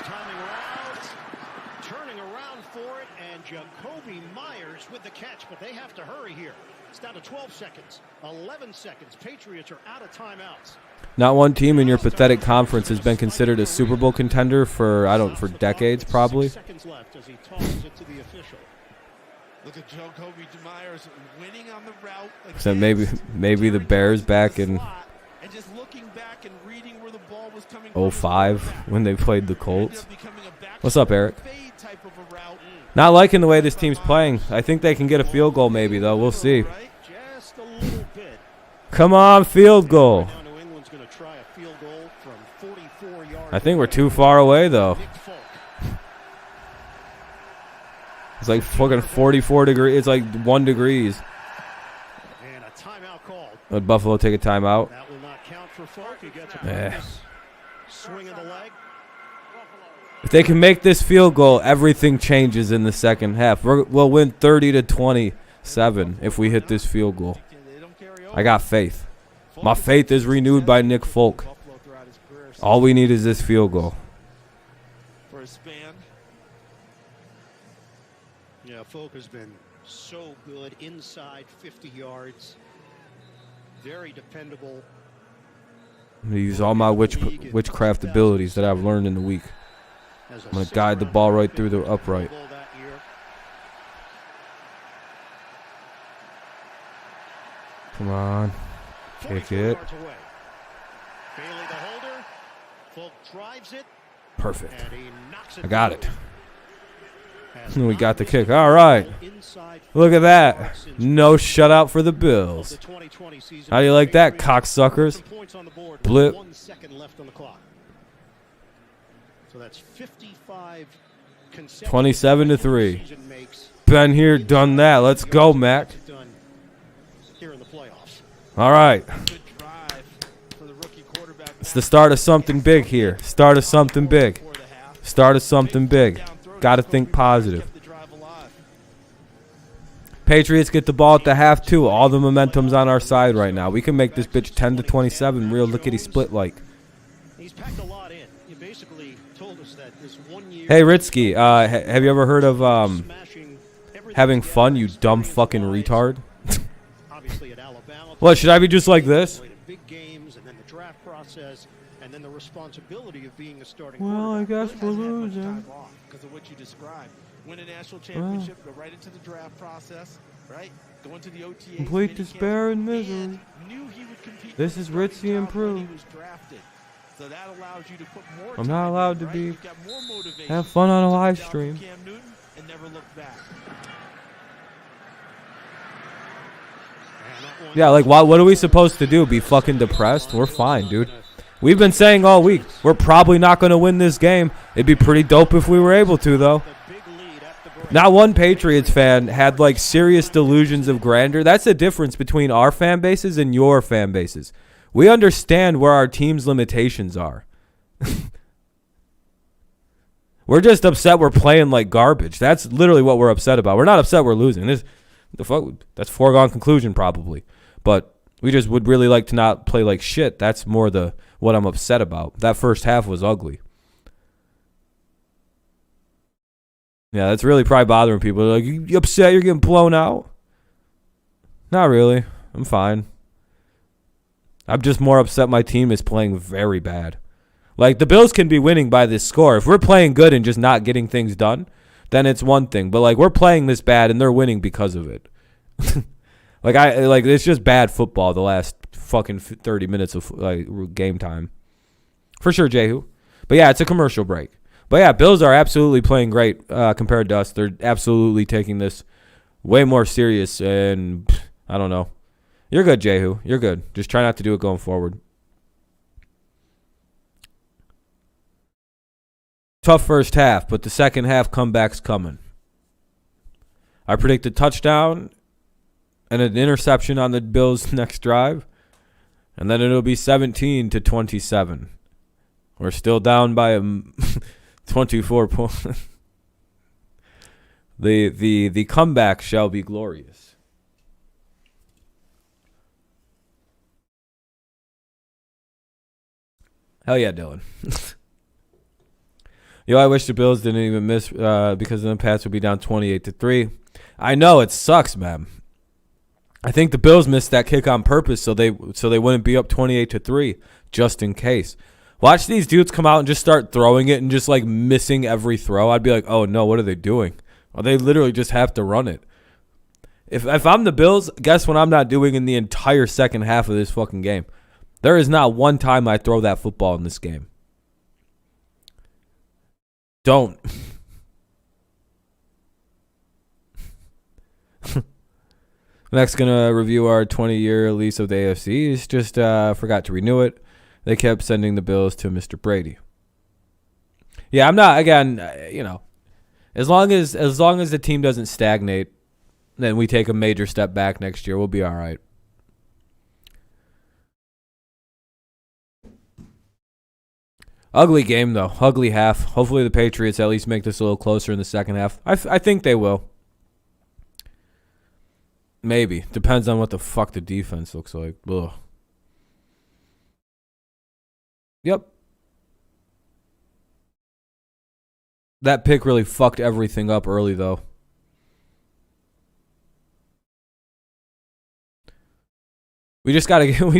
turning around for it, and Jacoby Myers with the catch, but they have to hurry here. It's down to 12 seconds, 11 seconds. Patriots are out of timeouts. Not one team in your pathetic conference has been considered a Super Bowl contender for decades, probably. Seconds left as he tosses it to the official. Look at Jacoby Myers winning on the route. So maybe the Bears back in And just looking back and reading where the ball was coming 05 when they played the Colts. What's up, Eric? Not liking the way this team's playing. I think they can get a field goal maybe, though. We'll see. Just a little bit. Come on, field goal. Now New England's going to try a field goal from 44 yards. I think we're too far away, though. It's like fucking 44 degrees. It's like 1 degrees. And a timeout called. Would Buffalo take a timeout? That will not count for Folk. He gets a swing of the leg. If they can make this field goal, everything changes in the second half. We'll win 30-27 if we hit this field goal. I got faith. My faith is renewed by Nick Folk. All we need is this field goal. For a span. Yeah, Folk has been so good inside 50 yards. Very dependable. I'm going to use all my witchcraft abilities that I've learned in the week. I'm going to guide the ball right through the upright. Come on. Kick it. Perfect. I got it. We got the kick. All right. Look at that. No shutout for the Bills. How do you like that, cocksuckers? Blip. 1 second left on the clock. So that's 55 27-3. Been here, done that. Let's go, Mac. Here in the playoffs. All right. It's the start of something big here. Start of something big. Start of something big. Got to think positive. Patriots get the ball at the half, too. All the momentum's on our side right now. We can make this bitch 10-27 real lickety-split like. He's packed a lot in. You basically told us that this 1 year. Hey, Ritsky, have you ever heard of having fun, you dumb fucking retard? Obviously at Alabama. What, should I be just like this? Big games and then the draft process and then the responsibility of being a starting Well, I guess we're losing. Because of what you described. Win a national championship, go right into the draft process, right? Go into the OTAs. Complete despair and misery. This is Ritzy improved. So that allows you to put more I'm not allowed to be. more motivation. Have fun on a live stream. Cam Newton and never look back. Yeah, like, what are we supposed to do? Be fucking depressed? We're fine, dude. We've been saying all week, we're probably not going to win this game. It'd be pretty dope if we were able to, though. Not one Patriots fan had, like, serious delusions of grandeur. That's the difference between our fan bases and your fan bases. We understand where our team's limitations are. We're just upset we're playing like garbage. That's literally what we're upset about. We're not upset we're losing. That's foregone conclusion probably. But we just would really like to not play like shit. That's more what I'm upset about. That first half was ugly. Yeah, that's really probably bothering people. They're like, you upset you're getting blown out? Not really. I'm fine. I'm just more upset my team is playing very bad. Like, the Bills can be winning by this score. If we're playing good and just not getting things done, then it's one thing. But, like, we're playing this bad and they're winning because of it. like it's just bad football the last fucking 30 minutes of like game time. For sure, Jehu. But, yeah, it's a commercial break. But, yeah, Bills are absolutely playing great compared to us. They're absolutely taking this way more serious. And, I don't know. You're good, Jehu. You're good. Just try not to do it going forward. Tough first half, but the second half comeback's coming. I predict a touchdown and an interception on the Bills' next drive. And then it'll be 17-27. We're still down by 24 points. The comeback shall be glorious. Hell yeah, Dylan. Yo, I wish the Bills didn't even miss because then the Pats would be down 28-3. I know, it sucks, man. I think the Bills missed that kick on purpose so they wouldn't be up 28-3 just in case. Watch these dudes come out and just start throwing it and just like missing every throw. I'd be like, oh no, what are they doing? Well, they literally just have to run it. If I'm the Bills, guess what I'm not doing in the entire second half of this fucking game? There is not one time I throw that football in this game. Don't. Next, gonna review our 20-year lease of the AFC. Just forgot to renew it. They kept sending the bills to Mr. Brady. Yeah, I'm not. Again, as long as the team doesn't stagnate, then we take a major step back next year. We'll be all right. Ugly game, though. Ugly half. Hopefully the Patriots at least make this a little closer in the second half. I think they will. Maybe. Depends on what the fuck the defense looks like. Ugh. Yep. That pick really fucked everything up early, though. We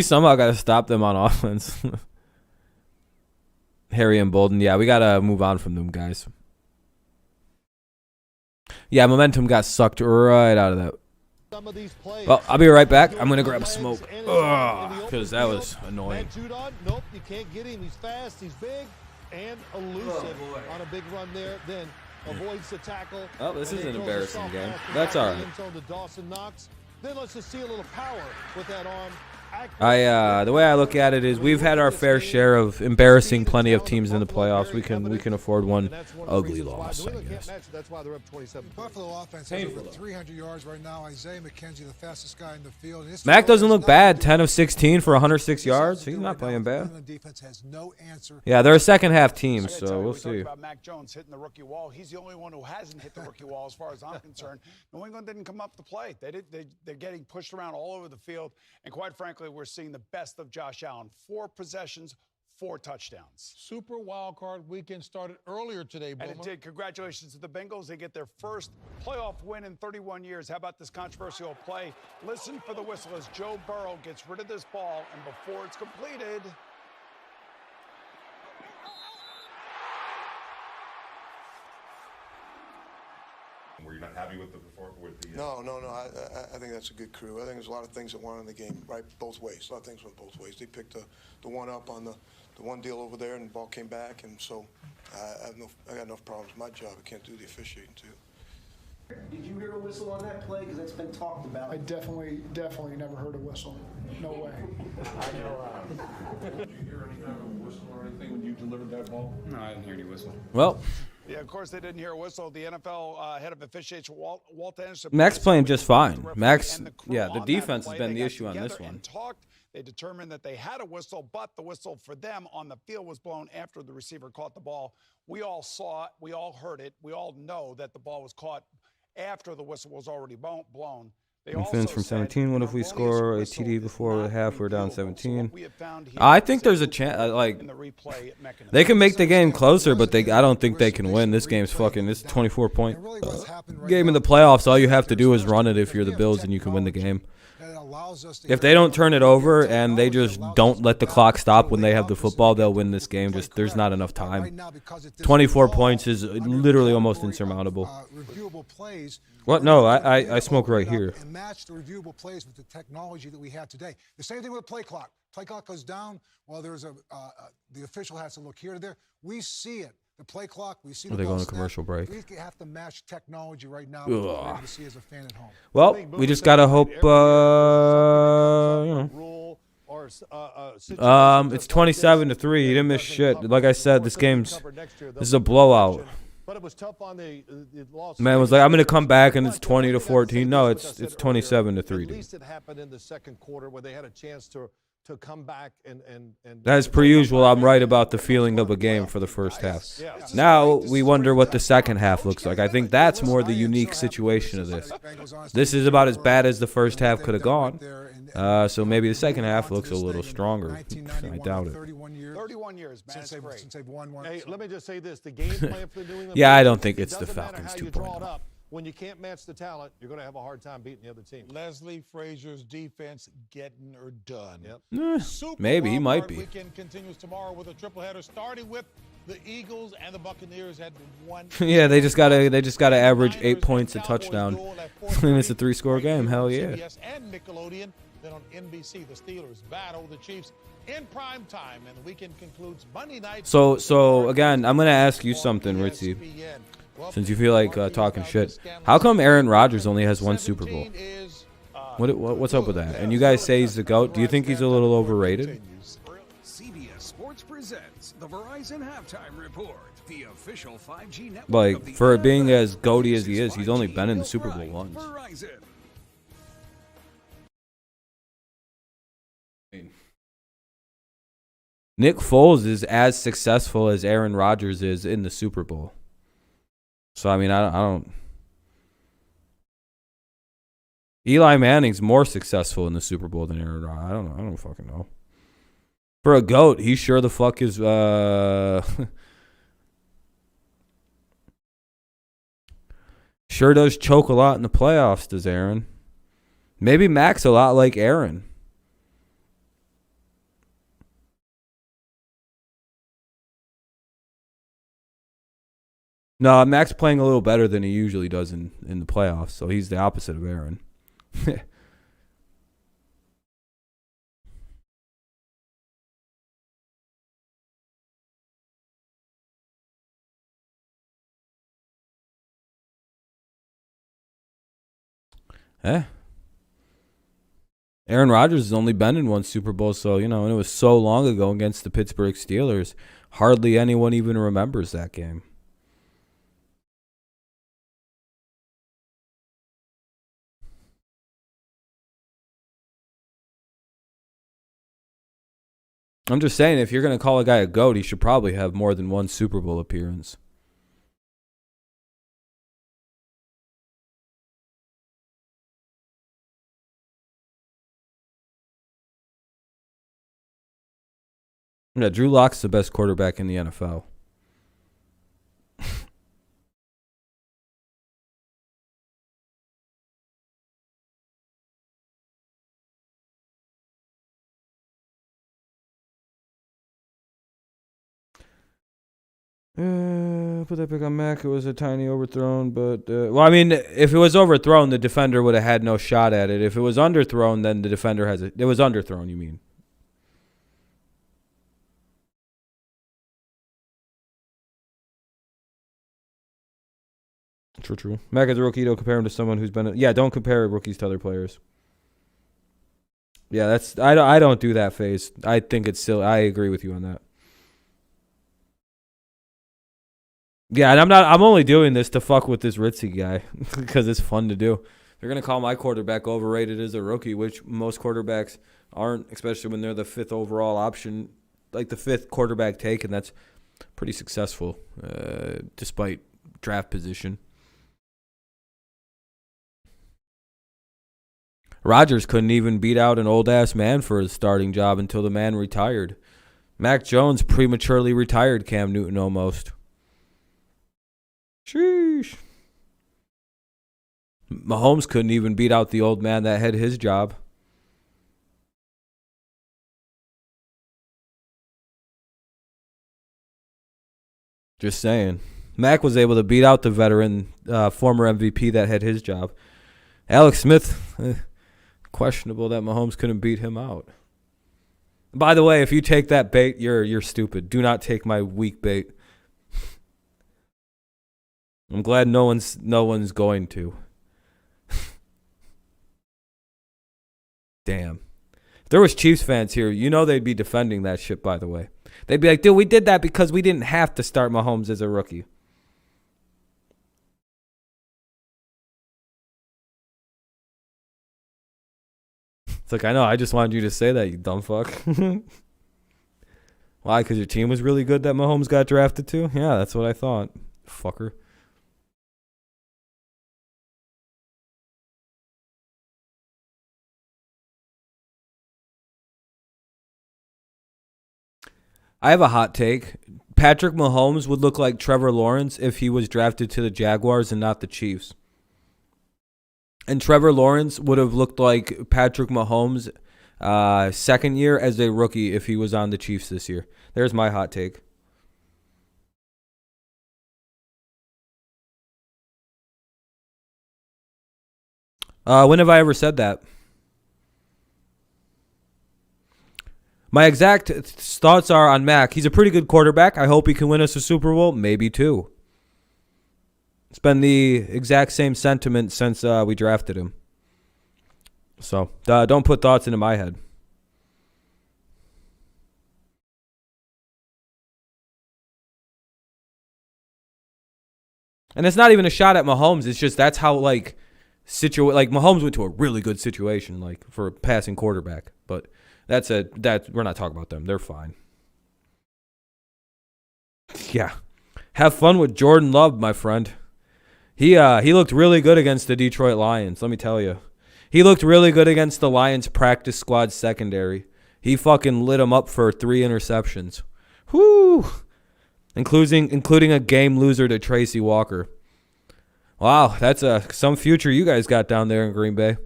somehow gotta stop them on offense. Harry and Bolden. Yeah, we got to move on from them, guys. Yeah, momentum got sucked right out of that. Well, I'll be right back. I'm going to grab a smoke. Because that was annoying. Nope, you can't get him. He's fast, he's big, and elusive on a big run there. Then avoids the tackle. Oh, this is an embarrassing game. That's all right. Then let's just see a little power with that arm. The way I look at it is we've had our fair share of embarrassing plenty of teams in the playoffs. We can afford one ugly loss, I guess. That's why they're up 27. Buffalo offense has over 300 yards right now. Isaiah McKenzie, the fastest guy in the field. Mac doesn't look bad. 10 of 16 for 106 yards. He's not playing bad. Yeah, they're a second-half team, so we'll see. About Mac Jones hitting the rookie wall. He's the only one who hasn't hit the rookie wall, as far as I'm concerned. New England didn't come up to play. They're getting pushed around all over the field, and quite frankly, we're seeing the best of Josh Allen. 4 possessions, 4 touchdowns. Super wild card weekend started earlier today, Boomer. And it did. Congratulations to the Bengals. They get their first playoff win in 31 years. How about this controversial play? Listen for the whistle as Joe Burrow gets rid of this ball, and before it's completed, Were you not happy with the performance? No. I think that's a good crew. I think there's a lot of things that went on in the game, right, both ways. A lot of things went both ways. They picked the one up on the one deal over there, and the ball came back, and so I got enough problems. My job, I can't do the officiating too. Did you hear a whistle on that play? Because that's been talked about. I definitely never heard a whistle. No way. Did you hear any kind of whistle or anything when you delivered that ball? No, I didn't hear any whistle. Well. Yeah, of course they didn't hear a whistle. The NFL head of officiation, Walt Anderson. Max playing just fine. Max, yeah, the defense has been the issue on this one. They determined that they had a whistle, but the whistle for them on the field was blown after the receiver caught the ball. We all saw it. We all heard it. We all know that the ball was caught after the whistle was already blown. We finished from 17. What if we score a TD before the half? We're down 17. I think there's a chance. They can make the game closer, but I don't think they can win. This game's fucking. This is 24-point game in the playoffs. All you have to do is run it if you're the Bills, and you can win the game. If they don't turn it over and they just don't let the clock stop when they have the football, they'll win this game. Just there's not enough time. 24 points is literally almost insurmountable. What? No, I smoke right here. And match the reviewable plays with the technology that we have today. The same thing with the play clock. Play clock goes down. Well, there's the official has to look here to there. We see it. The play clock. We see. They go on a commercial break. We have to match technology right now. To see as a fan at home. Well, we just gotta hope. It's 27-3. He didn't miss shit. Like I said, this is a blowout. But it was tough on the loss. Man was like, I'm gonna come back and it's 20-14. No, it's 27-3. At least it happened in the second quarter where they had a chance to come back and as per usual, I'm right about the feeling of a game for the first half. Now we wonder what the second half looks like. I think that's more the unique situation of this. This is about as bad as the first half could have gone. So maybe the second half looks a little stronger. I doubt it. 31 years, man. Since they've won one. Hey, let me just say this: the game plan for the New England. Yeah, I don't think it's the Falcons 2.0. When you can't match the talent, you're going to have a hard time beating the other team. Leslie Frazier's defense getting her done. Maybe he might be. Weekend continues tomorrow with a tripleheader, starting with the Eagles and the Buccaneers at 1. Yeah, they just gotta average 8 points a touchdown. And it's a 3-score game. Hell yeah. CBS and Nickelodeon. Then on NBC, the Steelers battle the Chiefs in prime time, and the weekend concludes Monday night. So again, I'm gonna ask you something, Ritzy. Since you feel like talking shit, how come Aaron Rodgers only has 1 Super Bowl? What's up with that? And you guys say he's the GOAT. Do you think he's a little overrated? CBS Sports presents the Verizon Halftime Report, the official 5G network. Like, for being as GOATy as he is, he's only been in the Super Bowl once. Verizon. Nick Foles is as successful as Aaron Rodgers is in the Super Bowl. So, I mean, I don't. Eli Manning's more successful in the Super Bowl than Aaron Rodgers. I don't know. I don't fucking know. For a GOAT, he sure the fuck is. Sure does choke a lot in the playoffs, does Aaron? Maybe Mac's a lot like Aaron. No, Mac's playing a little better than he usually does in the playoffs, so he's the opposite of Aaron. Aaron Rodgers has only been in one Super Bowl, so, and it was so long ago against the Pittsburgh Steelers. Hardly anyone even remembers that game. I'm just saying, if you're going to call a guy a GOAT, he should probably have more than one Super Bowl appearance. Yeah, Drew Lock's the best quarterback in the NFL. Put that pick on Mac. It was a tiny overthrown, but well, I mean, if it was overthrown, the defender would have had no shot at it. If it was underthrown, then the defender has it. It was underthrown, you mean? True. Mac is a rookie. Don't compare him to someone who's been. Yeah, don't compare rookies to other players. Yeah, that's. I don't do that phase. I think it's silly. I agree with you on that. Yeah, and I'm only doing this to fuck with this Ritzy guy because it's fun to do. They're gonna call my quarterback overrated as a rookie, which most quarterbacks aren't, especially when they're the 5th overall option, like the 5th quarterback take, and that's pretty successful despite draft position. Rodgers couldn't even beat out an old-ass man for his starting job until the man retired. Mac Jones prematurely retired Cam Newton almost. Sheesh. Mahomes couldn't even beat out the old man that had his job. Just saying. Mac was able to beat out the veteran former MVP that had his job. Alex Smith, questionable that Mahomes couldn't beat him out. By the way, if you take that bait, you're stupid. Do not take my weak bait. I'm glad no one's going to. Damn. If there was Chiefs fans here, they'd be defending that shit, by the way. They'd be like, dude, we did that because we didn't have to start Mahomes as a rookie. It's like, I know, I just wanted you to say that, you dumb fuck. Why? Because your team was really good that Mahomes got drafted to? Yeah, that's what I thought. Fucker. I have a hot take. Patrick Mahomes would look like Trevor Lawrence if he was drafted to the Jaguars and not the Chiefs. And Trevor Lawrence would have looked like Patrick Mahomes' second year as a rookie if he was on the Chiefs this year. There's my hot take. When have I ever said that? My exact thoughts are on Mac. He's a pretty good quarterback. I hope he can win us a Super Bowl. Maybe 2. It's been the exact same sentiment since we drafted him. So don't put thoughts into my head. And it's not even a shot at Mahomes. It's just that's how Mahomes went to a really good situation for a passing quarterback. But we're not talking about them. They're fine. Yeah. Have fun with Jordan Love, my friend. He looked really good against the Detroit Lions, let me tell you. He looked really good against the Lions practice squad secondary. He fucking lit them up for 3 interceptions. Whoo! Including a game loser to Tracy Walker. Wow, that's some future you guys got down there in Green Bay.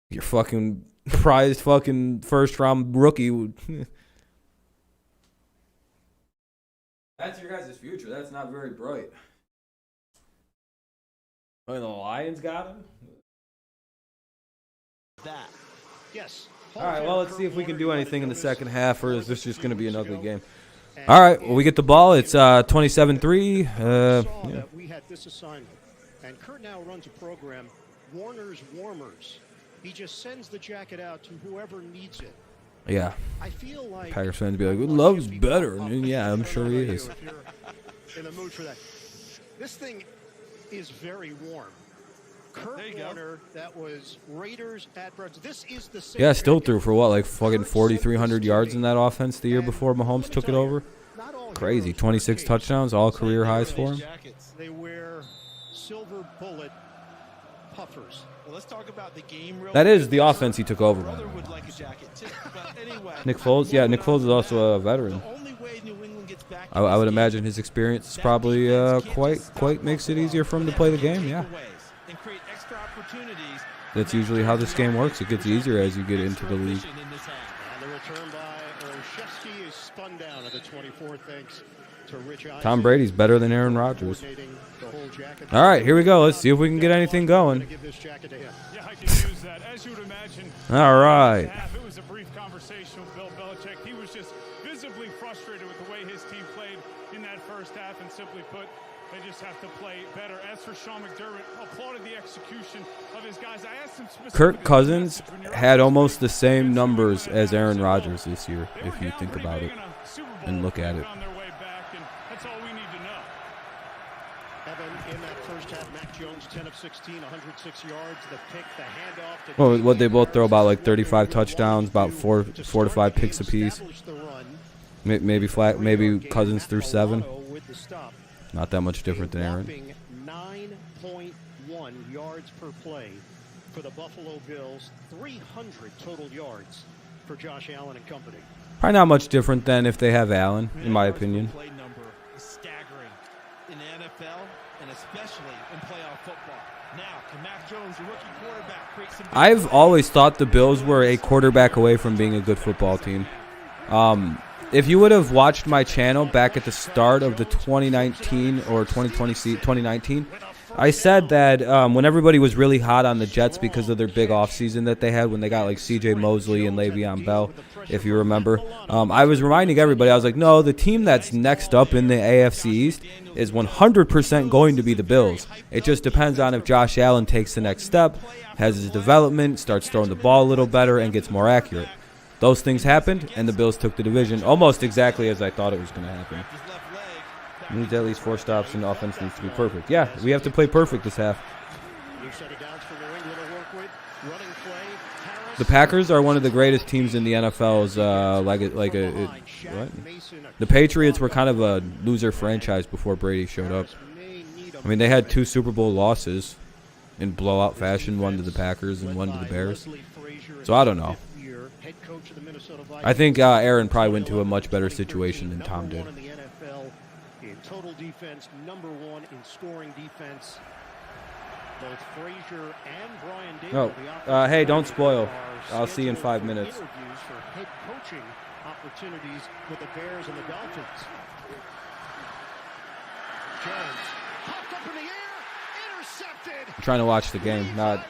Your fucking prized fucking first-round rookie. That's your guys' future. That's not very bright. I mean, the Lions got him? That. Yes. All right, well, let's see if we can do anything in the second half, or is this just going to be an ugly game? All right, well, we get the ball. It's 27-3. We had this assignment, and Kurt now runs a program Warner's Warmers. He just sends the jacket out to whoever needs it. Yeah. I feel like Packers fans be like, Love's better. And yeah, I'm sure he is. if you're in the mood for that. This thing is very warm. Kurt Warner, that was Raiders at Browns. This is the same. Yeah, still threw for what, like fucking 4,300 yards in that offense the year before Mahomes took it over? Crazy. 26 touchdowns, all career highs for him. They wear silver bullet puffers. Well, let's talk about the game. That is the offense he took over. Brother would like a jacket too. But anyway, Nick Foles? Yeah, Nick Foles is also a veteran. I would imagine his experience is probably quite makes it easier for him to play the game, yeah. That's usually how this game works. It gets easier as you get into the league. And the return by Olszewski is spun down at the 24, thanks to Rich Eisen. Tom Brady's better than Aaron Rodgers. All right, here we go. Let's see if we can get anything going. Yeah, I can use that. As you would imagine. All right. It was a brief conversation with Bill Belichick. He was just visibly frustrated with the way his team played in that first half, and simply put, they just have to play better. As for Sean McDermott, applauded the execution of his guys. I asked him specifically. Kirk Cousins had almost the same numbers as Aaron Rodgers this year, if you think about it and look at it. That's all we need to know. Evan, in that first half, Mac Jones, 10 of 16, 106 yards. The pick, the handoff. Well, what they both throw about like 35 touchdowns, about four to 5 picks apiece. Maybe Cousins threw 7. Not that much different than Aaron. 9.1 yards per play for the Buffalo Bills. 300 total yards for Josh Allen and company. Probably not much different than if they have Allen, in my opinion. Play number is staggering in the NFL and especially in playoff football. Now, can Mac Jones, the rookie quarterback, create some? I've always thought the Bills were a quarterback away from being a good football team. If you would have watched my channel back at the start of the 2019 or 2019, I said that when everybody was really hot on the Jets because of their big offseason that they had when they got like C.J. Mosley and Le'Veon Bell, if you remember, I was reminding everybody, I was like, no, the team that's next up in the AFC East is 100% going to be the Bills. It just depends on if Josh Allen takes the next step, has his development, starts throwing the ball a little better, and gets more accurate. Those things happened, and the Bills took the division almost exactly as I thought it was going to happen. Needs at least 4 stops, and the offense needs to be perfect. Yeah, we have to play perfect this half. The Packers are one of the greatest teams in the NFL's. The Patriots were kind of a loser franchise before Brady showed up. I mean, they had 2 Super Bowl losses in blowout fashion, one to the Packers and one to the Bears. So I don't know. I think Aaron probably went to a much better situation than Tom did. In total defense, number 1 in scoring defense. Both Frazier and Brian Dable. Oh, hey, don't spoil. I'll see you in 5 minutes. Interviews for head coaching opportunities with the Bears and the Dolphins. Jones popped up in the air, intercepted. I'm trying to watch the game. Not.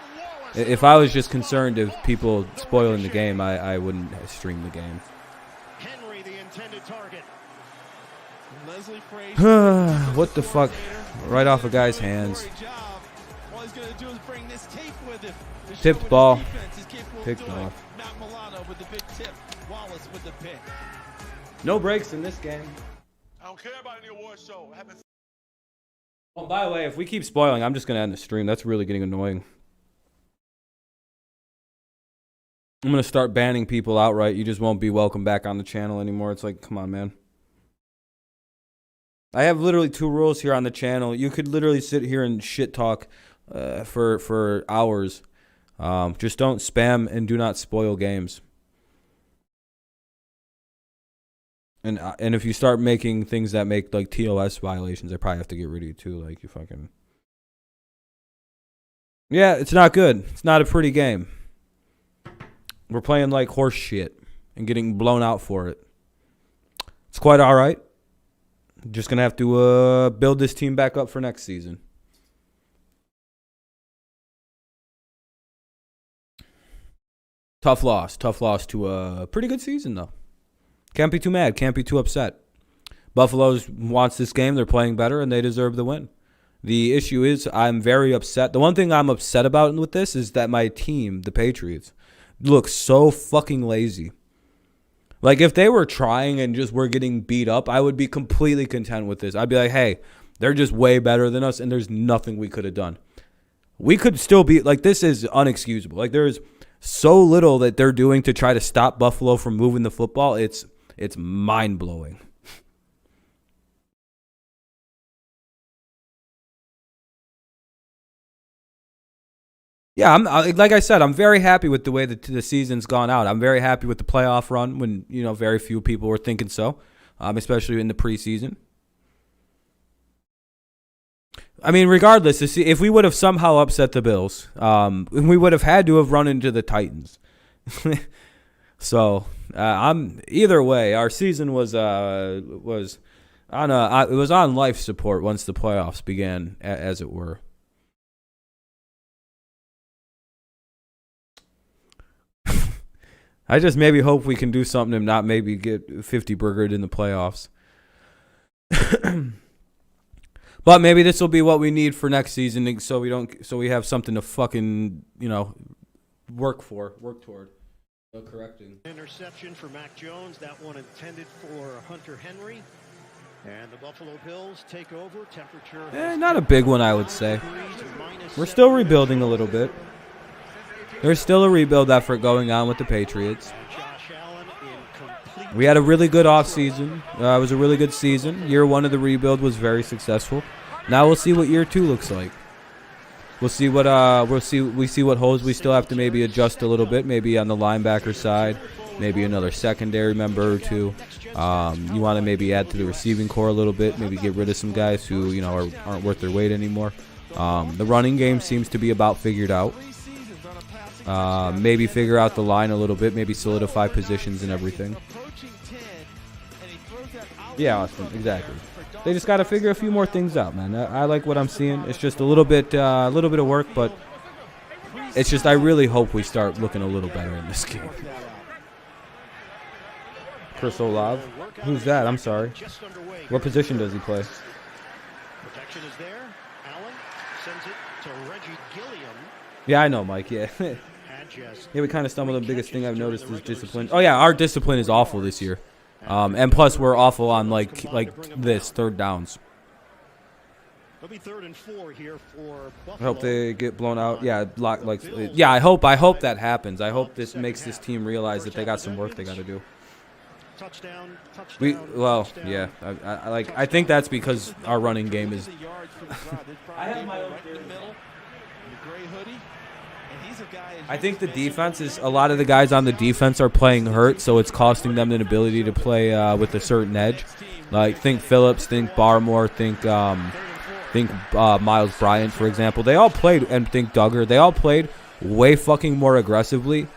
If I was just concerned of people spoiling the game, I wouldn't stream the game. Henry, the intended target. Leslie Frazier. What the fuck? Right off a guy's hands. All he's going to do is bring this tape with him. Tipped ball. Picked off. Matt Milano with the big tip. Wallace with the pick. No breaks in this game. I don't care about any award show. Oh, by the way, if we keep spoiling, I'm just going to end the stream. That's really getting annoying. I'm going to start banning people outright. You just won't be welcome back on the channel anymore. It's like, come on, man. I have literally 2 rules here on the channel. You could literally sit here and shit talk for hours. Just don't spam and do not spoil games. And if you start making things that make like TOS violations, I probably have to get rid of you too. Like you fucking. Yeah, it's not good. It's not a pretty game. We're playing like horse shit and getting blown out for it. It's quite all right. Just going to have to build this team back up for next season. Tough loss. Tough loss to a pretty good season, though. Can't be too mad. Can't be too upset. Buffalo wants this game. They're playing better, and they deserve the win. The issue is I'm very upset. The one thing I'm upset about with this is that my team, the Patriots, looks so fucking lazy. Like, if they were trying and just were getting beat up, I would be completely content with this. I'd be like, hey, they're just way better than us, and there's nothing we could have done. We could still be, like, this is unexcusable. Like, there's so little that they're doing to try to stop Buffalo from moving the football. It's mind-blowing. Yeah, like I said, I'm very happy with the way that the season's gone out. I'm very happy with the playoff run when, very few people were thinking so, especially in the preseason. I mean, regardless, if we would have somehow upset the Bills, we would have had to have run into the Titans. So, either way, our season was on life support once the playoffs began, as it were. I just maybe hope we can do something and not maybe get 50 burgered in the playoffs. But maybe this will be what we need for next season, so we have something to fucking work toward. No correcting. Interception for Mac Jones. That one intended for Hunter Henry. And the Buffalo Bills take over. Temperature. Not a big one, I would say. We're still rebuilding a little bit. There's still a rebuild effort going on with the Patriots. We had a really good offseason. It was a really good season. Year 1 of the rebuild was very successful. Now we'll see what year 2 looks like. We see what holes we still have to maybe adjust a little bit. Maybe on the linebacker side, maybe another secondary member or two. You want to maybe add to the receiving core a little bit. Maybe get rid of some guys who aren't worth their weight anymore. The running game seems to be about figured out. Maybe figure out the line a little bit. Maybe solidify positions and everything. Yeah, Austin, exactly. They just got to figure a few more things out, man. I like what I'm seeing. It's just a little bit of work, but it's just I really hope we start looking a little better in this game. Chris Olave, who's that? I'm sorry. What position does he play? Protection is there. Allen sends it to Reggie Gilliam. Yeah, I know, Mike. Yeah. Yeah, we kind of stumbled. The biggest thing I've noticed is discipline. Oh yeah, our discipline is awful this year. And plus, we're awful on like this third downs. It'll be 3rd and 4 here for Buffalo. I hope they get blown out. Yeah, yeah. I hope that happens. I hope this makes this team realize that they got some work they got to do. Touchdown. Yeah. I think that's because our running game is. I have my own theory. Gray hoodie. I think the defense is a lot of the guys on the defense are playing hurt, so it's costing them an ability to play with a certain edge. Like think Phillips, think Barmore, think Miles Bryant, for example. They all played, and think Duggar. They all played way fucking more aggressively.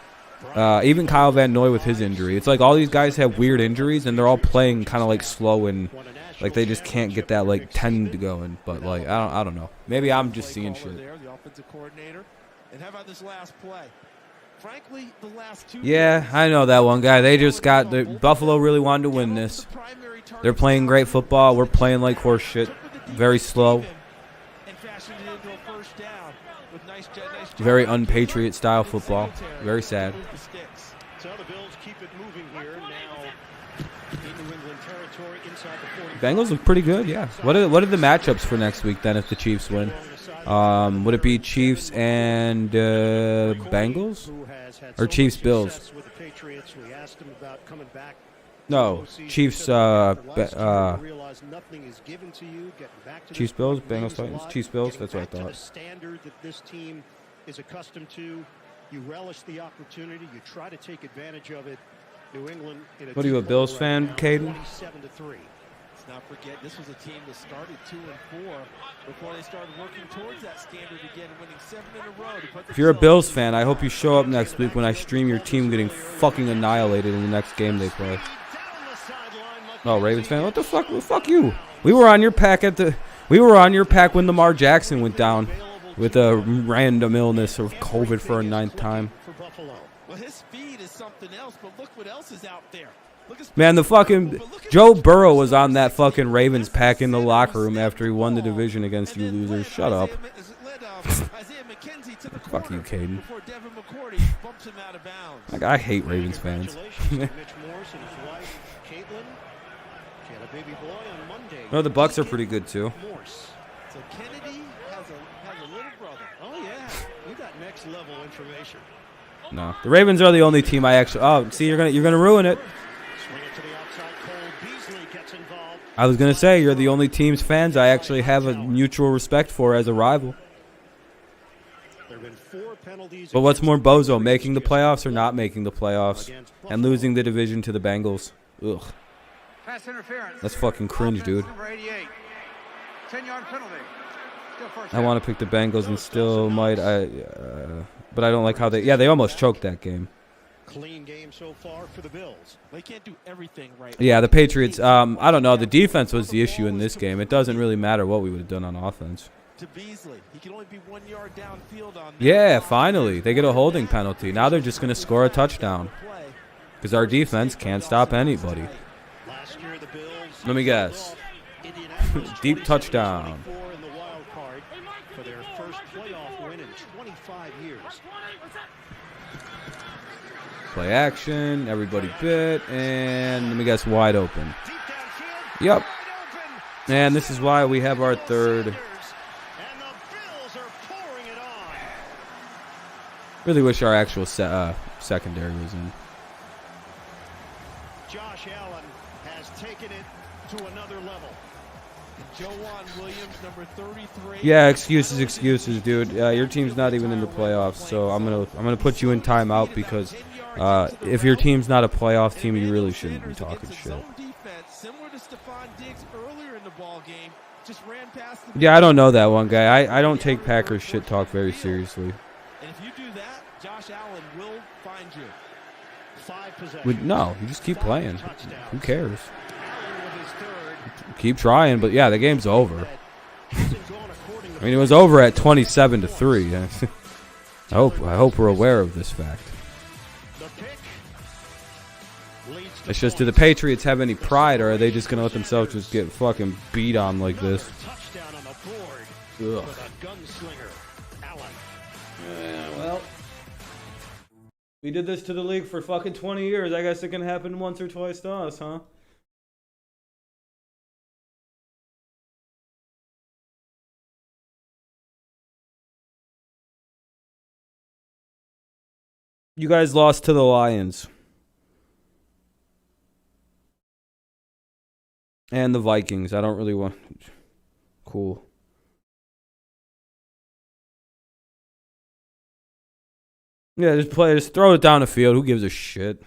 Even Kyle Van Noy with his injury. It's like all these guys have weird injuries, and they're all playing kind of like slow and like they just can't get that like 10 to going. But like I don't know. Maybe I'm just seeing shit. The offensive coordinator. And how about this last play? Frankly, the last 2 Yeah, I know that one guy. They just got Buffalo really wanted to win this. They're playing great football. We're playing like horse shit. Very slow. Very un-Patriot style football. Very sad. So the Bills keep it moving here now in New England territory inside the 40. Bengals look pretty good, yeah. What are the matchups for next week then if the Chiefs win? Would it be Chiefs and Bengals? Or Chiefs Bills? No, Chiefs Chiefs Bills, Bengals Titans, Chiefs Bills, that's what I thought. Standard that this team is accustomed to. You relish the opportunity, you try to take advantage of it. New England in a What are you, a Bills fan, Caden? 27-3. Let's not forget, this was a team that started 2-4 before they started working towards that standard again, winning 7 in a row. If you're a Bills fan, I hope you show up next week when I stream your team getting fucking annihilated in the next game they play. Oh, Ravens fan, what the fuck? Well, fuck you. We were on your pack when Lamar Jackson went down with a random illness or COVID for a 9th time. Well, his speed is something else, but look what else is out there. Man, the fucking Joe Burrow was on that fucking Ravens pack in the locker room after he won the division against you losers. Shut up. Fuck you, Caden. Like, I hate Ravens fans. No, the Bucks are pretty good too. So Kennedy has a little brother. Oh yeah, you got next level information. No, the Ravens are the only team I actually. Oh, see, you're gonna ruin it. Swing it to the outside. Cole Beasley gets involved. I was gonna say you're the only team's fans I actually have a mutual respect for as a rival. There've been 4 penalties. But what's more bozo, making the playoffs or not making the playoffs, and losing the division to the Bengals? Ugh. Pass interference. That's fucking cringe, dude. Number 88. 10-yard penalty. Still first I want to pick the Bengals and still might. But I don't like how they. Yeah, they almost choked that game. Clean game so far for the Bills. They can't do everything right. Yeah, the Patriots. I don't know. The defense was the issue in this game. It doesn't really matter what we would have done on offense. To Beasley, he can only be 1 yard downfield on. Yeah, finally they get a holding penalty. Now they're just gonna score a touchdown because our defense can't stop anybody. Last year the Bills. Let me guess. Deep touchdown. In the wild card for their first playoff win in 25 years. Play action. Everybody bit, and let me guess, wide open. Yep. And this is why we have our third. Really wish our actual secondary was in. Josh Allen has taken it to another level. Joanne Williams, number 33. Yeah, excuses, dude. Your team's not even in the playoffs, so I'm gonna put you in timeout because if your team's not a playoff team, you really shouldn't be talking shit. Yeah, I don't know that one guy. I don't take Packers shit talk very seriously. And if you do that, Josh Allen will find you. 5 possessions. No, you just keep playing. Who cares? Keep trying, but yeah, the game's over. I mean, it was over at 27-3. I hope we're aware of this fact. It's just, do the Patriots have any pride, or are they just gonna let themselves just get fucking beat on like this? Ugh. Yeah, well, we did this to the league for fucking 20 years. I guess it can happen once or twice to us, huh? You guys lost to the Lions. And the Vikings. I don't really want... Cool. Yeah, just throw it down the field. Who gives a shit?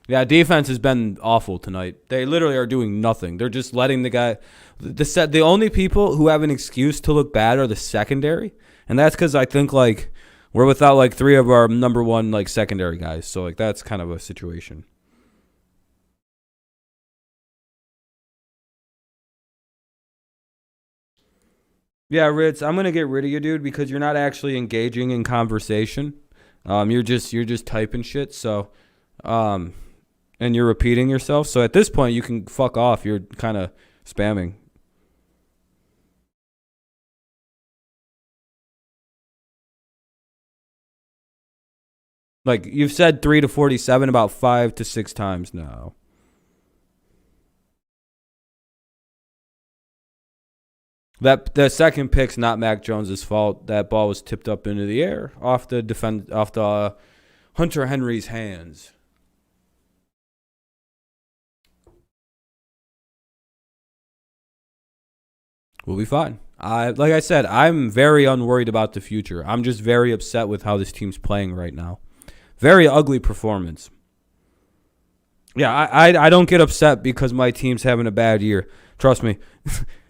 Yeah, defense has been awful tonight. They literally are doing nothing. They're just letting the guy... The only people who have an excuse to look bad are the secondary. And that's because I think, like... We're without, like, 3 of our number 1, like, secondary guys. So, like, that's kind of a situation. Yeah, Ritz, I'm going to get rid of you, dude, because you're not actually engaging in conversation. You're just typing shit, so... and you're repeating yourself. So, at this point, you can fuck off. You're kind of spamming. Like, you've said 3 to 47 about 5 to 6 times now. The second pick's not Mac Jones' fault. That ball was tipped up into the air off the Hunter Henry's hands. We'll be fine. Like I said, I'm very unworried about the future. I'm just very upset with how this team's playing right now. Very ugly performance. Yeah, I don't get upset because my team's having a bad year. Trust me.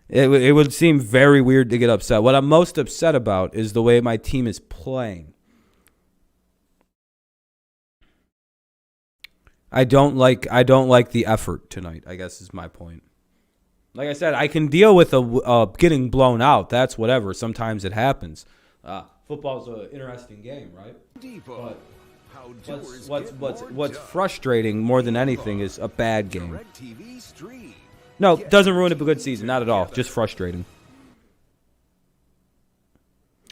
It would seem very weird to get upset. What I'm most upset about is the way my team is playing. I don't like the effort tonight, I guess is my point. Like I said, I can deal with getting blown out. That's whatever. Sometimes it happens. Football's an interesting game, right? Depot. What's frustrating more than anything is a bad game. No, doesn't ruin a good season, not at all. Just frustrating.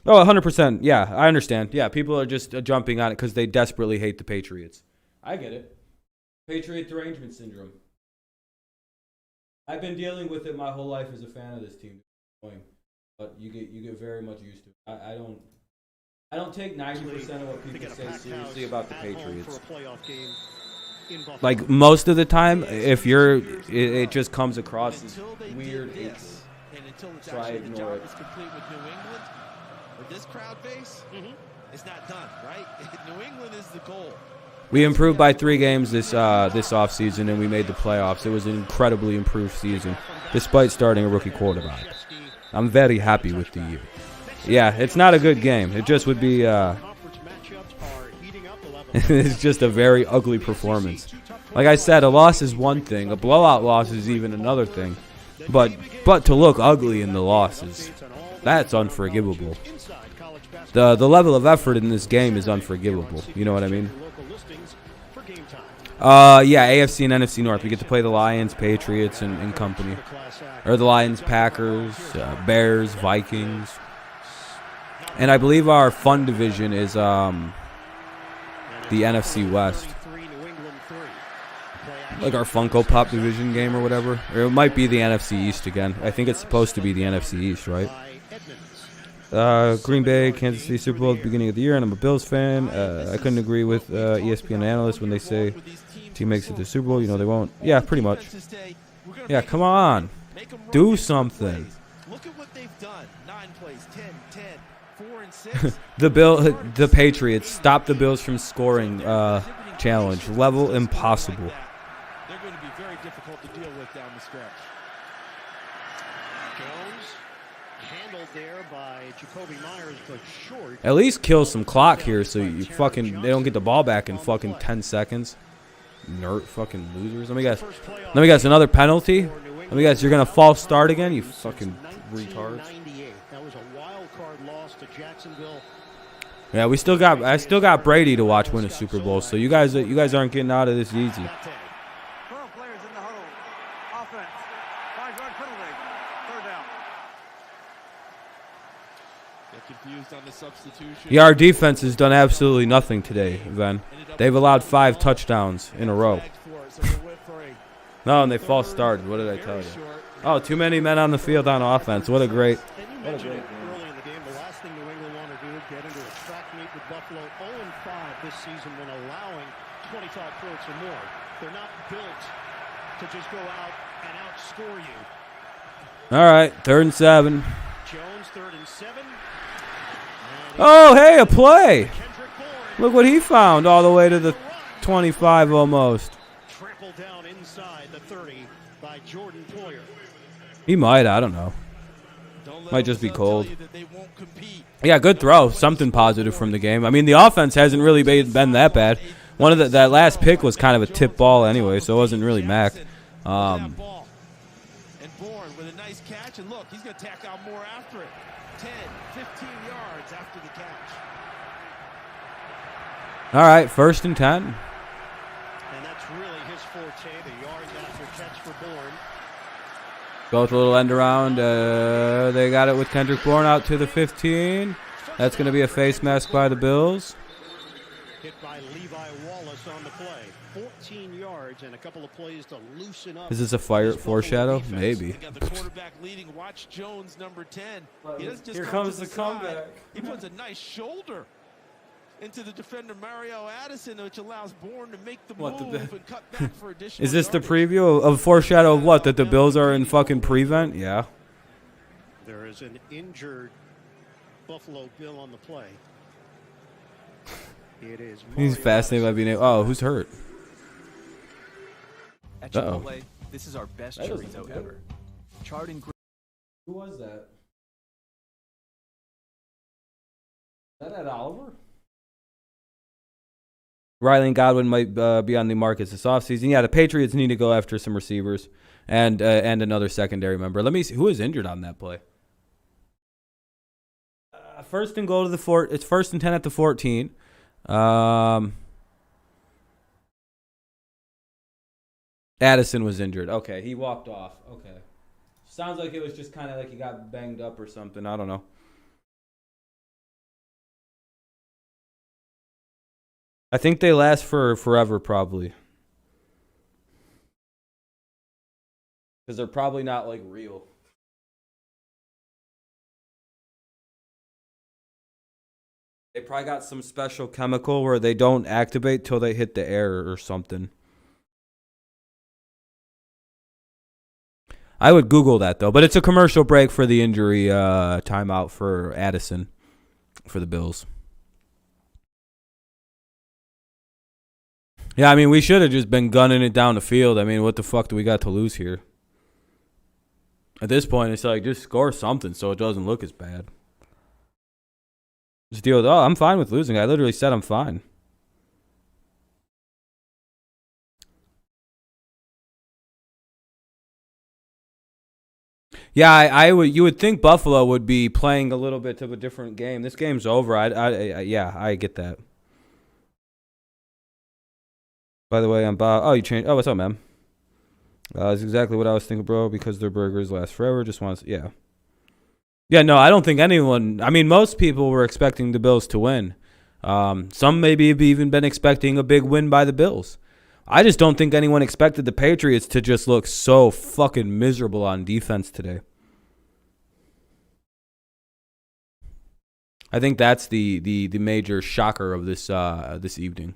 Oh, 100%. Yeah, I understand. Yeah, people are just jumping on it because they desperately hate the Patriots. I get it. Patriot derangement syndrome. I've been dealing with it my whole life as a fan of this team, but you get very much used to it. I don't take 90% of what people say seriously about the Patriots. Like most of the time, if it just comes across as weird. So I ignore it. With this crowd base, it's not done, right? New England is the goal. We improved by 3 games this offseason, and we made the playoffs. It was an incredibly improved season, despite starting a rookie quarterback. I'm very happy with the year. Yeah, it's not a good game. It just would be it's just a very ugly performance. Like I said, a loss is one thing. A blowout loss is even another thing. But to look ugly in the losses, that's unforgivable. The level of effort in this game is unforgivable. You know what I mean? Yeah, AFC and NFC North. We get to play the Lions, Patriots, and company. Or the Lions, Packers, Bears, Vikings. And I believe our fun division is the NFC West. Like our Funko Pop division game or whatever. Or it might be the NFC East again. I think it's supposed to be the NFC East, right? Green Bay, Kansas City Super Bowl at the beginning of the year, and I'm a Bills fan. I couldn't agree with ESPN analysts when they say team makes it to the Super Bowl. You know they won't. Yeah, pretty much. Yeah, come on. Do something. Look at what they've done. 9 plays, 10, 4 and 6. The Patriots stop the Bills from scoring challenge. Level impossible. They're going to be very difficult to deal with down the stretch. There by Jacoby Myers, but short. At least kill some clock here so they don't get the ball back in fucking 10 seconds. Nerd fucking losers. Let me guess, another penalty? Let me guess, you're going to false start again, you fucking retards. That was a wild card loss to Jacksonville. Yeah, I still got Brady to watch win a Super Bowl, so you guys aren't getting out of this easy. Yeah, our defense has done absolutely nothing today, Ben. They've allowed 5 touchdowns in a row. No, and they false started. What did I tell you? Oh, too many men on the field on offense. What a great. Early in the game, the last thing New England want to do is get into a track meet with Buffalo. 0-5 this season when allowing 25 points or more. They're not built to just go out and outscore you. All right, 3rd and 7. Jones, 3rd and 7. Oh, hey, a play. Look what he found all the way to the 25 almost. Trampled down inside the 30 by Jordan Poyer. He might, I don't know. Might just be cold. Yeah, good throw. Something positive from the game. I mean, the offense hasn't really been that bad. That last pick was kind of a tip ball anyway, so it wasn't really Mac. And Bourne with a nice catch, and look, he's going to tack out more after it. 10, 15 yards after the catch. All right, 1st and 10. And that's really his forte, the yards after catch for Bourne. Go with a little end around. They got it with Kendrick Bourne out to the 15. That's going to be a face mask by the Bills. Hit by Levi Wallace on the play. 14 yards and a couple of plays to loosen up. Is this a foreshadow? Maybe. The quarterback leading. Watch Jones, number 10. Here comes the comeback. He puts a nice shoulder into the defender Mario Addison, which allows Bourne to make the move and cut back for additional Is this the yardage. preview of foreshadow of what? That the Bills are in fucking prevent? Yeah. There is an injured Buffalo Bill on the play. It is He's fascinated by being able. Oh, who's hurt? At Chipotle, this is our best chorizo ever. Charred and grilled. Who was that? Is that Ed Oliver? Riley and Godwin might be on the markets this offseason. Yeah, the Patriots need to go after some receivers and another secondary member. Let me see who is injured on that play. 1st and goal to the fort. It's 1st and 10 at the 14. Addison was injured. Okay, he walked off. Okay. Sounds like it was just kind of like he got banged up or something. I don't know. I think they last for forever, probably. Because they're probably not, like, real. They probably got some special chemical where they don't activate till they hit the air or something. I would Google that, though. But it's a commercial break for the injury timeout for Addison for the Bills. Yeah, I mean, we should have just been gunning it down the field. I mean, what the fuck do we got to lose here? At this point, it's like, just score something so it doesn't look as bad. Just deal with, oh, I'm fine with losing. I literally said I'm fine. Yeah, you would think Buffalo would be playing a little bit of a different game. This game's over. Yeah, I get that. By the way, I'm Bob. Oh, you changed. Oh, what's up, man? That's exactly what I was thinking, bro. Because their burgers last forever. Just want to, yeah. Yeah, no, I don't think anyone. I mean, most people were expecting the Bills to win. Some maybe have even been expecting a big win by the Bills. I just don't think anyone expected the Patriots to just look so fucking miserable on defense today. I think that's the major shocker of this this evening.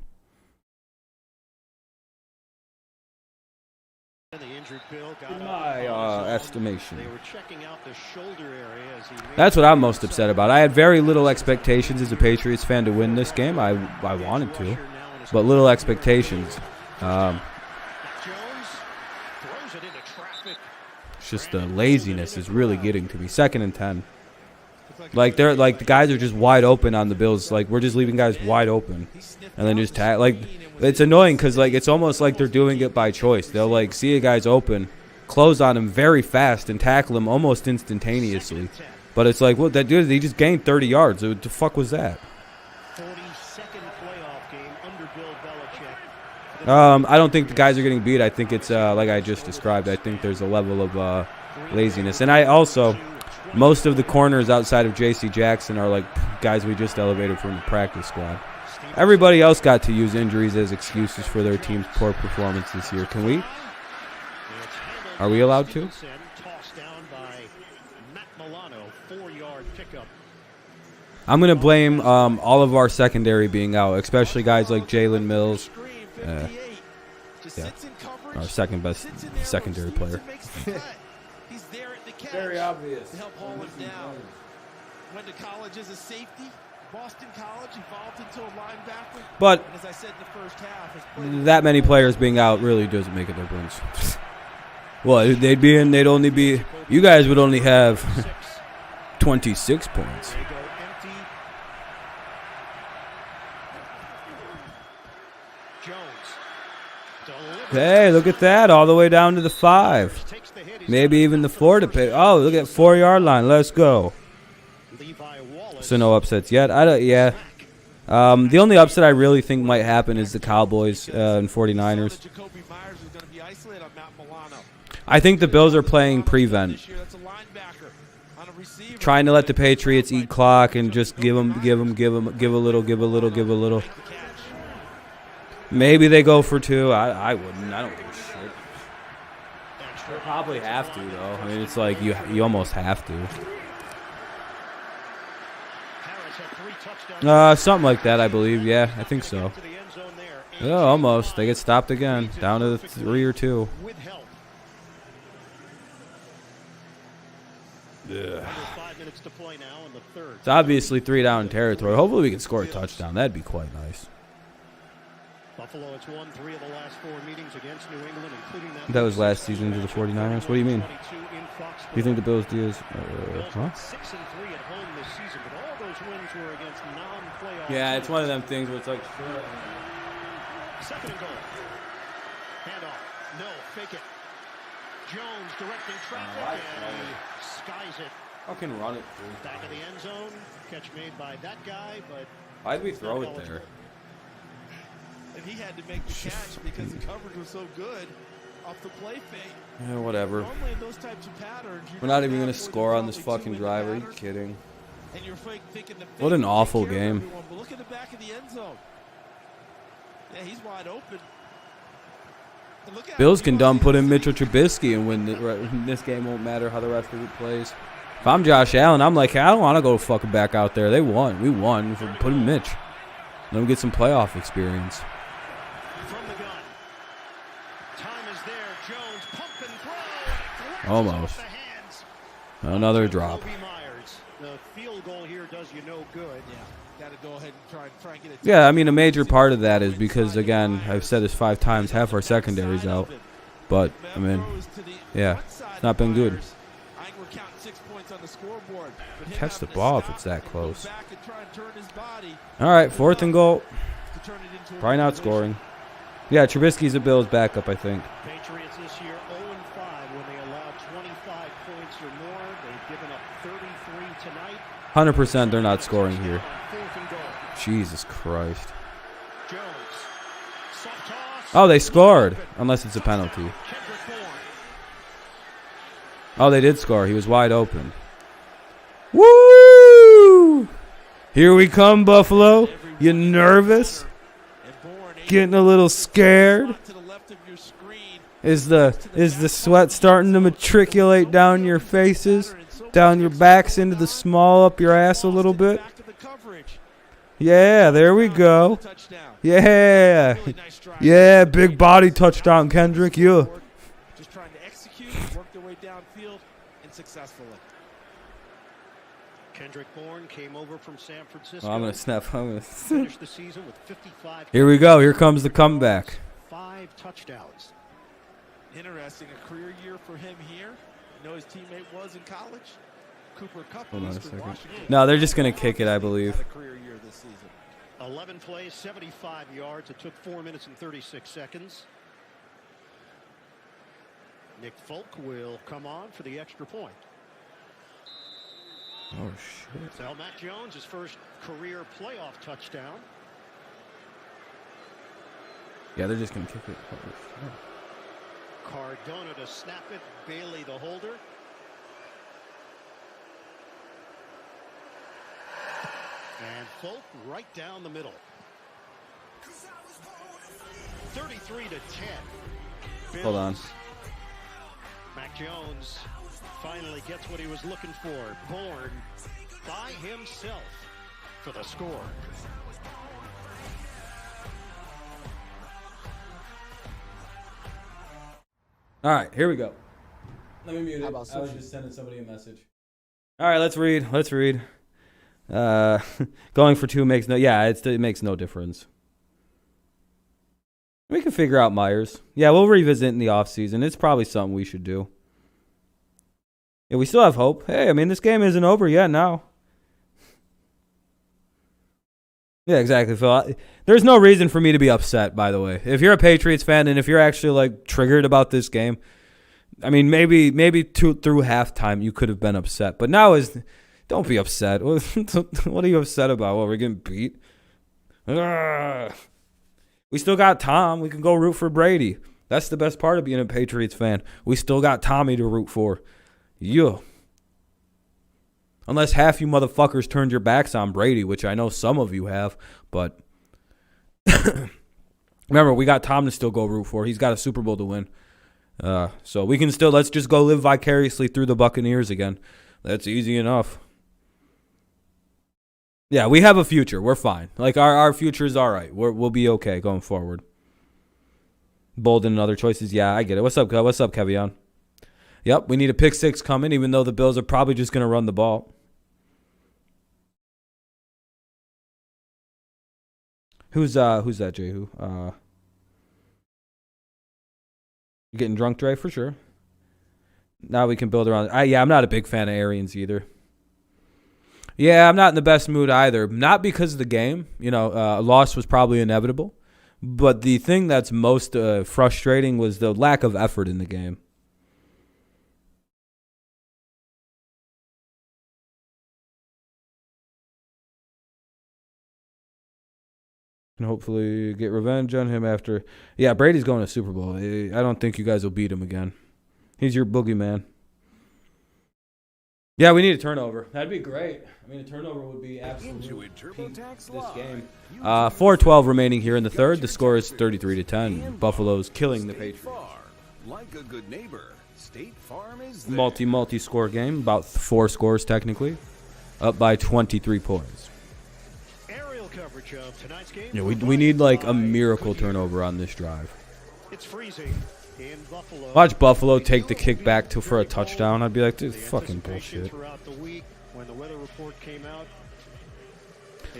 In my estimation. That's what I'm most upset about. I had very little expectations as a Patriots fan to win this game. I wanted to, but little expectations. It's just the laziness is really getting to me. 2nd and 10. Like they're like the guys are just wide open on the Bills. Like we're just leaving guys wide open, and then just tag. Like it's annoying because like it's almost like they're doing it by choice. They'll like see a guy's open, close on him very fast, and tackle him almost instantaneously. But it's like, well, that dude, he just gained 30 yards. What the fuck was that? 42nd playoff game under Bill Belichick. I don't think the guys are getting beat. I think it's like I just described. I think there's a level of laziness, and I also. Most of the corners outside of J.C. Jackson are like guys we just elevated from the practice squad. Everybody else got to use injuries as excuses for their team's poor performance this year. Can we? Are we allowed to? I'm going to blame all of our secondary being out, especially guys like Jalen Mills. Yeah, our second best secondary player. Very obvious. To help haul him down. Went to college as a safety. Boston College evolved into a linebacker. But and as I said in the first half, that many players being out really doesn't make a difference. Well, they'd only be. You guys would only have 26 points. Hey, look at that! All the way down to the 5. Maybe even the 4 to pay. Oh, look at 4-yard line. Let's go. So no upsets yet. Yeah. The only upset I really think might happen is the Cowboys and 49ers. I think the Bills are playing prevent, trying to let the Patriots eat clock and just give a little. Maybe they go for 2. I wouldn't. I don't give a shit. They probably have to, though. I mean, it's like you almost have to. Something like that, I believe. Yeah, I think so. Oh, almost. They get stopped again. Down to the 3 or 2. Yeah. It's obviously 3-down territory. Hopefully we can score a touchdown. That'd be quite nice. Buffalo has won 3 of the last 4 meetings against New England, including that was last season to the 49ers. What do you mean? Do you think the Bills do is huh? 6-3 at home this season, but all those wins were against non-playoff. Yeah, it's one of them things where it's like, sure. 2nd and goal. Handoff. No, fake it. Jones directing traffic and he skies it. Fucking run it through. Back of the end zone. Catch made by that guy, but why'd we throw it there? And he had to make the catch because the coverage was so good. off the play fake. Yeah, whatever. Normally in those types of patterns, We're not even going to score on this fucking drive. Are you kidding? And you're thinking the What an awful game. But look at the back of the end zone. Yeah, he's wide open. Bills can dumb put in Mitchell Trubisky and win. This game won't matter how the rest of it plays. If I'm Josh Allen, I'm like, hey, I don't want to go fucking back out there. They won. We won. Put in Mitch. Let him get some playoff experience. From the gun. Time is there. Jones pump and throw. Almost. Another drop. The field goal here does you no good. Yeah, got to go ahead and try and get it. Yeah, I mean, a major part of that is because, again, I've said this 5 times, half our secondary's out. But, I mean, yeah, it's not been good. Catch the ball if it's that close. All right, 4th and goal. Probably not scoring. Yeah, Trubisky's a Bills backup, I think. Patriots this year 0-5 when they allowed 25 points or more. They've given up 33 tonight. 100% they're not scoring here. Jesus Christ. Oh, they scored. Unless it's a penalty. Oh, they did score. He was wide open. Woo! Here we come, Buffalo. You nervous? Getting a little scared? Is the sweat starting to matriculate down your faces? Down your backs into the small up your ass a little bit? Yeah, there we go. Yeah. Yeah, big body touchdown, Kendrick. You. Just trying to execute, work their way downfield, and successfully. Kendrick Bourne came over from San Francisco. Oh, I'm going to snap. Finished the season with 55. Here we go. Here comes the comeback. 5 touchdowns. Interesting. A career year for him here. You know his teammate was in college? Cooper Kupp. Hold on a second. No, they're just going to kick it, I believe. 11 plays, 75 yards. It took 4 minutes and 36 seconds. Nick Folk will come on for the extra point. Oh, shit. So Matt Jones, his first career playoff touchdown. Yeah, they're just going to kick it. Cardona to snap it. Bailey the holder. And Folk right down the middle. 33 to 10. Bills. Hold on. Mac Jones finally gets what he was looking for. Bourne by himself for the score. All right, here we go. Let me mute it. I was just sending somebody a message. All right, let's read. Let's read. Going for 2 makes no. Yeah, it makes no difference. We can figure out Myers. Yeah, we'll revisit in the offseason. It's probably something we should do. Yeah, we still have hope. Hey, I mean, this game isn't over yet now. Yeah, exactly, Phil. There's no reason for me to be upset, by the way. If you're a Patriots fan and if you're actually, like, triggered about this game, I mean, maybe through halftime you could have been upset. But now don't be upset. What are you upset about? Well, we're getting beat. Ugh. We still got Tom. We can go root for Brady. That's the best part of being a Patriots fan. We still got Tommy to root for. Yeah. Unless half you motherfuckers turned your backs on Brady, which I know some of you have. But remember, we got Tom to still go root for. He's got a Super Bowl to win. So we can still, let's just go live vicariously through the Buccaneers again. That's easy enough. Yeah, we have a future. We're fine. Like, our future is all right. We'll be okay going forward. Bolden and other choices. Yeah, I get it. What's up, Kevion? Yep, we need a pick 6 coming, even though the Bills are probably just going to run the ball. Who's that, Jehu? You getting drunk, Dre? For sure. Now we can build around. I'm not a big fan of Arians either. Yeah, I'm not in the best mood either. Not because of the game. You know, a loss was probably inevitable. But the thing that's most frustrating was the lack of effort in the game. And hopefully get revenge on him after. Yeah, Brady's going to Super Bowl. I don't think you guys will beat him again. He's your boogeyman. Yeah, we need a turnover. That'd be great. I mean, a turnover would be absolutely this game. 4:12 remaining here in the third. The score is 33-10. Buffalo's killing the Patriots. Like a good neighbor, State Farm is there. Multi-score game. About 4 scores technically. Up by 23 points. Coverage of tonight's game. Yeah, we need like a miracle turnover on this drive. It's freezing in Buffalo. Watch Buffalo take the kick back for a touchdown. I'd be like, dude, fucking bullshit. Throughout the week, when the weather report came out.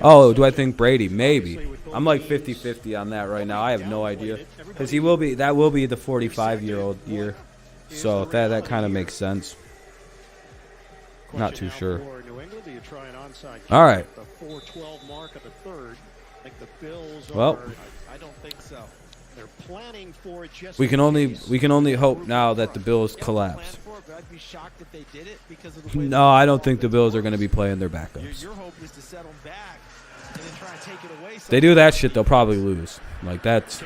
Oh, do I think Brady? Maybe. I'm like 50-50 on that right now. I have no idea. Because that will be the 45-year-old year. So that kind of makes sense. Not too sure. All right. Well, I don't think so. They're planning for it just we can only hope now that the Bills collapse. I'd be shocked if they did it because of the way No, I don't think the Bills are going to be playing their backups. Your hope is to set them back and then try and take it away. If they do that shit, they'll probably lose. Like that's.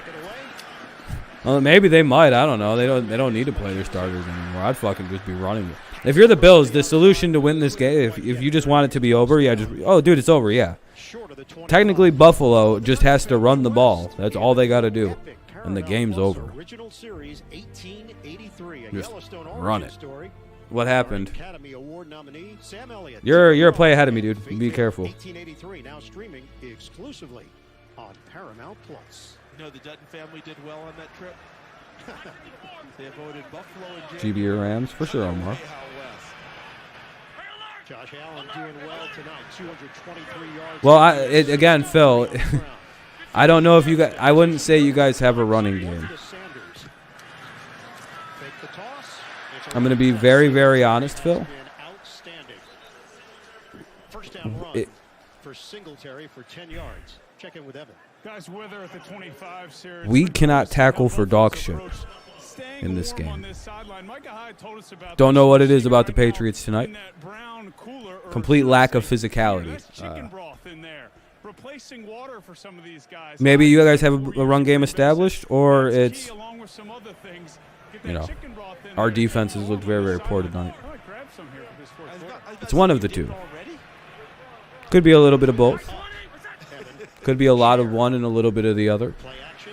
Well, maybe they might. I don't know. They don't need to play their starters anymore. I'd fucking just be running it. If you're the Bills, the solution to win this game, if you just want it to be over, yeah, dude, it's over, yeah. Technically, Buffalo just has to run the ball. That's all they got to do, and the game's over. Just run it. What happened? You're a play ahead of me, dude. Be careful. 1883 now streaming exclusively on Paramount Plus. You know the Dutton family did well on that trip. They avoided Buffalo and GB Rams for sure, Omar. Josh Allen doing well tonight, 223 yards. Well, again, Phil, I don't know if you guys. I wouldn't say you guys have a running game. I'm going to be very, very honest, Phil. First down run for Singletary for 10 yards. Check in with Evan. Guys, Wither at the 25 series. We cannot tackle for dog shit in this game. Don't know what it is about the Patriots tonight. Complete lack of physicality. Maybe you guys have a run game established, or it's, our defenses looked very, very poor tonight. It's one of the two. Could be a little bit of both. Could be a lot of one and a little bit of the other. Play action.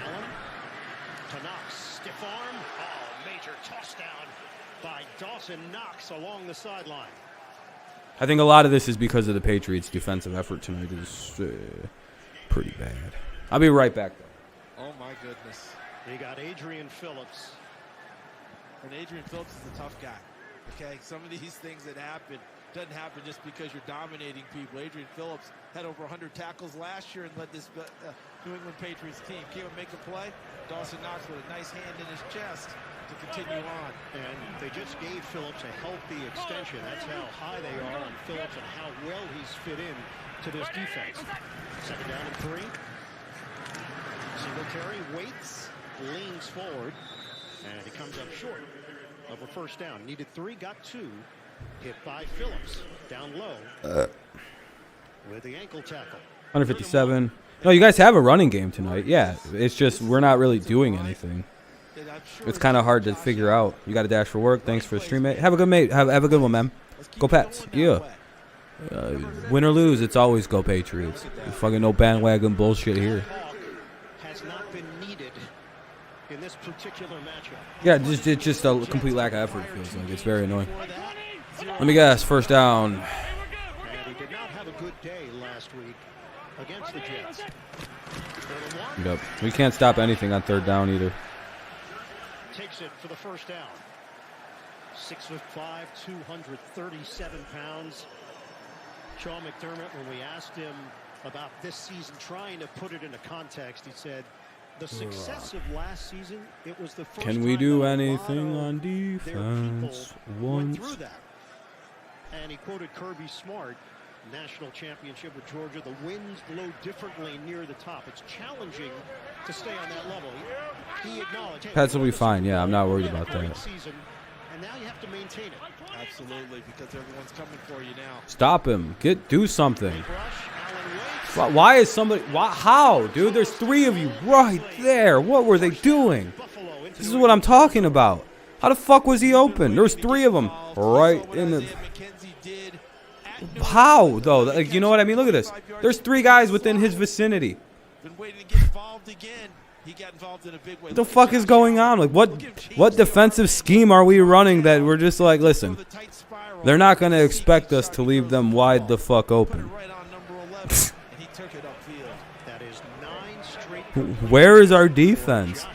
Allen to Knox. Stiff arm. Oh, major toss down by Dawson Knox along the sideline. I think a lot of this is because of the Patriots' defensive effort tonight is pretty bad. I'll be right back, though. Oh, my goodness. You got Adrian Phillips. And Adrian Phillips is a tough guy. Okay, some of these things that happen doesn't happen just because you're dominating people. Adrian Phillips had over 100 tackles last year and led this New England Patriots team. Came and make a play. Dawson Knox with a nice hand in his chest to continue on. And they just gave Phillips a healthy extension. That's how high they are on Phillips and how well he's fit in to this defense. Second down and 3. Singletary waits, leans forward, and he comes up short of a first down. Needed 3, got 2. Hit by Phillips, down low with the ankle tackle. 157. No, you guys have a running game tonight. Yeah, it's just we're not really doing anything. It's kind of hard to figure out. You got a dash for work. Thanks for the stream, mate. Have a good mate. Have a good one, man. Go Pats. Yeah. Win or lose, it's always go Patriots. Fucking no bandwagon bullshit here. Has not been needed in this particular matchup. Yeah, it's just a complete lack of effort. It feels like it's very annoying. Let me guess, first down. And he did not have a good day last week against the Jets. Yep. We can't stop anything on third down either. Takes it for the first down. 6'5", 237 pounds. Sean McDermott, when we asked him about this season, trying to put it into context, he said, the success of last season, it was the first Can we do anything on defense once? Through that. And he quoted Kirby Smart, national championship with Georgia. The winds blow differently near the top. It's challenging to stay on that level. He acknowledged, hey, Pats will be fine. Yeah, I'm not worried about that. Season, and now you have to maintain it. Absolutely, because everyone's coming for you now. Stop him. Do something. Why is somebody... How, dude? There's 3 of you right there. What were they doing? This is what I'm talking about. How the fuck was he open? There's 3 of them right in the... How, though? Like, you know what I mean? Look at this. There's 3 guys within his vicinity. What the fuck is going on? Like, what defensive scheme are we running that we're just like, listen, they're not going to expect us to leave them wide the fuck open. Where is our defense?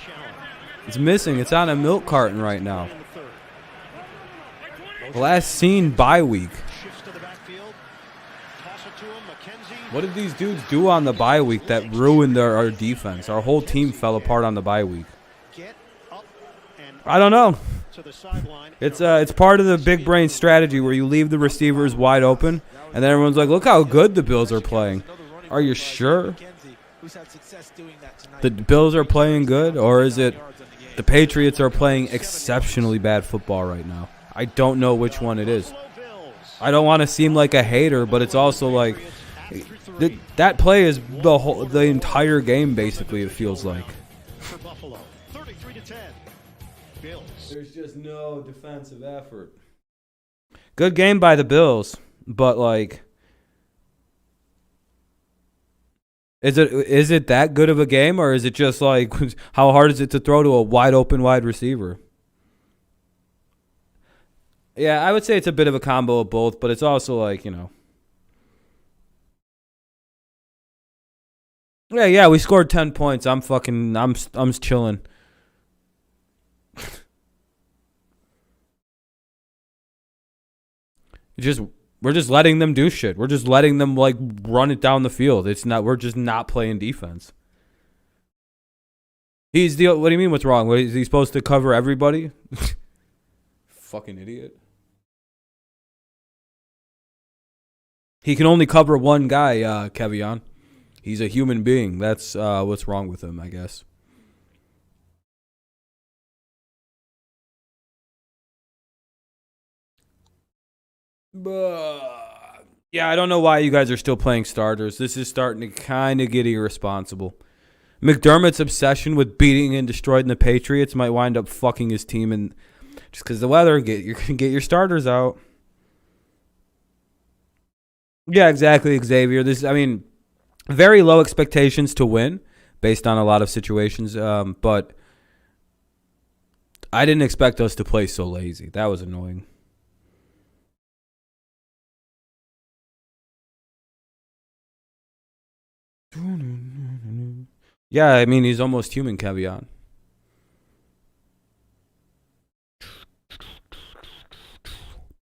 It's missing. It's on a milk carton right now. Last seen bye week. What did these dudes do on the bye week that ruined our defense? Our whole team fell apart on the bye week. I don't know. It's part of the big brain strategy where you leave the receivers wide open, and then everyone's like, look how good the Bills are playing. Are you sure the Bills are playing good, or is it the Patriots are playing exceptionally bad football right now? I don't know which one it is. I don't want to seem like a hater, but it's also like that play is the entire game basically, it feels like. There's just no defensive effort. Good game by the Bills, but like, is it that good of a game, or is it just like how hard is it to throw to a wide open wide receiver? Yeah, I would say it's a bit of a combo of both, but it's also like, you know. Yeah, we scored 10 points. I'm chilling. We're just letting them do shit. We're just letting them like run it down the field. We're just not playing defense. What do you mean what's wrong? Is he supposed to cover everybody? Fucking idiot. He can only cover one guy, Kevion. He's a human being. That's what's wrong with him, I guess. Yeah, I don't know why you guys are still playing starters. This is starting to kind of get irresponsible. McDermott's obsession with beating and destroying the Patriots might wind up fucking his team, and just because the weather, get your starters out. Yeah, exactly, Xavier. Very low expectations to win based on a lot of situations, but I didn't expect us to play so lazy. That was annoying. Yeah, I mean, he's almost human, Kevion.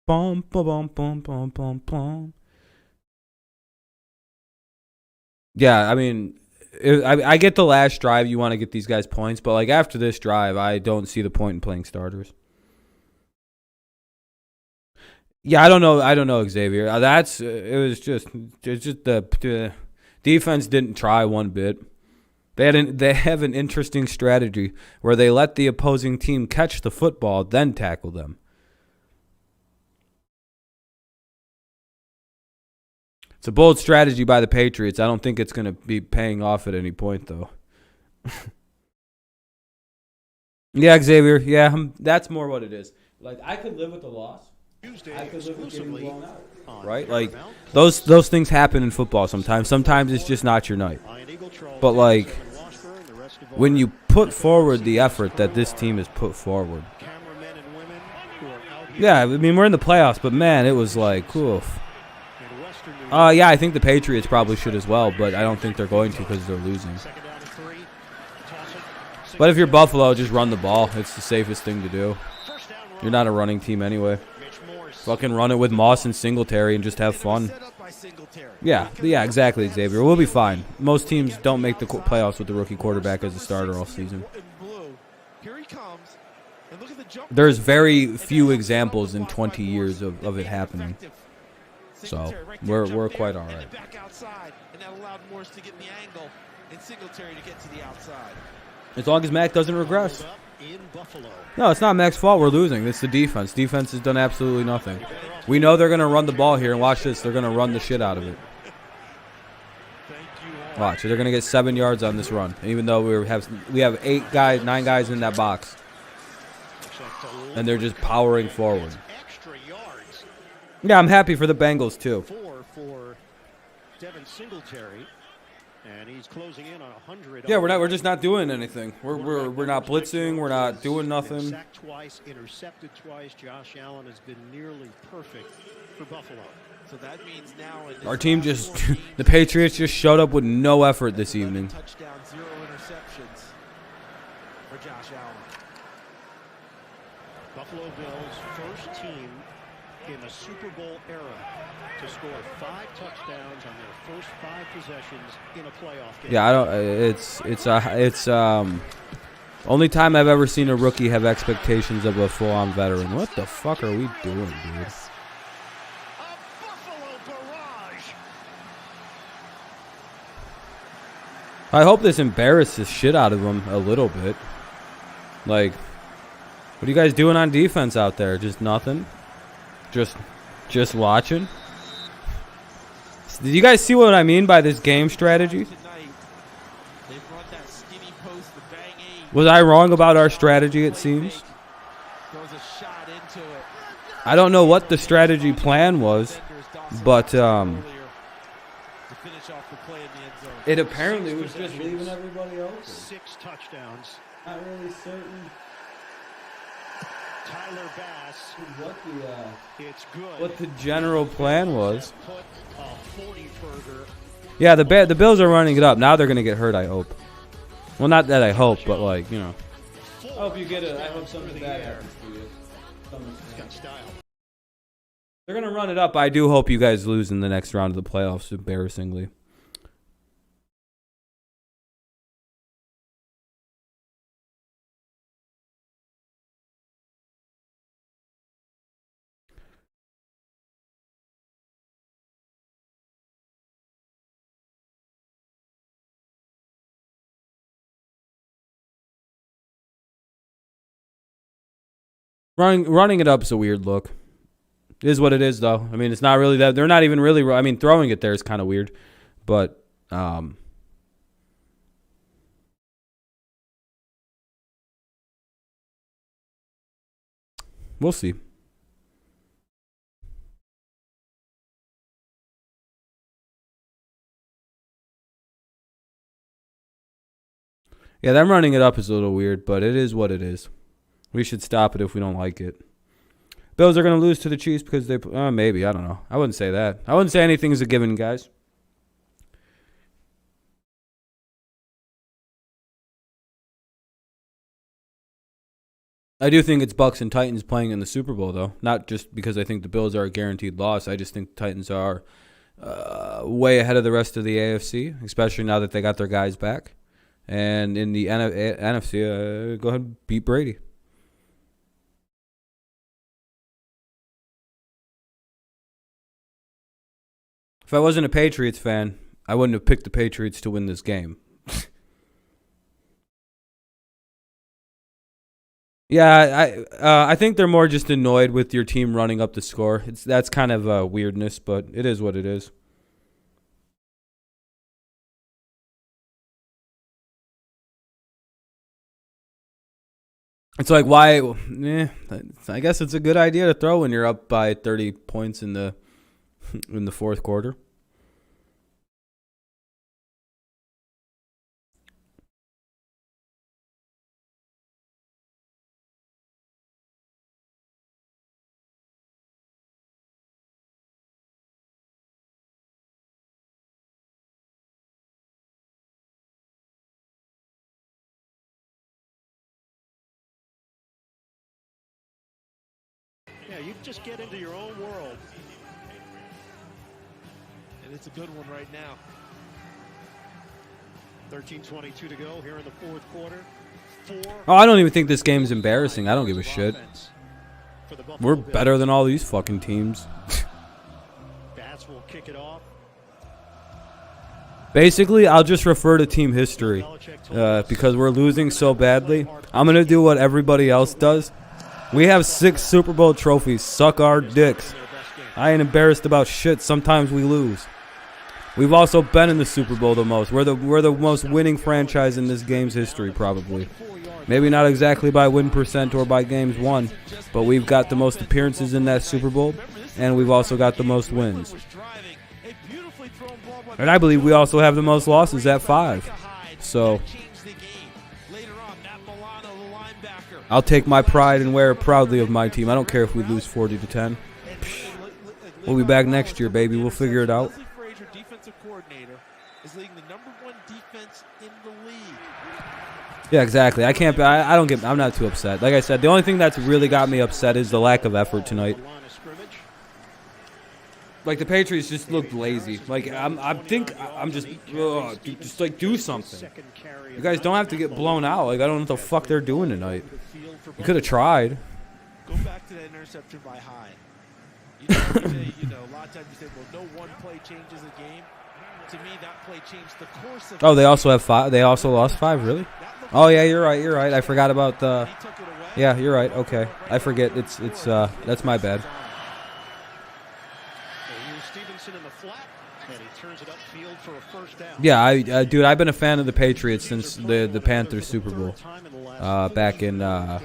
Bum, bum, bum, bum, bum, bum. Yeah, I mean, I get the last drive. You want to get these guys points, but like after this drive, I don't see the point in playing starters. Yeah, I don't know, Xavier. It's just the defense didn't try one bit. They have an interesting strategy where they let the opposing team catch the football, then tackle them. It's a bold strategy by the Patriots. I don't think it's going to be paying off at any point, though. Yeah, Xavier. Yeah, that's more what it is. Like, I could live with the loss. I could live with getting blown out. Right? Like, those things happen in football sometimes. Sometimes it's just not your night. But, like, when you put forward the effort that this team has put forward. Yeah, I mean, we're in the playoffs, but, man, it was like, oof. Yeah, I think the Patriots probably should as well, but I don't think they're going to because they're losing. But if you're Buffalo, just run the ball. It's the safest thing to do. You're not a running team anyway. Fucking run it with Moss and Singletary and just have fun. Yeah, exactly, Xavier. We'll be fine. Most teams don't make the playoffs with the rookie quarterback as a starter all season. There's very few examples in 20 years of it happening. So we're quite all right. As long as Mac doesn't regress. No, it's not Mac's fault we're losing. It's the defense. Defense has done absolutely nothing. We know they're going to run the ball here, and watch this. They're going to run the shit out of it. Watch, they're gonna get 7 yards on this run, even though we have 9 guys in that box, and they're just powering forward. Yeah, I'm happy for the Bengals too. 4 for Devin Singletary, and he's closing in on 100. Yeah, we're just not doing anything. We're not blitzing. We're not doing nothing. Sacked twice, intercepted twice. Josh Allen has been nearly perfect for Buffalo. So that means now Our team just, the Patriots just showed up with no effort this evening. Touchdown, 0 interceptions for Josh Allen. Buffalo Bills, first team in the Super Bowl era to score 5 touchdowns on their first 5 possessions in a playoff game. Yeah, I don't. It's only time I've ever seen a rookie have expectations of a full-on veteran. What the fuck are we doing, dude? I hope this embarrasses shit out of them a little bit. Like, what are you guys doing on defense out there? Just nothing? Just watching? Did you guys see what I mean by this game strategy? Was I wrong about our strategy, it seems? I don't know what the strategy plan was, but it apparently was just leaving everybody open. 6 touchdowns. Not really certain Tyler Bass. What the general plan was. Yeah, the Bills are running it up. Now they're going to get hurt, I hope. Well, not that I hope, but like, you know. I hope you get it. I hope something bad happens to you. They're going to run it up. I do hope you guys lose in the next round of the playoffs, embarrassingly. Running it up is a weird look. It is what it is, though. I mean, it's not really that. They're not even really. I mean, throwing it there is kind of weird, but we'll see. Yeah, them running it up is a little weird, but it is what it is. We should stop it if we don't like it. Bills are going to lose to the Chiefs because they... maybe. I don't know. I wouldn't say that. I wouldn't say anything is a given, guys. I do think it's Bucks and Titans playing in the Super Bowl, though. Not just because I think the Bills are a guaranteed loss. I just think the Titans are way ahead of the rest of the AFC, especially now that they got their guys back. And in the NFC, go ahead and beat Brady. If I wasn't a Patriots fan, I wouldn't have picked the Patriots to win this game. Yeah, I think they're more just annoyed with your team running up the score. That's kind of a weirdness, but it is what it is. It's like, why? I guess it's a good idea to throw when you're up by 30 points in the fourth quarter. Yeah, you just get into your own world. And it's a good one right now. 13:22 to go here in the fourth quarter. Oh, I don't even think this game is embarrassing. I don't give a shit. We're better than all these fucking teams. Bass will kick it off. Basically, I'll just refer to team history because we're losing so badly. I'm going to do what everybody else does. We have 6 Super Bowl trophies. Suck our dicks. I ain't embarrassed about shit. Sometimes we lose. We've also been in the Super Bowl the most. We're the most winning franchise in this game's history, probably. Maybe not exactly by win percent or by games won, but we've got the most appearances in that Super Bowl, and we've also got the most wins. And I believe we also have the most losses at 5. So I'll take my pride and wear it proudly of my team. I don't care if we lose 40-10. We'll be back next year, baby. We'll figure it out. Yeah, exactly. I'm not too upset. Like I said, the only thing that's really got me upset is the lack of effort tonight. Like, the Patriots just looked lazy. Like, just like, do something. You guys don't have to get blown out. Like, I don't know what the fuck they're doing tonight. You could have tried. Go back to that interception by High. A lot of times you say, well, no one play changes a game. To me, that play changed the course of. Oh, they also have 5. They also lost 5, really? Oh yeah, you're right. I forgot about the. Yeah, you're right. Okay, I forget. It's that's my bad. Yeah, dude, I've been a fan of the Patriots since the Panthers Super Bowl. Back in what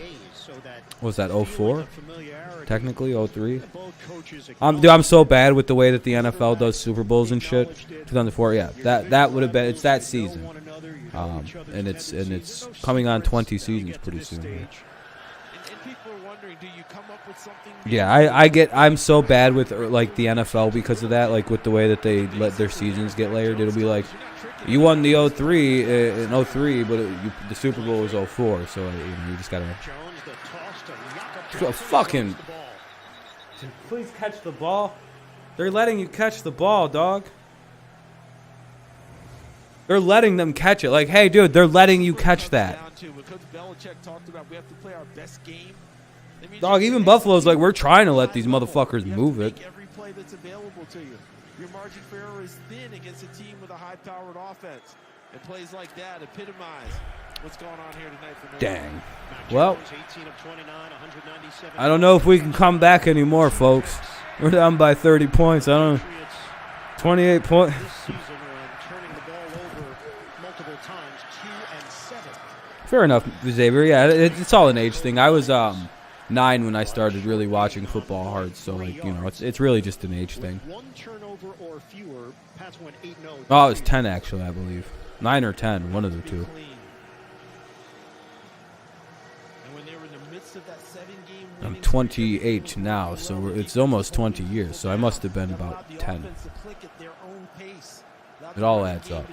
was that, 04? Technically 03. Dude, I'm so bad with the way that the NFL does Super Bowls and shit. 2004, yeah, that would have been. It's that season, and it's coming on 20 seasons pretty soon. Yeah, I'm so bad with like the NFL because of that. Like with the way that they let their seasons get layered, it'll be like you won the 03 in 03, but the Super Bowl was 04. So you just gotta fucking. Please catch the ball. They're letting you catch the ball, dog. They're letting them catch it. Like, hey, dude, they're letting you catch that. Dog, even Buffalo's like, we're trying to let these motherfuckers move it. Every play that's available to you. Your margin for error is thin against a team with a high-powered offense. And plays like that epitomize what's going on here tonight for me. Dang. Well, I don't know if we can come back anymore, folks. We're down by 30 points. I don't know. 28 points. Fair enough, Xavier. Yeah, it's all an age thing. I was 9 when I started really watching football hard, so like it's really just an age thing. Oh, it was 10 actually, I believe. 9 or 10, one of the two. I'm 28 now, so it's almost 20 years, so I must have been about 10. It all adds up.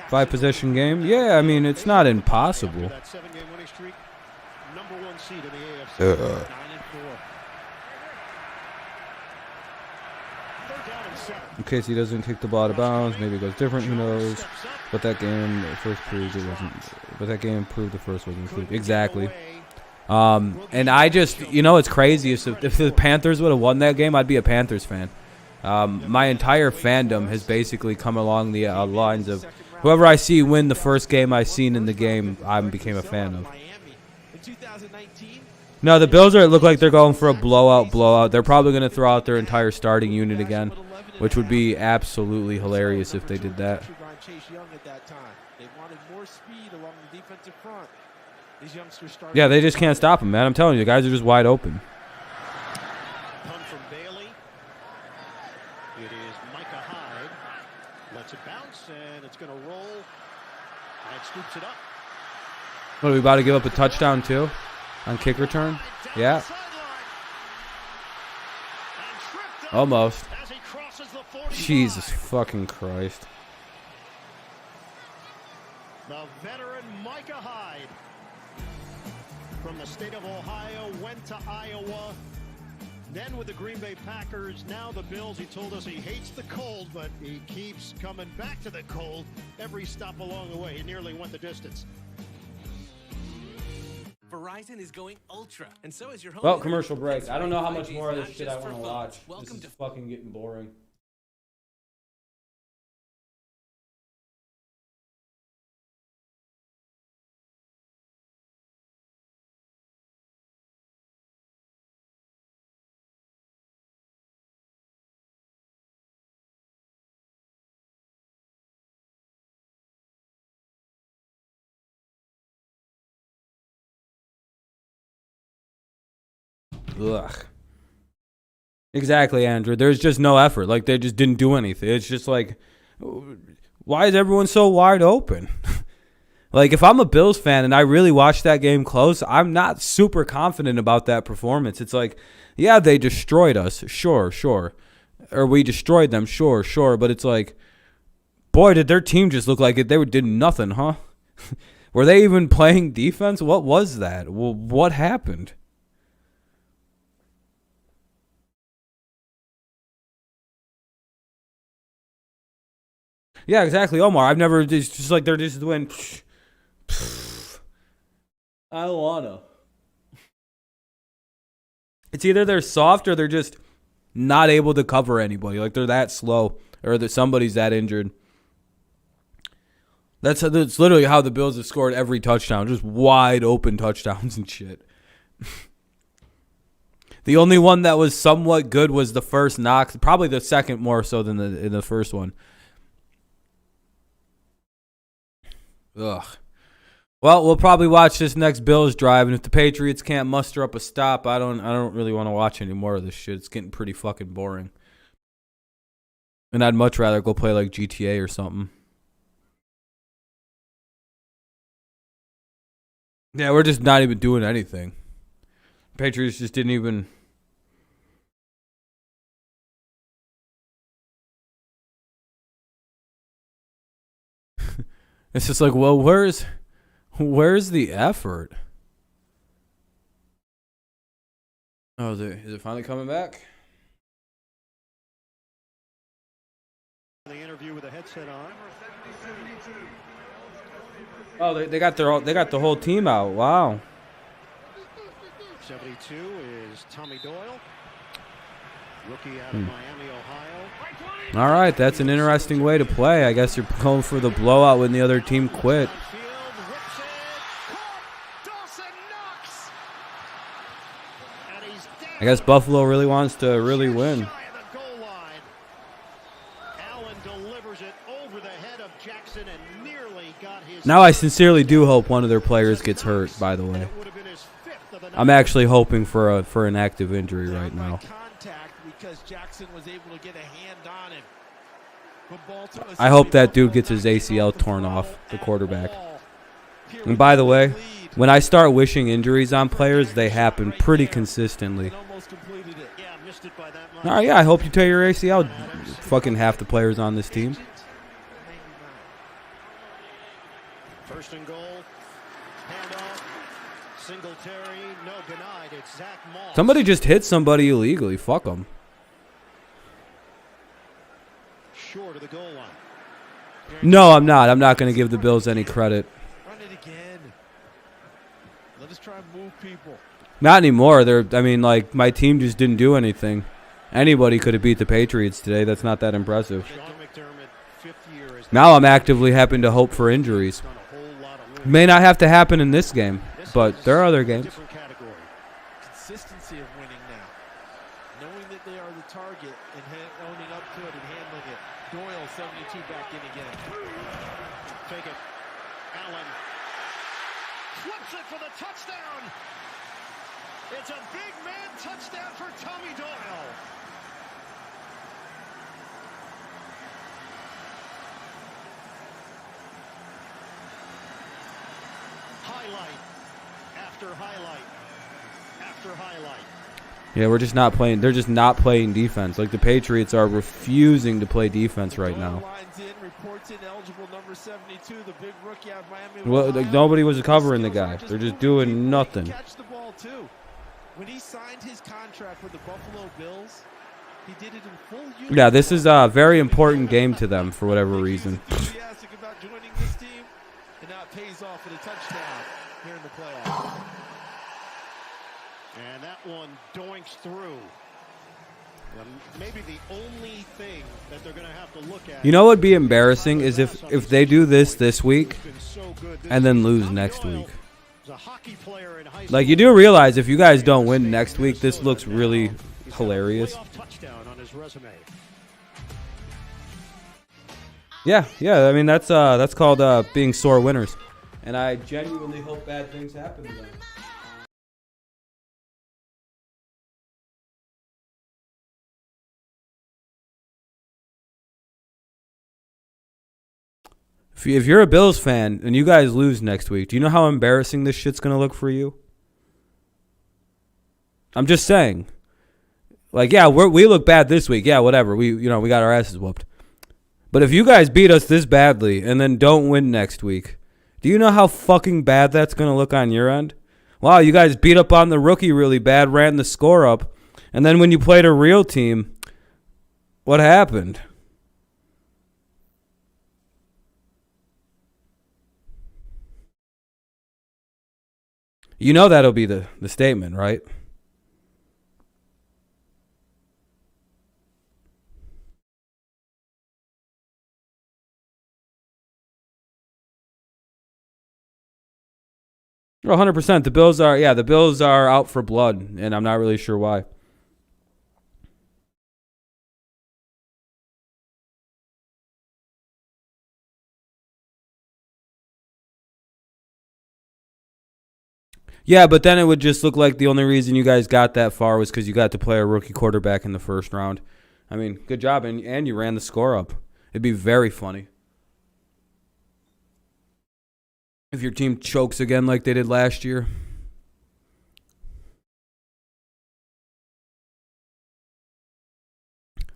5-possession game? Yeah, I mean, it's not impossible. In case he doesn't kick the ball out of bounds, maybe it goes different, who knows. But that game first proved it wasn't. But that game proved the first wasn't included. Exactly. And I just, it's crazy. If the Panthers would have won that game, I'd be a Panthers fan. My entire fandom has basically come along the lines of whoever I see win the first game I seen in the game, I became a fan of. No, the Bills look like they're going for a blowout. They're probably going to throw out their entire starting unit again, which would be absolutely hilarious if they did that. Yeah, they just can't stop him, man. I'm telling you, the guys are just wide open. Punt from Bailey. It is Micah Hyde. Lets it bounce, and it's going to roll. And scoops it up. What, are we about to give up a touchdown, too? On kick return? Yeah. Almost. Jesus fucking Christ. The veteran Micah Hyde from the state of Ohio went to Iowa. Then with the Green Bay Packers, now the Bills. He told us he hates the cold, but he keeps coming back to the cold every stop along the way. He nearly went the distance. Verizon is going ultra, and so is your home. Well, commercial break. I don't know how much more of this shit I want to watch. This is fucking getting boring. ugh. Exactly, Andrew. There's just no effort. Like, they just didn't do anything. It's just like, why is everyone so wide open? Like, if I'm a Bills fan and I really watched that game close, I'm not super confident about that performance. It's like, yeah, they destroyed us. Sure. Or we destroyed them. Sure. But it's like, boy, did their team just look like it. They did nothing, huh? Were they even playing defense? What was that? Well, what happened? Yeah, exactly, Omar. I've never, it's just like they're just doing, I don't wanna. It's either they're soft or they're just not able to cover anybody. Like, they're that slow or that somebody's that injured. That's literally how the Bills have scored every touchdown. Just wide open touchdowns and shit. The only one that was somewhat good was the first knock. Probably the second more so than the first one. Ugh. Well, we'll probably watch this next Bills drive, and if the Patriots can't muster up a stop, I don't really want to watch any more of this shit. It's getting pretty fucking boring. And I'd much rather go play like GTA or something. Yeah, we're just not even doing anything. Patriots just didn't even. It's just like, well, where's the effort? Oh, is it finally coming back? The interview with a headset on. Oh, they got the whole team out. Wow. 72 is Tommy Doyle, rookie out of Miami, Ohio. All right, that's an interesting way to play. I guess you're going for the blowout when the other team quit. I guess Buffalo really wants to really win. Now I sincerely do hope one of their players gets hurt, by the way. I'm actually hoping for an active injury right now. I hope that dude gets his ACL torn off, the quarterback. And by the way, when I start wishing injuries on players, they happen pretty consistently. All right, yeah, I hope you tear your ACL, fucking half the players on this team. First and goal. Handoff. Singletary. No, denied. It's Zach Moss. Somebody just hit somebody illegally. Fuck them. Short of the goal line. No, I'm not. I'm not going to give the Bills any credit. Run it again. Let us try and move people. Not anymore. Like, my team just didn't do anything. Anybody could have beat the Patriots today. That's not that impressive. Now I'm actively having to hope for injuries. May not have to happen in this game, but there are other games. Consistency of winning now. Knowing that they are the target and owning up to it and handling it. Doyle, 72, back in again. Take it. Allen. Flips it for the touchdown. It's a big man touchdown for Tommy Doyle. Highlight after highlight after highlight. Yeah, we're just not playing. They're just not playing defense. Like, the Patriots are refusing to play defense right now. Well, like, nobody was covering the guy. They're just doing nothing. When he signed his contract with the Buffalo Bills, he did it in full uniform. Yeah, this is a very important game to them for whatever reason. Enthusiastic about joining this team, and now it pays off with a touchdown here in the playoffs. And that one doinks through. Maybe the only thing that they're going to have to look at. You know what would be embarrassing is if they do this week and then lose next week. Like, you do realize if you guys don't win next week, this looks really hilarious. Yeah. I mean, that's called being sore winners. And I genuinely hope bad things happen to them. If you're a Bills fan and you guys lose next week, do you know how embarrassing this shit's going to look for you? I'm just saying. Like, yeah, we look bad this week. Yeah, whatever. We got our asses whooped. But if you guys beat us this badly and then don't win next week, do you know how fucking bad that's going to look on your end? Wow, you guys beat up on the rookie really bad, ran the score up, and then when you played a real team, what happened? You know that'll be the statement, right? Oh, 100%. The Bills are out for blood, and I'm not really sure why. Yeah, but then it would just look like the only reason you guys got that far was because you got to play a rookie quarterback in the first round. I mean, good job, and you ran the score up. It'd be very funny if your team chokes again like they did last year.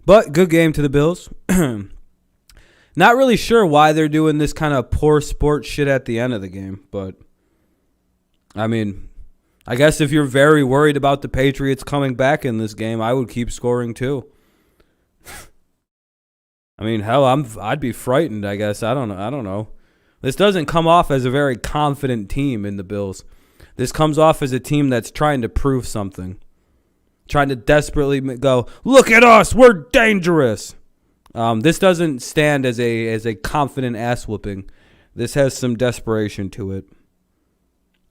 But good game to the Bills. Not really sure why they're doing this kind of poor sport shit at the end of the game, but I mean, I guess if you're very worried about the Patriots coming back in this game, I would keep scoring too. I mean, hell, I'd be frightened, I guess. I don't know. This doesn't come off as a very confident team in the Bills. This comes off as a team that's trying to prove something. Trying to desperately go, look at us, we're dangerous. This doesn't stand as a confident ass whooping. This has some desperation to it.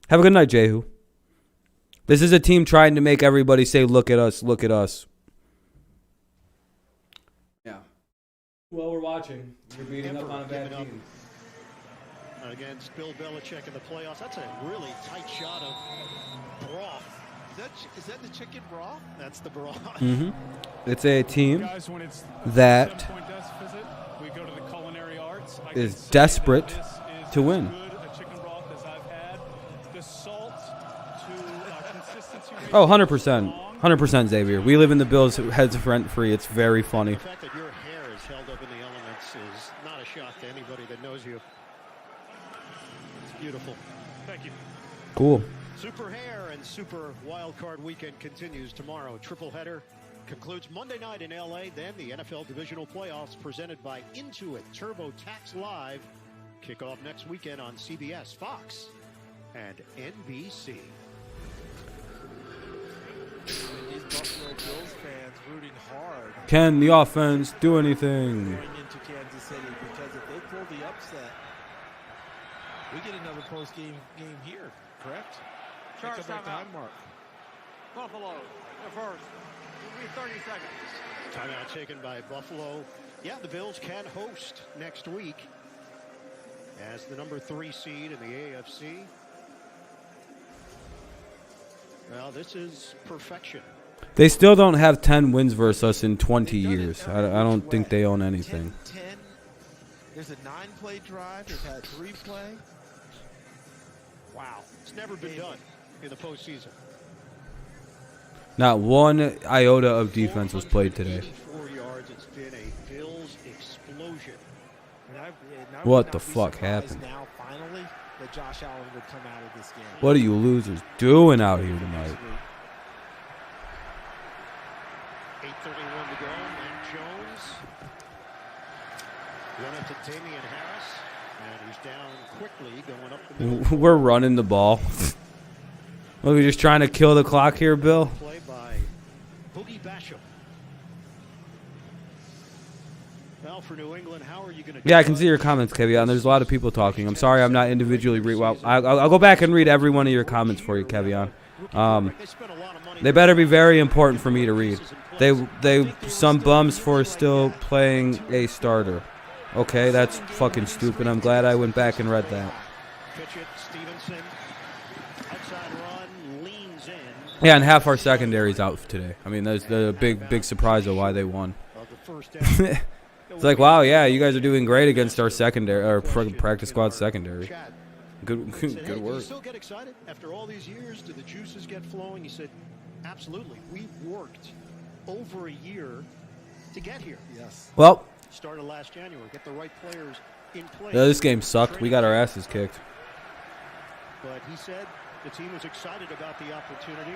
Have a good night, Jehu. This is a team trying to make everybody say, look at us, look at us. Yeah. Well, we're watching. You're beating up on a bad team. Against Bill Belichick in the playoffs. That's a really tight shot of broth. Is that the chicken broth? That's the broth. Mm-hmm. It's a team that is desperate to win. Oh, 100%. 100%, Xavier. We live in the Bills heads rent-free. It's very funny. The fact that your hair is held up in the elements is not a shock to anybody that knows you. It's beautiful. Thank you. Cool. Super Hair and Super Wild Card Weekend continues tomorrow. Triple header concludes Monday night in L.A. Then the NFL Divisional Playoffs presented by Intuit TurboTax Live kick off next weekend on CBS, Fox, and NBC. These Buffalo Bills fans rooting hard. Can the offense do anything? Going into Kansas City, because if they pull the upset, we get another post-game game here, correct? Sharp Pick up that time mark. Buffalo, the first. It'll be 30 seconds. Timeout taken by Buffalo. Yeah, the Bills can host next week as the number 3 seed in the AFC. Well, this is perfection. They still don't have 10 wins versus us in 20 years. I don't think they own anything. 10. There's a 9-play drive. They've had 3 play. Wow. It's never been done in the postseason. Not one iota of defense was played today. 4 yards. It's been a Bills explosion. What the fuck happened? Now, finally, that Josh Allen would come out of this game. What are you losers doing out here tonight? 8:31 to go. Mac Jones. Run up to Damian Harris. And he's down quickly, going up the middle. We're running the ball. Are we just trying to kill the clock here, Bill? Play by Boogie Basham. Well, for New England, how are you going to? Yeah, I can see your comments, Kevion. There's a lot of people talking. I'm sorry I'm not individually I'll go back and read every one of your comments for you, Kevion. They better be very important for me to read. They some bums for still playing a starter. Okay, that's fucking stupid. I'm glad I went back and read that. Yeah, and half our secondary's out today. I mean, that's the big surprise of why they won. It's like, wow, yeah, you guys are doing great against our secondary, our practice squad secondary. Good, good Do work. you still get excited after all these years? Do the juices get flowing? He said, absolutely. We've worked over a year to get here. Yes. Well, Started last January. Get the right players in place. yeah, this game sucked. We got our asses kicked. But he said the team was excited about the opportunity.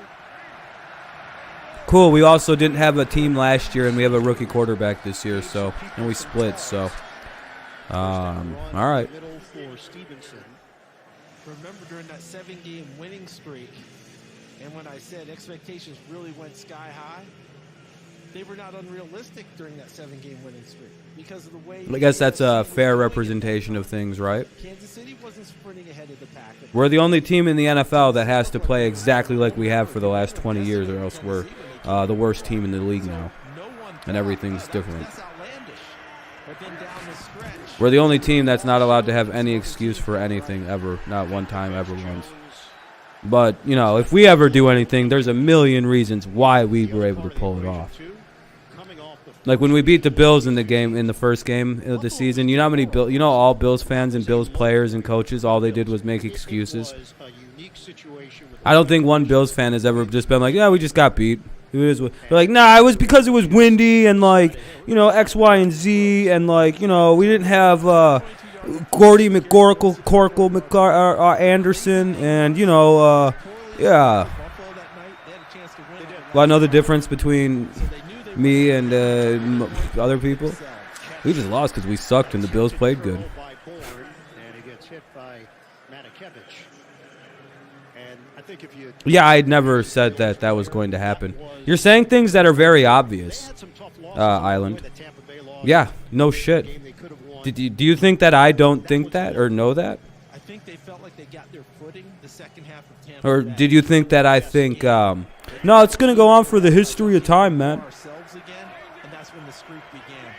Cool. We also didn't have a team last year, and we have a rookie quarterback this year, so and we split. So, all right. Middle for Stevenson. Remember during that 7-game winning streak, and when I said expectations really went sky high, they were not unrealistic during that 7-game winning streak because of the way. I guess that's a fair representation of things, right? Kansas City wasn't sprinting ahead of the pack. We're the only team in the NFL that has to play exactly like we have for the last 20 years, or else we're the worst team in the league now, and everything's different. We're the only team that's not allowed to have any excuse for anything ever, not one time, ever once. But, you know, if we ever do anything, there's a million reasons why we were able to pull it off. Like when we beat the Bills in the first game of the season, you know how many all Bills fans and Bills players and coaches, all they did was make excuses. I don't think one Bills fan has ever just been like, yeah, we just got beat. They're like, nah, it was because it was windy and, like, you know, X, Y, and Z, and, like, you know, we didn't have Gordy Anderson, and, you know, yeah. Well, I know the difference between me and other people. We just lost because we sucked and the Bills played good. Yeah, I'd never said that was going to happen. You're saying things that are very obvious, Island. Yeah, no shit. Do you think that I don't think that or know that? I think they felt like they got their footing the second half of Tampa. Or did you think that I think, no, it's going to go on for the history of time, man. Ourselves again, and that's when the streak began.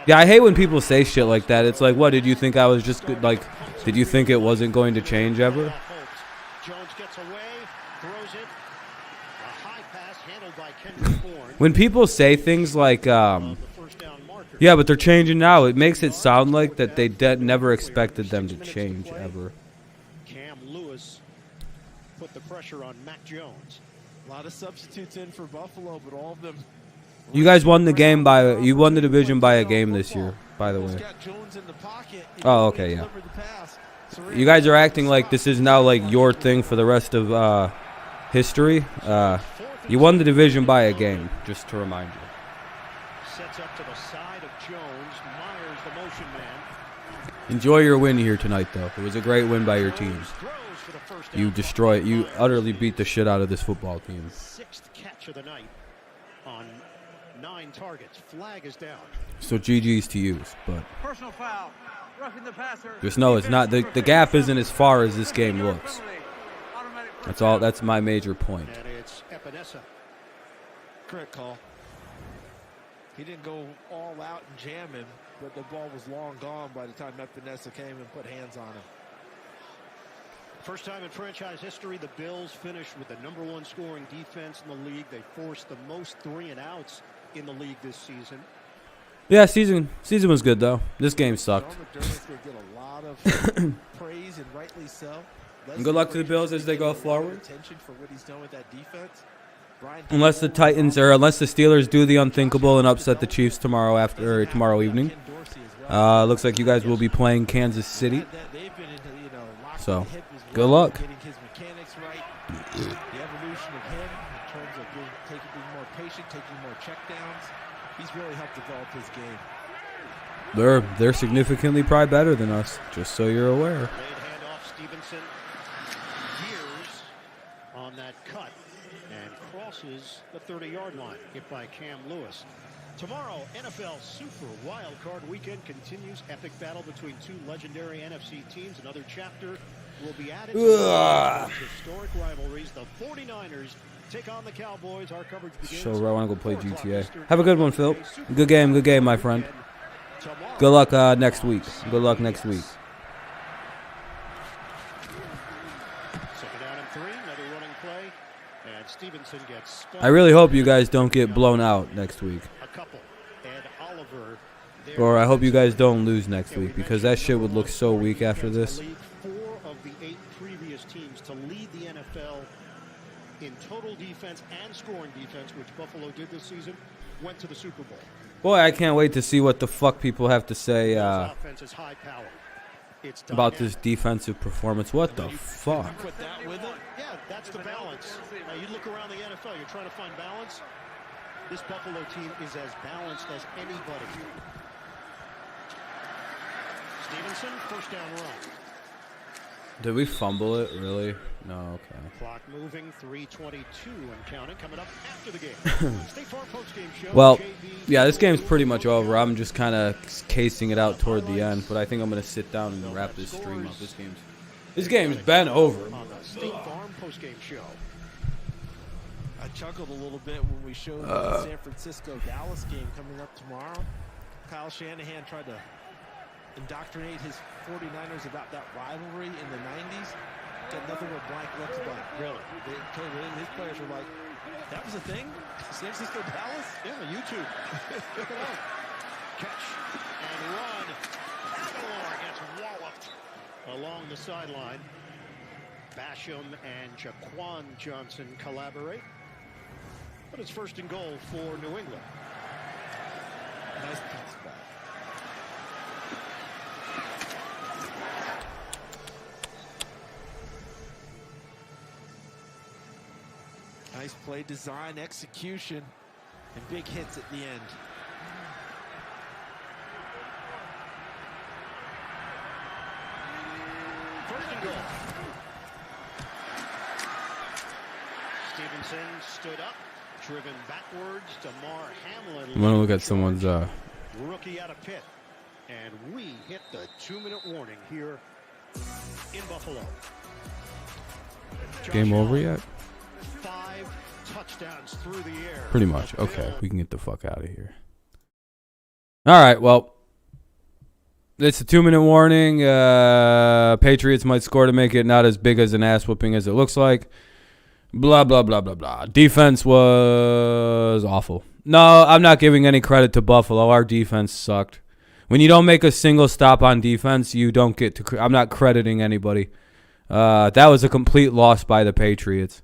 Yeah, I hate when people say shit like that. It's like, what, did you think I was just good, like, did you think it wasn't going to change ever? Jones gets away, throws it. A high pass handled by Kendrick Bourne. When people say things like, yeah, but they're changing now, it makes it sound like that they never expected them to change ever. Cam Lewis put the pressure on Mac Jones. A lot of substitutes in for Buffalo, but all of them. You guys won the game you won the division by a game this year, by the way. Oh, okay, yeah. You guys are acting like this is now like your thing for the rest of history. You won the division by a game, just to remind you. Sets up to the side of Jones. Myers, the motion man. Enjoy your win here tonight, though. It was a great win by your team. You utterly beat the shit out of this football team. Sixth catch of the night on 9 targets. Flag is down. So GG's to use, but Personal foul. Roughing the passer. just know it's not the gap isn't as far as this game looks. That's my major point. And it's Epinesa. Correct call. He didn't go all out and jam him, but the ball was long gone by the time Epinesa came and put hands on him. First time in franchise history, the Bills finished with the #1 scoring defense in the league. They forced the most 3-and-outs in the league this season. Yeah, season was good though. This game sucked. Praise and rightly so. And good luck to the Bills as they go forward. For what he's done with that defense. Unless the Steelers do the unthinkable and upset the Chiefs tomorrow evening. Looks like you guys will be playing Kansas City. So, good luck. Getting his mechanics right. The evolution of him in terms of being more patient, taking more checkdowns. He's really helped develop his game. They're significantly probably better than us, just so you're aware. Late handoff, Stevenson veers on that cut and crosses the 30-yard line. Hit by Cam Lewis. Tomorrow, NFL Super Wild Card Weekend continues. Epic battle between 2 legendary NFC teams. Another chapter will be added to the historic rivalries. The 49ers take on the Cowboys. Our coverage begins. So I want to go play GTA. Have a good one, Phil. Good game, my friend. Good luck next week. Good luck next week. Second down and 3. Another running play. And Stevenson Stevenson gets I really hope you guys don't get blown out next week. a couple. And Oliver there. Or I hope you guys don't lose next week, because that shit would look so weak after this. Lead 4 of the 8 previous teams to lead the NFL in total defense and scoring defense, which Buffalo did this season, went to the Super Bowl. Boy, I can't wait to see what the fuck people have to say Offense is high power. It's about this defensive performance. What the fuck? Put that with it. Yeah, that's the balance. Now you look around the NFL, you're trying to find balance. This Buffalo team is as balanced as anybody. Stevenson, first down run. Did we fumble it? Really? No, okay. Clock moving, 3:22 and counting. Coming up after the game. State Farm Postgame Show. Well, yeah, this game's pretty much over. I'm just kind of casing it out toward the end, but I think I'm going to sit down and wrap this stream up. This game's been over. On the State Farm Postgame Show. I chuckled a little bit when we showed the San Francisco-Dallas game coming up tomorrow. Kyle Shanahan tried to indoctrinate his 49ers about that rivalry in the 90s. Got nothing but blank looks about it. Really? His players were like, that was a thing? San Francisco-Dallas? Yeah, YouTube. Check it out. Catch and run. Aguilar gets walloped along the sideline. Basham and Jaquan Johnson collaborate. But it's first and goal for New England. Nice pass back. Nice play design, execution, and big hits at the end. First and goal. Stevenson stood up, driven backwards. DeMar Hamlin. I'm going to look at someone's... Rookie out of Pitt. And we hit the 2-minute warning here in Buffalo. Game over yet? 5 touchdowns through the air. Pretty much. Okay, we can get the fuck out of here. All right, well, it's a 2-minute warning. Patriots might score to make it not as big as an ass whooping as it looks like. Blah, blah, blah, blah, blah. Defense was awful. No, I'm not giving any credit to Buffalo. Our defense sucked. When you don't make a single stop on defense, you don't get to... I'm not crediting anybody. That was a complete loss by the Patriots.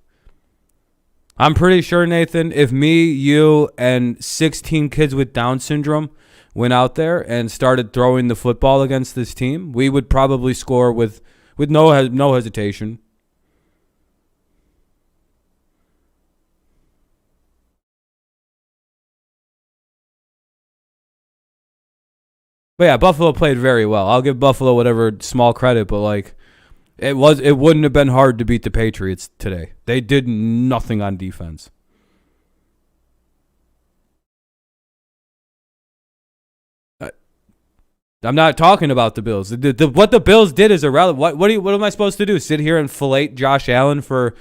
I'm pretty sure, Nathan, if me, you, and 16 kids with Down syndrome went out there and started throwing the football against this team, we would probably score with no hesitation. But yeah, Buffalo played very well. I'll give Buffalo whatever small credit, but like it wouldn't have been hard to beat the Patriots today. They did nothing on defense. I'm not talking about the Bills. What the Bills did is irrelevant. What am I supposed to do? Sit here and fillet Josh Allen for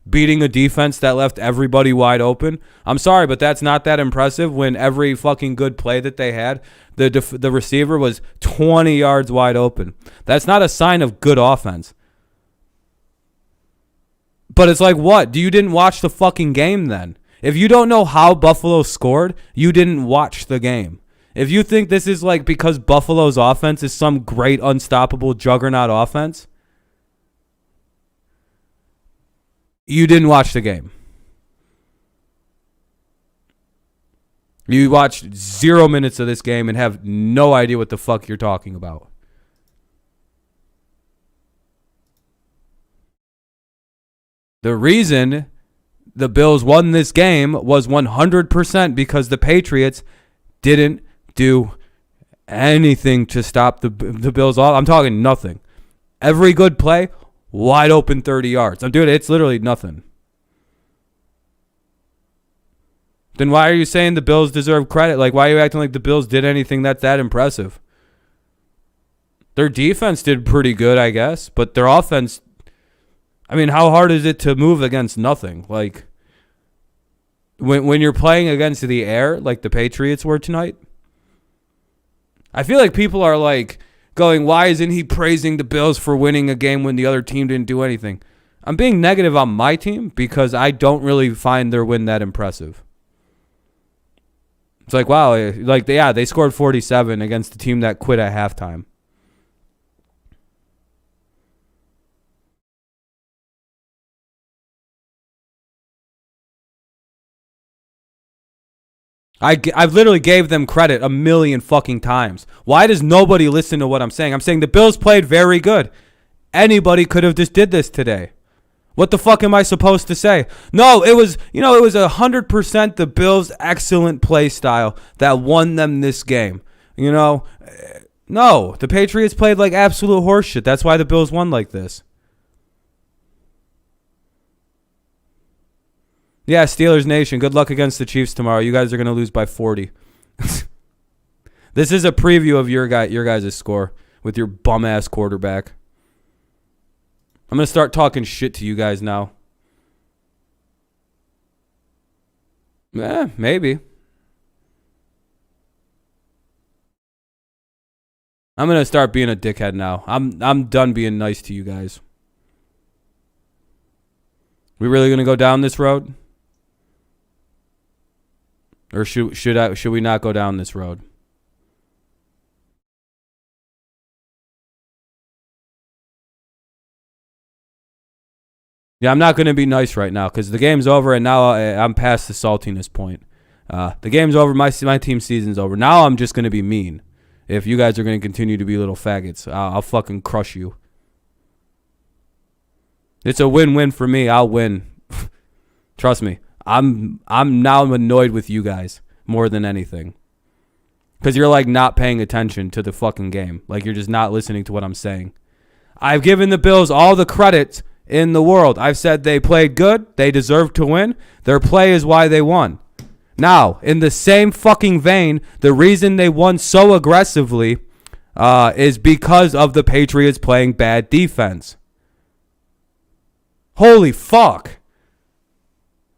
beating a defense that left everybody wide open? I'm sorry, but that's not that impressive when every fucking good play that they had, the receiver was 20 yards wide open. That's not a sign of good offense. But it's like, what? You didn't watch the fucking game then? If you don't know how Buffalo scored, you didn't watch the game. If you think this is like because Buffalo's offense is some great unstoppable juggernaut offense, you didn't watch the game. You watched 0 minutes of this game and have no idea what the fuck you're talking about. The reason the Bills won this game was 100% because the Patriots didn't do anything to stop the Bills. I'm talking nothing. Every good play, wide open 30 yards. Dude, it's literally nothing. Then why are you saying the Bills deserve credit? Like, why are you acting like the Bills did anything that's that impressive? Their defense did pretty good, I guess, but their offense, I mean, how hard is it to move against nothing? Like, when you're playing against the air, like the Patriots were tonight, I feel like people are like going, why isn't he praising the Bills for winning a game when the other team didn't do anything? I'm being negative on my team because I don't really find their win that impressive. It's like, wow, like, yeah, they scored 47 against a team that quit at halftime. I've literally gave them credit a million fucking times. Why does nobody listen to what I'm saying? I'm saying the Bills played very good. Anybody could have just did this today. What the fuck am I supposed to say? No, it was 100% the Bills' excellent play style that won them this game. No, the Patriots played like absolute horseshit. That's why the Bills won like this. Yeah, Steelers Nation, good luck against the Chiefs tomorrow. You guys are going to lose by 40. This is a preview of your guys' score with your bum-ass quarterback. I'm going to start talking shit to you guys now. Maybe. I'm going to start being a dickhead now. I'm done being nice to you guys. We really going to go down this road? Or should we not go down this road? Yeah, I'm not going to be nice right now because the game's over and now I'm past the saltiness point. The game's over. My team season's over. Now I'm just going to be mean. If you guys are going to continue to be little faggots, I'll fucking crush you. It's a win-win for me. I'll win. Trust me. I'm now annoyed with you guys more than anything. Because you're like not paying attention to the fucking game. Like you're just not listening to what I'm saying. I've given the Bills all the credit in the world. I've said they played good. They deserve to win. Their play is why they won. Now, in the same fucking vein, the reason they won so aggressively is because of the Patriots playing bad defense. Holy fuck.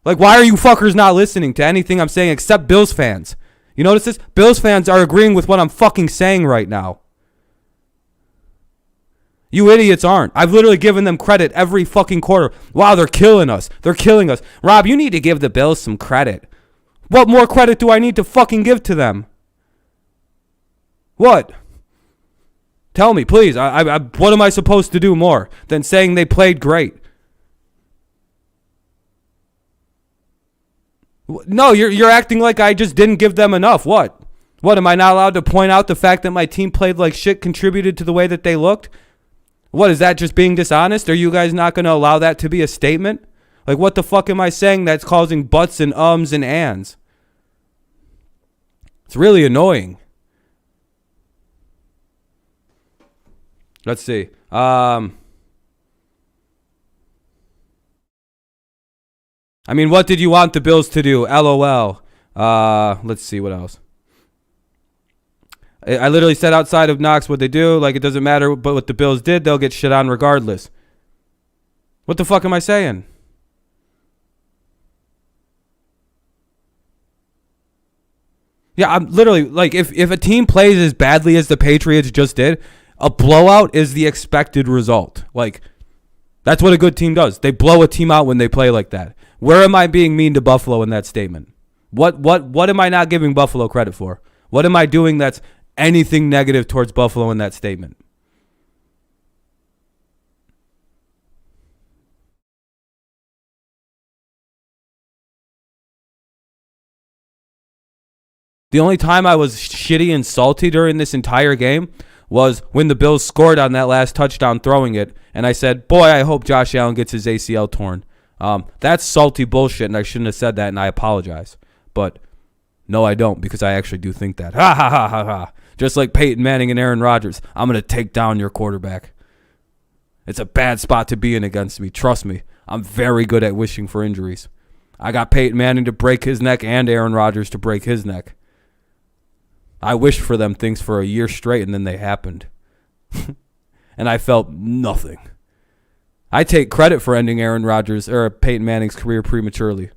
Like, why are you fuckers not listening to anything I'm saying except Bills fans? You notice this? Bills fans are agreeing with what I'm fucking saying right now. You idiots aren't. I've literally given them credit every fucking quarter. Wow, they're killing us. They're killing us. Rob, you need to give the Bills some credit. What more credit do I need to fucking give to them? What? Tell me, please. What am I supposed to do more than saying they played great? No, you're acting like I just didn't give them enough. What? What, am I not allowed to point out the fact that my team played like shit contributed to the way that they looked? What, is that just being dishonest? Are you guys not going to allow that to be a statement? Like, what the fuck am I saying that's causing buts and ums and ands? It's really annoying. Let's see. I mean, what did you want the Bills to do? LOL. Let's see what else. I literally said outside of Knox what they do. Like, it doesn't matter, but what the Bills did, they'll get shit on regardless. What the fuck am I saying? Yeah, I'm literally, like, if a team plays as badly as the Patriots just did, a blowout is the expected result. Like, that's what a good team does. They blow a team out when they play like that. Where am I being mean to Buffalo in that statement? What am I not giving Buffalo credit for? What am I doing that's anything negative towards Buffalo in that statement? The only time I was shitty and salty during this entire game was when the Bills scored on that last touchdown throwing it, and I said, boy, I hope Josh Allen gets his ACL torn. That's salty bullshit, and I shouldn't have said that, and I apologize. But no, I don't, because I actually do think that. Ha, ha, ha, ha, ha. Just like Peyton Manning and Aaron Rodgers, I'm going to take down your quarterback. It's a bad spot to be in against me. Trust me, I'm very good at wishing for injuries. I got Peyton Manning to break his neck and Aaron Rodgers to break his neck. I wished for them things for a year straight, and then they happened. And I felt nothing. I take credit for ending Aaron Rodgers or Peyton Manning's career prematurely.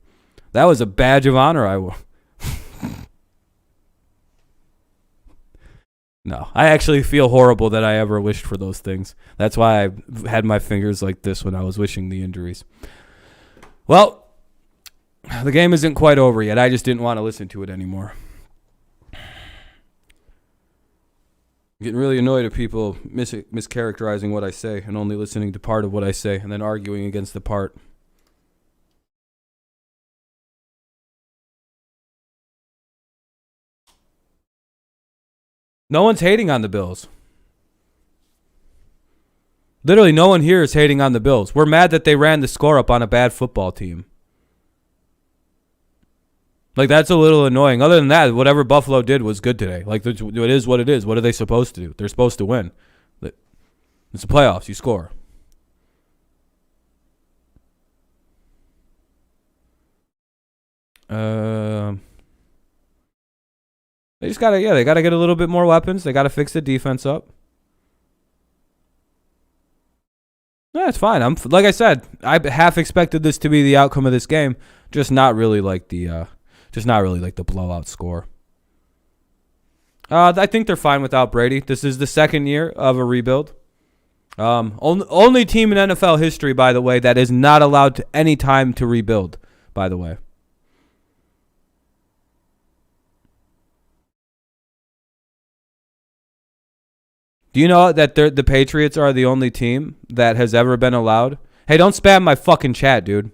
That was a badge of honor. No, I actually feel horrible that I ever wished for those things. That's why I had my fingers like this when I was wishing the injuries. Well, the game isn't quite over yet. I just didn't want to listen to it anymore. I'm getting really annoyed at people mischaracterizing what I say and only listening to part of what I say and then arguing against the part. No one's hating on the Bills. Literally, no one here is hating on the Bills. We're mad that they ran the score up on a bad football team. Like, that's a little annoying. Other than that, whatever Buffalo did was good today. Like, it is what it is. What are they supposed to do? They're supposed to win. It's the playoffs. You score. They just gotta, they gotta get a little bit more weapons. They gotta fix the defense up. Yeah, it's fine. Like I said, I half expected this to be the outcome of this game, just not really like the blowout score. I think they're fine without Brady. This is the second year of a rebuild. Only team in NFL history, by the way, that is not allowed to any time to rebuild. By the way. Do you know that the Patriots are the only team that has ever been allowed? Hey, don't spam my fucking chat, dude.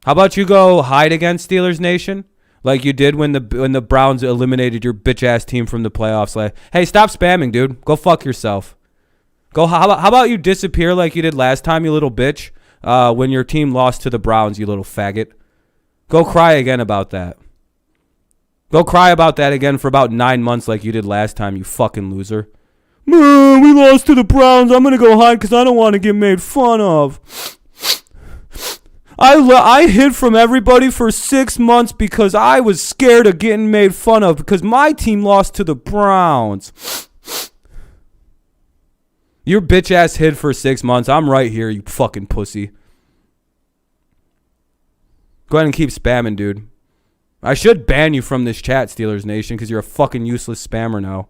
How about you go hide against Steelers Nation like you did when the Browns eliminated your bitch-ass team from the playoffs? Like, hey, stop spamming, dude. Go fuck yourself. How about you disappear like you did last time, you little bitch, when your team lost to the Browns, you little faggot. Go cry again about that. Go cry about that again for about 9 months like you did last time, you fucking loser. Man, we lost to the Browns. I'm going to go hide because I don't want to get made fun of. I hid from everybody for 6 months because I was scared of getting made fun of because my team lost to the Browns. Your bitch ass hid for 6 months. I'm right here, you fucking pussy. Go ahead and keep spamming, dude. I should ban you from this chat, Steelers Nation, because you're a fucking useless spammer now.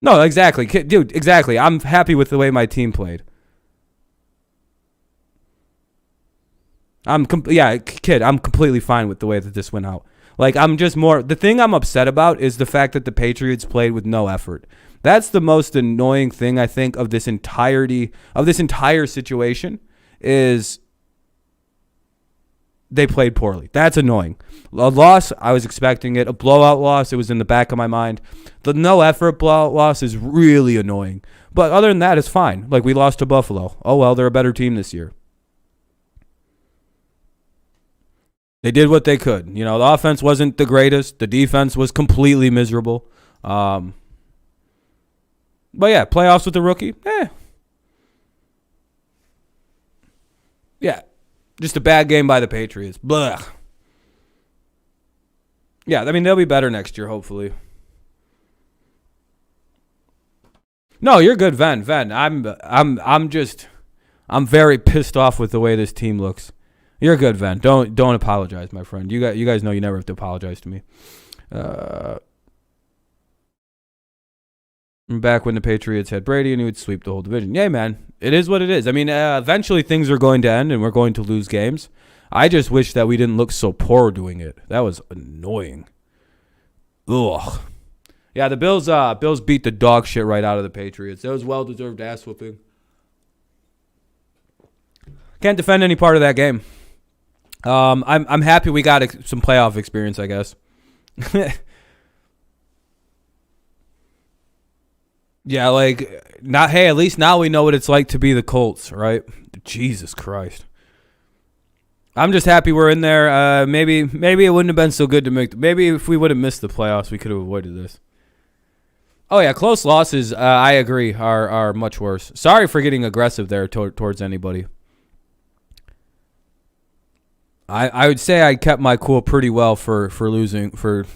No, exactly. Dude, exactly. I'm happy with the way my team played. Kid, I'm completely fine with the way that this went out. Like, I'm just more... The thing I'm upset about is the fact that the Patriots played with no effort. That's the most annoying thing, I think, of this entire situation is... They played poorly. That's annoying. A loss, I was expecting it. A blowout loss, it was in the back of my mind. The no effort blowout loss is really annoying. But other than that, it's fine. Like, we lost to Buffalo. Oh, well, they're a better team this year. They did what they could. You know, the offense wasn't the greatest. The defense was completely miserable. But yeah, playoffs with the rookie, yeah. Just a bad game by the Patriots. Blah. Yeah, I mean, they'll be better next year, hopefully. No, you're good, Ven. I'm very pissed off with the way this team looks. You're good, Ven. Don't apologize, my friend. You guys know you never have to apologize to me. Back when the Patriots had Brady and he would sweep the whole division. Yeah, man. It is what it is. I mean, eventually things are going to end and we're going to lose games. I just wish that we didn't look so poor doing it. That was annoying. Ugh. Yeah, the Bills beat the dog shit right out of the Patriots. That was well-deserved ass whooping. Can't defend any part of that game. I'm happy we got some playoff experience, I guess. Yeah, like, at least now we know what it's like to be the Colts, right? Jesus Christ. I'm just happy we're in there. Maybe it wouldn't have been so good to make. Maybe if we would have missed the playoffs, we could have avoided this. Oh, yeah, close losses, I agree, are much worse. Sorry for getting aggressive there towards anybody. I would say I kept my cool pretty well for losing, for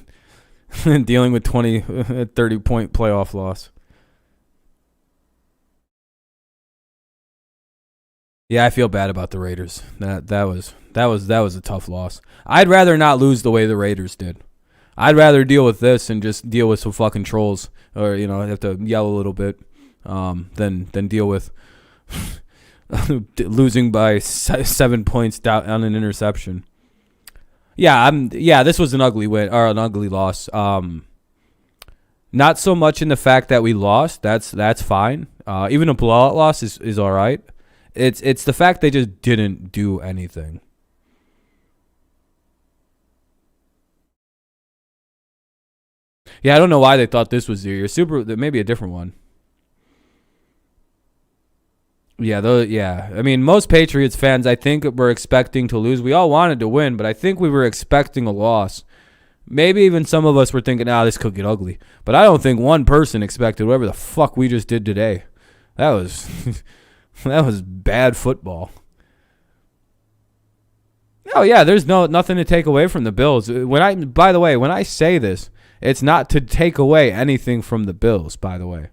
dealing with 30-point playoff loss. Yeah, I feel bad about the Raiders. That That was a tough loss. I'd rather not lose the way the Raiders did. I'd rather deal with this and just deal with some fucking trolls, or have to yell a little bit, than deal with losing by 7 points down on an interception. Yeah, this was an ugly win or an ugly loss. Not so much in the fact that we lost. That's fine. Even a blowout loss is all right. It's the fact they just didn't do anything. Yeah, I don't know why they thought this was the year. Maybe a different one. Yeah, I mean, most Patriots fans, I think, were expecting to lose. We all wanted to win, but I think we were expecting a loss. Maybe even some of us were thinking, this could get ugly. But I don't think one person expected whatever the fuck we just did today. That was that was bad football. Oh yeah, there's nothing to take away from the Bills. By the way, when I say this, it's not to take away anything from the Bills, by the way.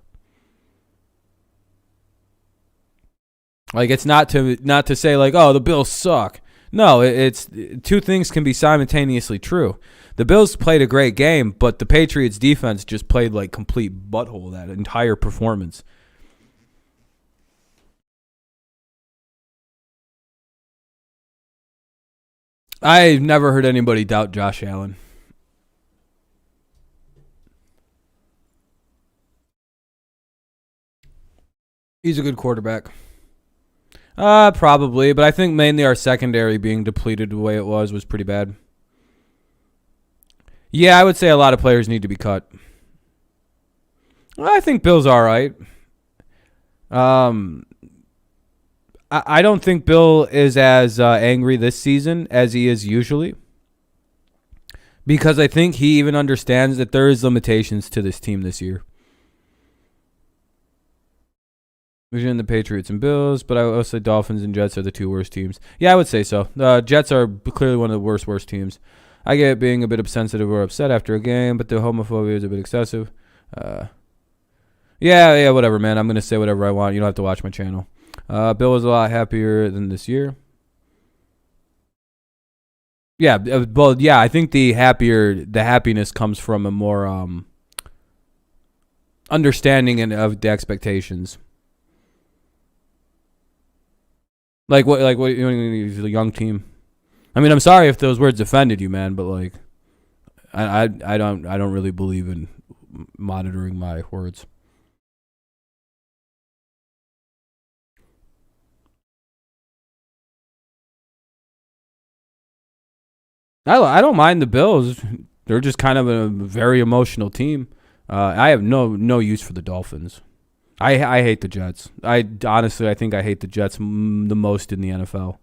Like, it's not to say like, oh, the Bills suck. No, it's two things can be simultaneously true. The Bills played a great game, but the Patriots defense just played like complete butthole that entire performance. I've never heard anybody doubt Josh Allen. He's a good quarterback. Probably, but I think mainly our secondary being depleted the way it was pretty bad. Yeah, I would say a lot of players need to be cut. I think Bill's all right. I don't think Bill is as angry this season as he is usually, because I think he even understands that there is limitations to this team this year. We're in the Patriots and Bills, but I would say Dolphins and Jets are the two worst teams. Yeah, I would say so. Jets are clearly one of the worst teams. I get it being a bit sensitive or upset after a game, but the homophobia is a bit excessive. Yeah, whatever, man. I'm going to say whatever I want. You don't have to watch my channel. Bill was a lot happier than this year. Yeah, well, yeah, I think the happiness comes from a more understanding of the expectations. Like what he's a young team. I mean, I'm sorry if those words offended you, man, but like I don't really believe in monitoring my words. I don't mind the Bills. They're just kind of a very emotional team. I have no use for the Dolphins. I hate the Jets. I think I hate the Jets the most in the NFL.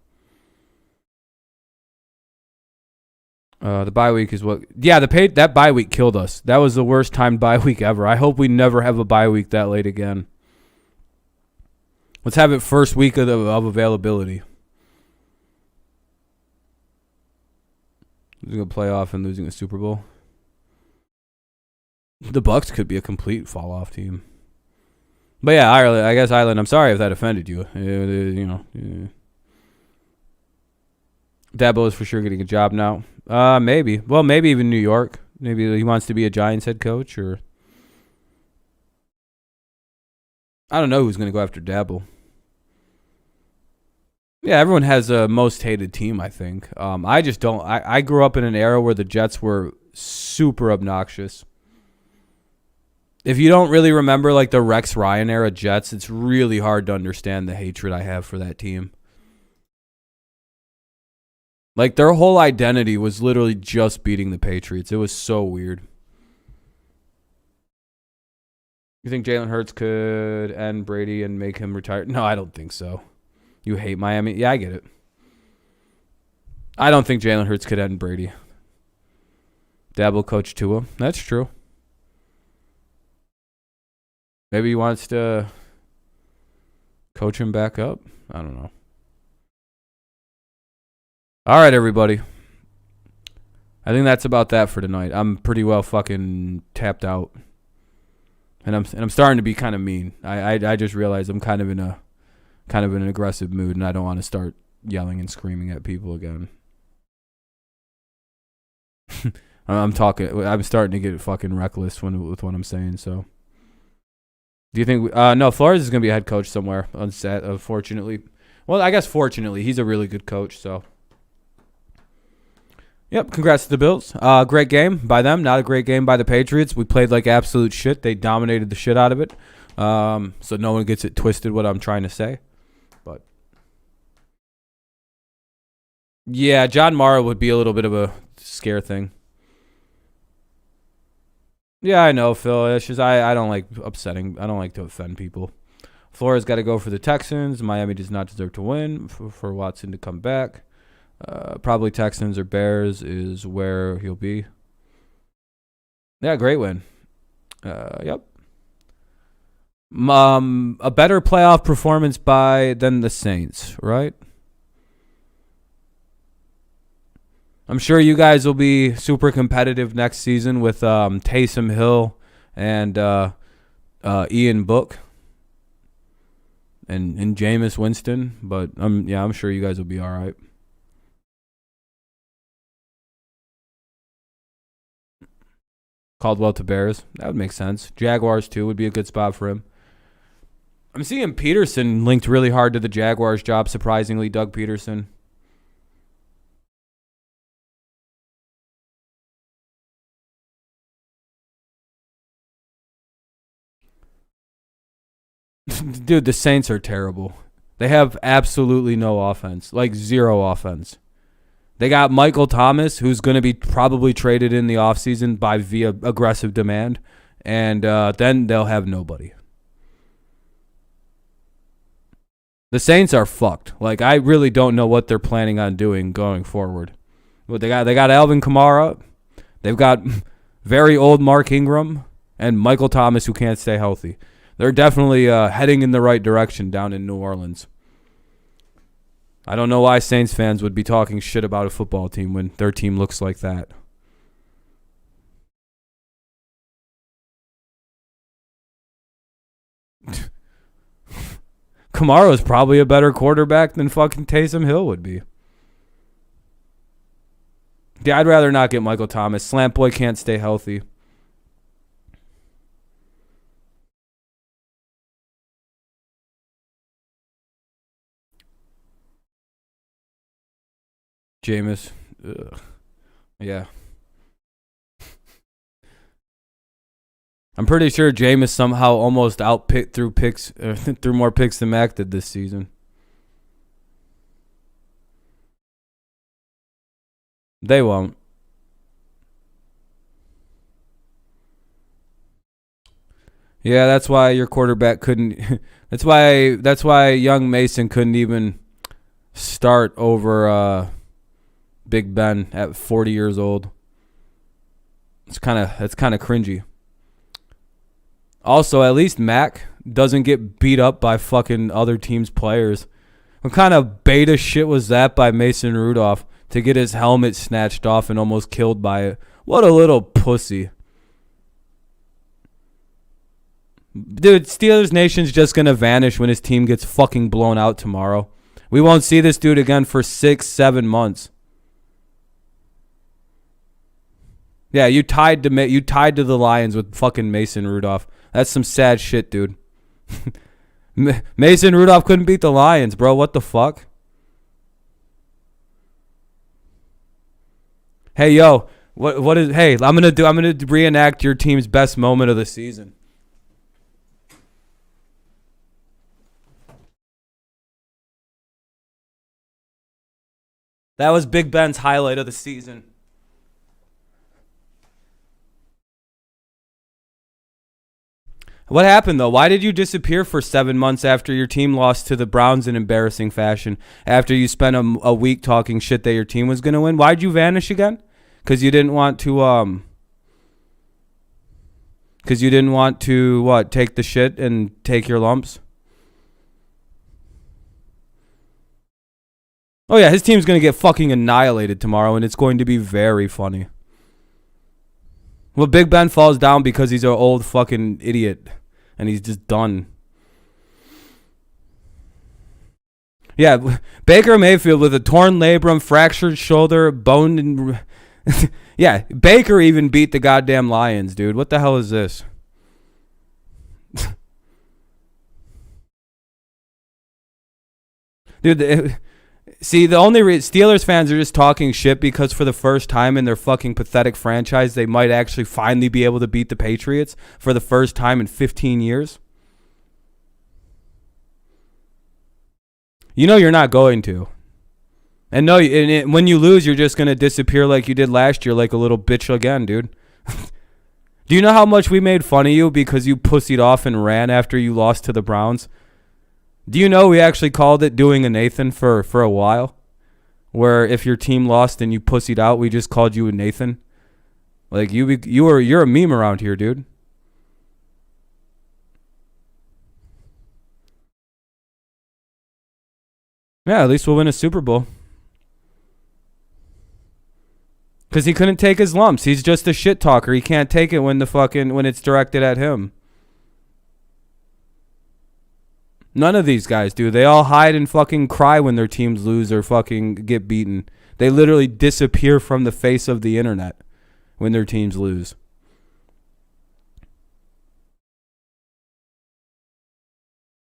The bye week is what... Yeah, that bye week killed us. That was the worst timed bye week ever. I hope we never have a bye week that late again. Let's have it first week of availability. Losing a playoff and losing a Super Bowl. The Bucs could be a complete fall-off team. But yeah, Ireland, I'm sorry if that offended you. Dabo is for sure getting a job now. Maybe. Well, maybe even New York. Maybe he wants to be a Giants head coach, or... I don't know who's going to go after Dabo. Yeah, everyone has a most hated team, I think. I just don't... I grew up in an era where the Jets were super obnoxious. If you don't really remember like the Rex Ryan era Jets, it's really hard to understand the hatred I have for that team. Like, their whole identity was literally just beating the Patriots. It was so weird. You think Jalen Hurts could end Brady and make him retire? No, I don't think so. You hate Miami? Yeah, I get it. I don't think Jalen Hurts could end Brady. Dabo coach Tua. That's true. Maybe he wants to coach him back up. I don't know. All right, everybody. I think that's about that for tonight. I'm pretty well fucking tapped out, and I'm starting to be kind of mean. I just realized I'm kind of in an aggressive mood, and I don't want to start yelling and screaming at people again. I'm starting to get fucking reckless with what I'm saying. So, do you think? No, Flores is gonna be a head coach somewhere on set. Unfortunately, well, I guess fortunately, he's a really good coach. So, yep. Congrats to the Bills. Great game by them. Not a great game by the Patriots. We played like absolute shit. They dominated the shit out of it. So no one gets it twisted. What I'm trying to say, but yeah, John Mara would be a little bit of a scare thing. Yeah, I know, Phil. It's just I don't like upsetting. I don't like to offend people. Flores got to go for the Texans. Miami does not deserve to win. For Watson to come back. Probably Texans or Bears is where he'll be. Yeah, great win. Yep. A better playoff performance than the Saints, right? I'm sure you guys will be super competitive next season with Taysom Hill and Ian Book and Jameis Winston, but I'm sure you guys will be all right. Caldwell to Bears, that would make sense. Jaguars too would be a good spot for him. I'm seeing Peterson linked really hard to the Jaguars job, surprisingly, Doug Peterson. Dude, the Saints are terrible. They have absolutely no offense, like zero offense. They got Michael Thomas, who's going to be probably traded in the offseason via aggressive demand, and then they'll have nobody. The Saints are fucked. Like, I really don't know what they're planning on doing going forward. But they got Alvin Kamara. They've got very old Mark Ingram and Michael Thomas, who can't stay healthy. They're definitely heading in the right direction down in New Orleans. I don't know why Saints fans would be talking shit about a football team when their team looks like that. Kamara is probably a better quarterback than fucking Taysom Hill would be. Yeah, I'd rather not get Michael Thomas. Slant Boy can't stay healthy. Jameis. Ugh. Yeah. I'm pretty sure Jameis somehow almost threw more picks than Mac did this season. They won't. Yeah, that's why your quarterback couldn't. That's why young Mason couldn't even start over Big Ben at 40 years old. That's kind of cringy. Also, at least Mac doesn't get beat up by fucking other teams' players. What kind of beta shit was that by Mason Rudolph to get his helmet snatched off and almost killed by it? What a little pussy. Dude, Steelers Nation's just going to vanish when his team gets fucking blown out tomorrow. We won't see this dude again for 6-7 months. Yeah, you tied to the Lions with fucking Mason Rudolph. That's some sad shit, dude. Mason Rudolph couldn't beat the Lions, bro. What the fuck? Hey, yo, what is? Hey, I'm gonna reenact your team's best moment of the season. That was Big Ben's highlight of the season. What happened, though? Why did you disappear for 7 months after your team lost to the Browns in embarrassing fashion? After you spent a week talking shit that your team was going to win? Why'd you vanish again? Because you didn't want to, take the shit and take your lumps? Oh, yeah, his team's going to get fucking annihilated tomorrow, and it's going to be very funny. Well, Big Ben falls down because he's an old fucking idiot, and he's just done. Yeah, Baker Mayfield with a torn labrum, fractured shoulder, bone, and yeah, Baker even beat the goddamn Lions, dude. What the hell is this? Dude, see, the only Steelers fans are just talking shit because for the first time in their fucking pathetic franchise, they might actually finally be able to beat the Patriots for the first time in 15 years. You know you're not going to. And no, when you lose, you're just going to disappear like you did last year, like a little bitch again, dude. Do you know how much we made fun of you because you pussied off and ran after you lost to the Browns? Do you know we actually called it doing a Nathan for a while? Where if your team lost and you pussied out, we just called you a Nathan. Like you're a meme around here, dude. Yeah, at least we'll win a Super Bowl. Because he couldn't take his lumps. He's just a shit talker. He can't take it when it's directed at him. None of these guys do. They all hide and fucking cry when their teams lose or fucking get beaten. They literally disappear from the face of the internet when their teams lose.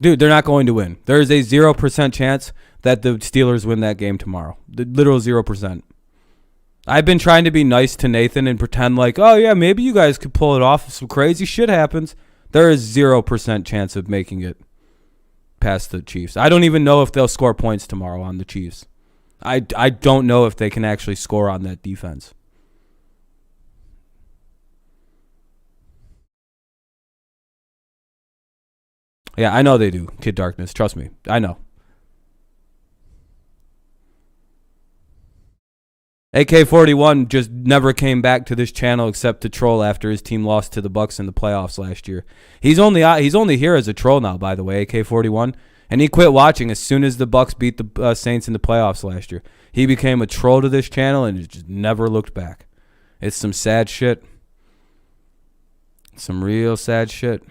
Dude, they're not going to win. There is a 0% chance that the Steelers win that game tomorrow. The literal 0%. I've been trying to be nice to Nathan and pretend like, oh yeah, maybe you guys could pull it off if some crazy shit happens. There is 0% chance of making it past the Chiefs. I don't even know if they'll score points tomorrow on the Chiefs. I don't know if they can actually score on that defense. Yeah, I know they do, Kid Darkness. Trust me. I know. AK-41 just never came back to this channel except to troll after his team lost to the Bucs in the playoffs last year. He's only here as a troll now, by the way, AK-41. And he quit watching as soon as the Bucs beat the Saints in the playoffs last year. He became a troll to this channel and just never looked back. It's some sad shit. Some real sad shit.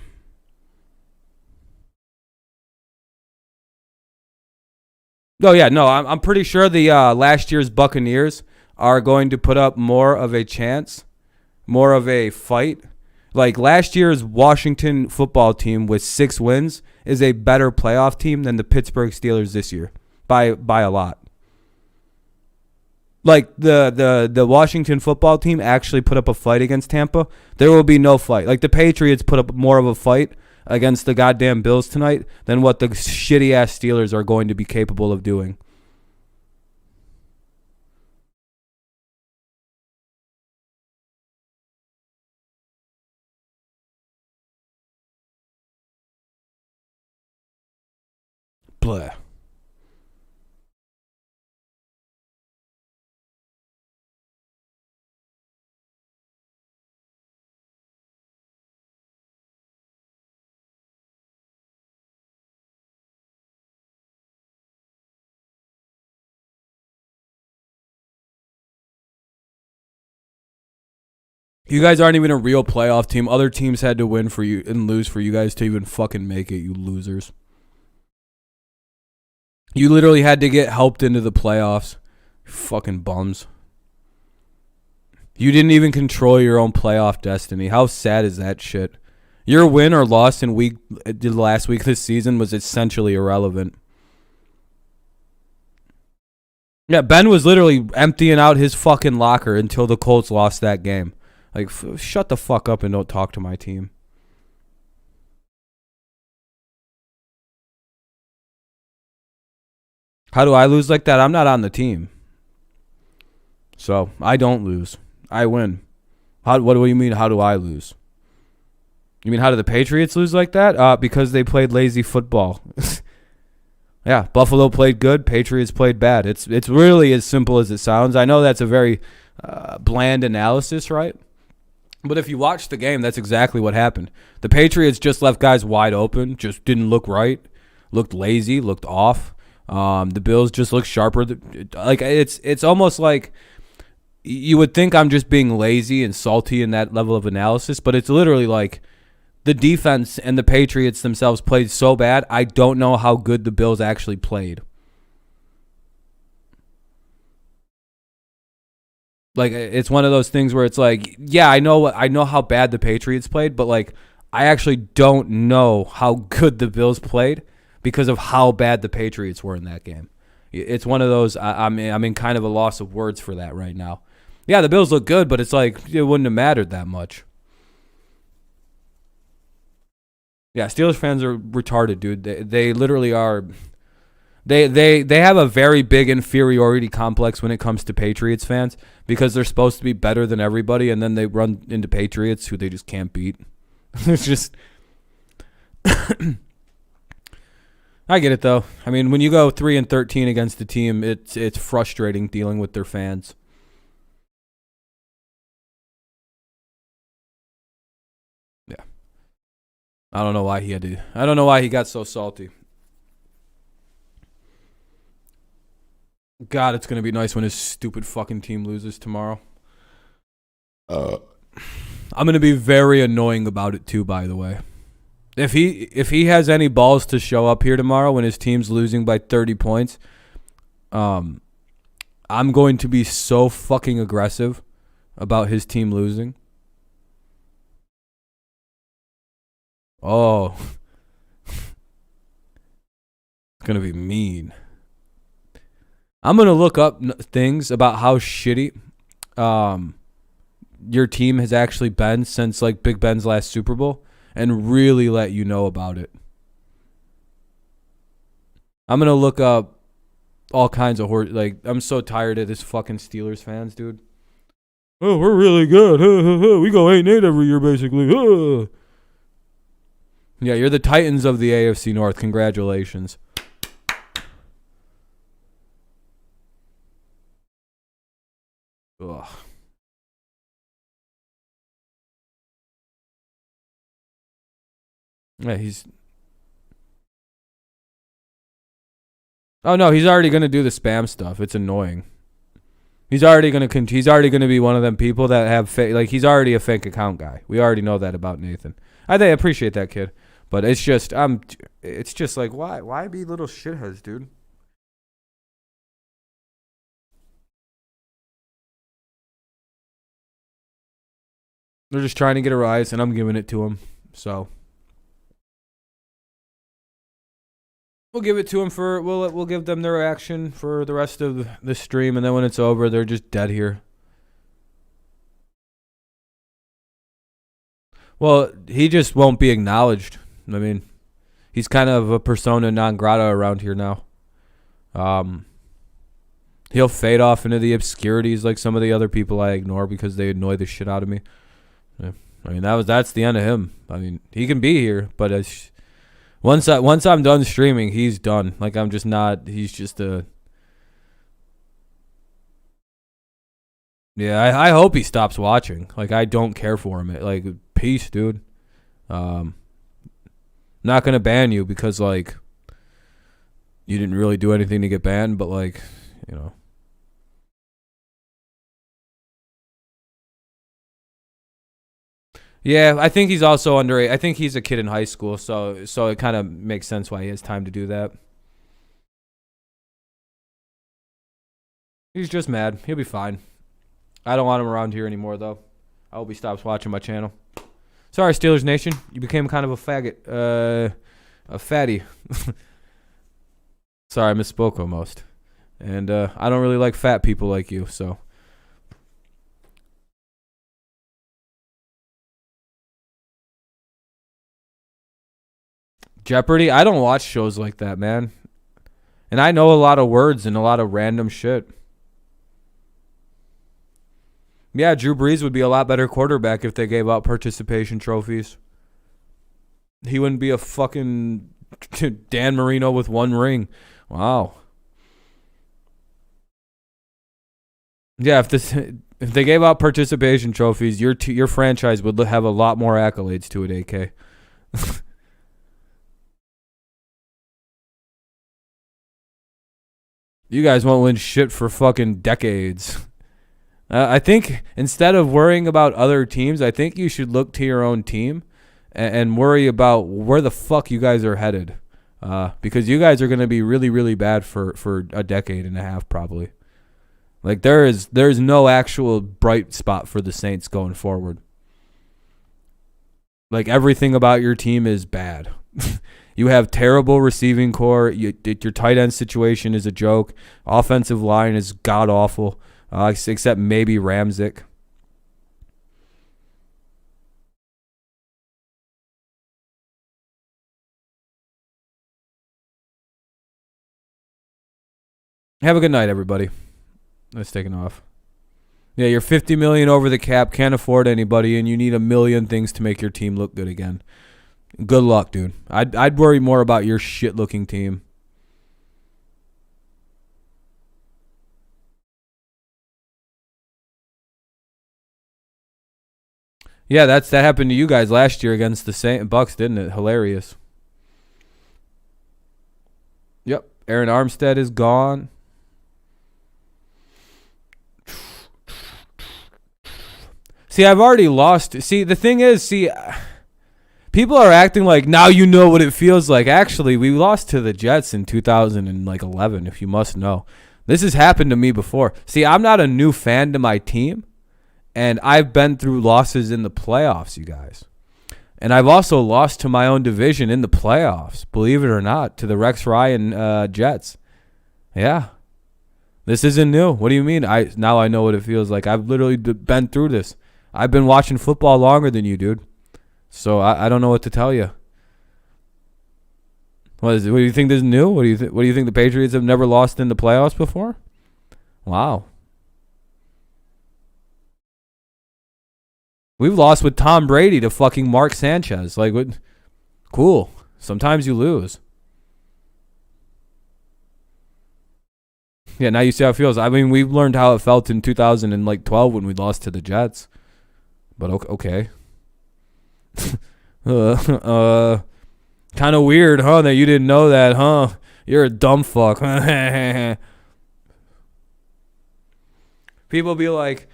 Oh, yeah, no, I'm pretty sure the last year's Buccaneers are going to put up more of a chance, more of a fight. Like last year's Washington football team with 6 wins is a better playoff team than the Pittsburgh Steelers this year by a lot. Like the Washington football team actually put up a fight against Tampa. There will be no fight. Like the Patriots put up more of a fight against the goddamn Bills tonight than what the shitty ass Steelers are going to be capable of doing. Blah. You guys aren't even a real playoff team. Other teams had to win for you and lose for you guys to even fucking make it, you losers. You literally had to get helped into the playoffs. You fucking bums. You didn't even control your own playoff destiny. How sad is that shit? Your win or loss in last week this season was essentially irrelevant. Yeah, Ben was literally emptying out his fucking locker until the Colts lost that game. Like, shut the fuck up and don't talk to my team. How do I lose like that? I'm not on the team. So, I don't lose. I win. What do you mean, how do I lose? You mean, how do the Patriots lose like that? Because they played lazy football. Yeah, Buffalo played good. Patriots played bad. It's really as simple as it sounds. I know that's a very bland analysis, right? But if you watch the game, that's exactly what happened. The Patriots just left guys wide open, just didn't look right, looked lazy, looked off. The Bills just looked sharper. Like it's almost like you would think I'm just being lazy and salty in that level of analysis, but it's literally like the defense and the Patriots themselves played so bad, I don't know how good the Bills actually played. Like, it's one of those things where it's like, yeah, I know how bad the Patriots played, but like, I actually don't know how good the Bills played because of how bad the Patriots were in that game. It's one of those, I'm in kind of a loss of words for that right now. Yeah, the Bills look good, but it's like, it wouldn't have mattered that much. Yeah, Steelers fans are retarded, dude. They literally are. They have a very big inferiority complex when it comes to Patriots fans because they're supposed to be better than everybody, and then they run into Patriots who they just can't beat. It's just. I get it though. I mean, when you go 3-13 against a team, it's frustrating dealing with their fans. Yeah. I don't know why he had to. I don't know why he got so salty. God, it's gonna be nice when his stupid fucking team loses tomorrow. I'm gonna be very annoying about it too. By the way, if he has any balls to show up here tomorrow when his team's losing by 30 points, I'm going to be so fucking aggressive about his team losing. Oh, it's gonna be mean. I'm going to look up things about how shitty your team has actually been since like Big Ben's last Super Bowl and really let you know about it. I'm going to look up all kinds of I'm so tired of this fucking Steelers fans, dude. Oh, we're really good. We go 8-8 every year basically. Yeah, you're the Titans of the AFC North. Congratulations. Ugh. Yeah, Oh no, he's already gonna do the spam stuff. It's annoying. He's already gonna be one of them people that have he's already a fake account guy. We already know that about Nathan. I appreciate that kid, but it's just like why be little shitheads, dude? They're just trying to get a rise, and I'm giving it to them. So we'll give it to them we'll give them their reaction for the rest of the stream, and then when it's over, they're just dead here. Well, he just won't be acknowledged. I mean, he's kind of a persona non grata around here now. He'll fade off into the obscurities like some of the other people I ignore because they annoy the shit out of me. Yeah. I mean, that's the end of him. I mean, he can be here, but once I'm done streaming, he's done. Like, I'm just not. He's just a. Yeah, I hope he stops watching. Like, I don't care for him. Like, peace, dude. Not gonna ban you because like you didn't really do anything to get banned, but like, you know. Yeah, I think he's also underage. I think he's a kid in high school, so it kind of makes sense why he has time to do that. He's just mad. He'll be fine. I don't want him around here anymore, though. I hope he stops watching my channel. Sorry, Steelers Nation. You became kind of a faggot. A fatty. Sorry, I misspoke almost. And I don't really like fat people like you, so. Jeopardy? I don't watch shows like that, man. And I know a lot of words and a lot of random shit. Yeah, Drew Brees would be a lot better quarterback if they gave out participation trophies. He wouldn't be a fucking Dan Marino with one ring. Wow. Yeah, if they gave out participation trophies, your franchise would have a lot more accolades to it, AK. You guys won't win shit for fucking decades. I think instead of worrying about other teams, I think you should look to your own team and worry about where the fuck you guys are headed. Because you guys are going to be really, really bad for a decade and a half probably. Like there's no actual bright spot for the Saints going forward. Like everything about your team is bad. You have terrible receiving core. Your tight end situation is a joke. Offensive line is god awful, except maybe Ramzik. Have a good night, everybody. Let's take it off. Yeah, you're $50 million over the cap, can't afford anybody, and you need a million things to make your team look good again. Good luck, dude. I'd worry more about your shit-looking team. Yeah, that happened to you guys last year against the Bucks, didn't it? Hilarious. Yep, Aaron Armstead is gone. See, I've already lost. See, the thing is, people are acting like now you know what it feels like. Actually, we lost to the Jets in 2011, if you must know. This has happened to me before. See, I'm not a new fan to my team, and I've been through losses in the playoffs, you guys. And I've also lost to my own division in the playoffs, believe it or not, to the Rex Ryan Jets. Yeah. This isn't new. What do you mean? Now I know what it feels like. I've literally been through this. I've been watching football longer than you, dude. So I don't know what to tell you. What do you think this is new? What do you think the Patriots have never lost in the playoffs before? Wow. We've lost with Tom Brady to fucking Mark Sanchez. Like, what? Cool. Sometimes you lose. Yeah, now you see how it feels. I mean, we've learned how it felt in 2012 when we lost to the Jets. But okay. Kind of weird, huh? That you didn't know that, huh? You're a dumb fuck. People be like,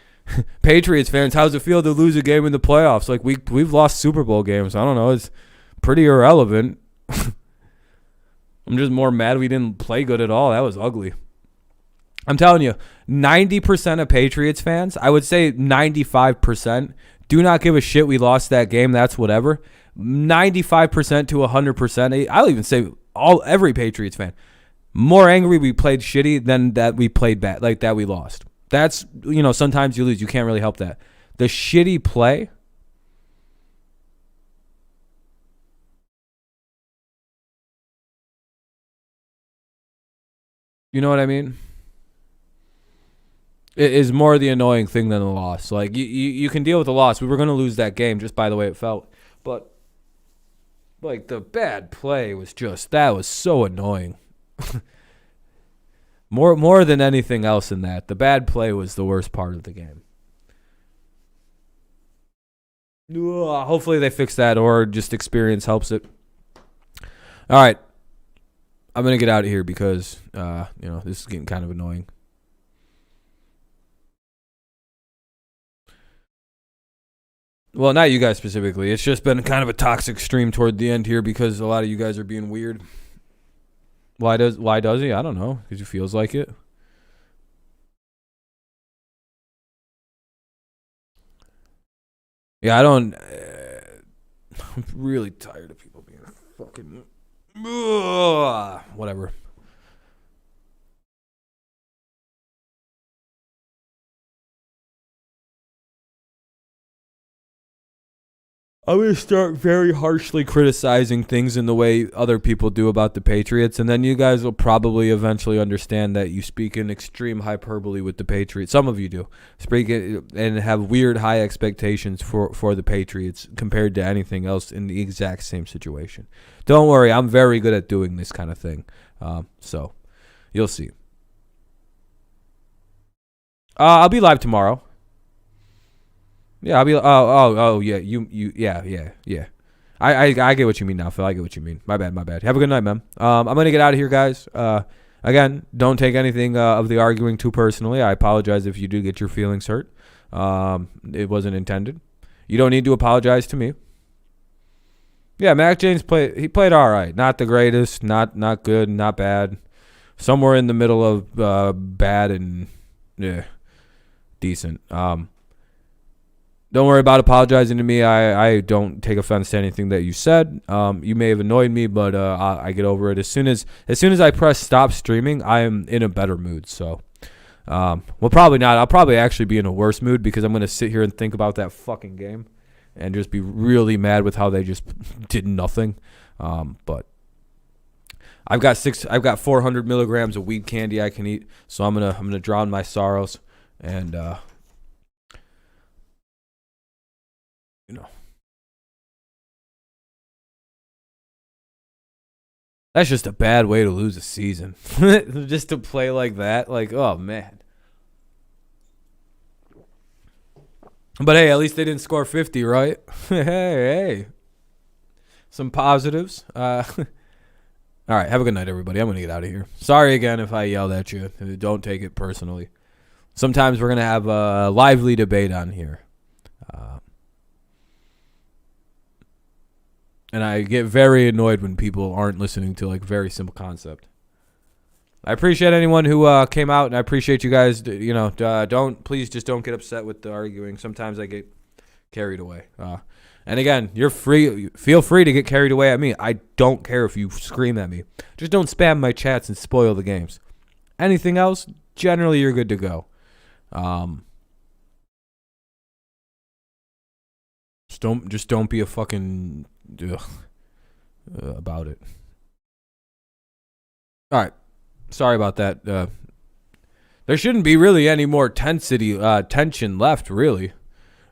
Patriots fans, how's it feel to lose a game in the playoffs? Like we've lost Super Bowl games. I don't know. It's pretty irrelevant. I'm just more mad we didn't play good at all. That was ugly. I'm telling you, 90% of Patriots fans, I would say 95%, do not give a shit we lost that game. That's whatever. 95% to 100%. I'll even say every Patriots fan, more angry we played shitty than that we played bad, like that we lost. That's, sometimes you lose. You can't really help that. The shitty play, you know what I mean? It is more the annoying thing than the loss. Like, you can deal with the loss. We were going to lose that game just by the way it felt. But, like, the bad play was that was so annoying. More than anything else in that. The bad play was the worst part of the game. Hopefully they fix that or just experience helps it. All right. I'm going to get out of here because, this is getting kind of annoying. Well, not you guys specifically. It's just been kind of a toxic stream toward the end here because a lot of you guys are being weird. Why does he? I don't know. Because he feels like it. Yeah, I don't. I'm really tired of people being fucking. Whatever. I'm going to start very harshly criticizing things in the way other people do about the Patriots, and then you guys will probably eventually understand that you speak in extreme hyperbole with the Patriots. Some of you do. Speak and have weird high expectations for the Patriots compared to anything else in the exact same situation. Don't worry, I'm very good at doing this kind of thing. So, you'll see. I'll be live tomorrow. Yeah, I'll be. Yeah. Yeah. I get what you mean now, Phil. I get what you mean. My bad. Have a good night, man. I'm gonna get out of here, guys. Again, don't take anything of the arguing too personally. I apologize if you do get your feelings hurt. It wasn't intended. You don't need to apologize to me. Yeah, Mac Jones played all right. Not the greatest. Not good. Not bad. Somewhere in the middle of bad and decent. Don't worry about apologizing to me. I don't take offense to anything that you said. You may have annoyed me, but I get over it as soon as I press stop streaming. I am in a better mood. So, well, probably not. I'll probably actually be in a worse mood because I'm gonna sit here and think about that fucking game and just be really mad with how they just did nothing. But I've got 400 milligrams of weed candy I can eat, so I'm gonna drown my sorrows and that's just a bad way to lose a season. Just to play like that, like, oh man. But hey, at least they didn't score 50, right? Hey. Some positives. All right, have a good night, everybody. I'm going to get out of here. Sorry again if I yelled at you. Don't take it personally. Sometimes we're going to have a lively debate on here. And I get very annoyed when people aren't listening to, like, very simple concept. I appreciate anyone who came out, and I appreciate you guys. Please just don't get upset with the arguing. Sometimes I get carried away. And again, you're free. Feel free to get carried away at me. I don't care if you scream at me. Just don't spam my chats and spoil the games. Anything else, generally you're good to go. Just don't be a fucking about it. All right. Sorry about that. There shouldn't be really any more tension left, really.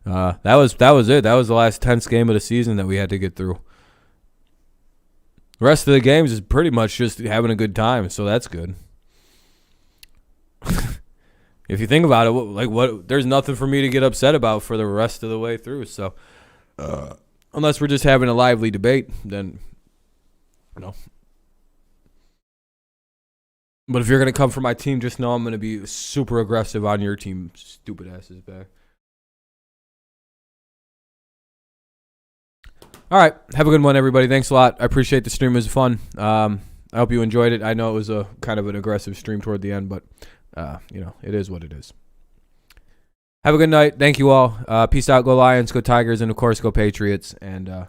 That was it. That was the last tense game of the season that we had to get through. The rest of the games is pretty much just having a good time, so that's good. If you think about it, there's nothing for me to get upset about for the rest of the way through. So, unless we're just having a lively debate, then no. But if you're going to come for my team, just know I'm going to be super aggressive on your team, stupid asses back. All right. Have a good one, everybody. Thanks a lot. I appreciate the stream. It was fun. I hope you enjoyed it. I know it was a kind of an aggressive stream toward the end, but, it is what it is. Have a good night. Thank you all. Peace out. Go Lions. Go Tigers. And, of course, go Patriots. And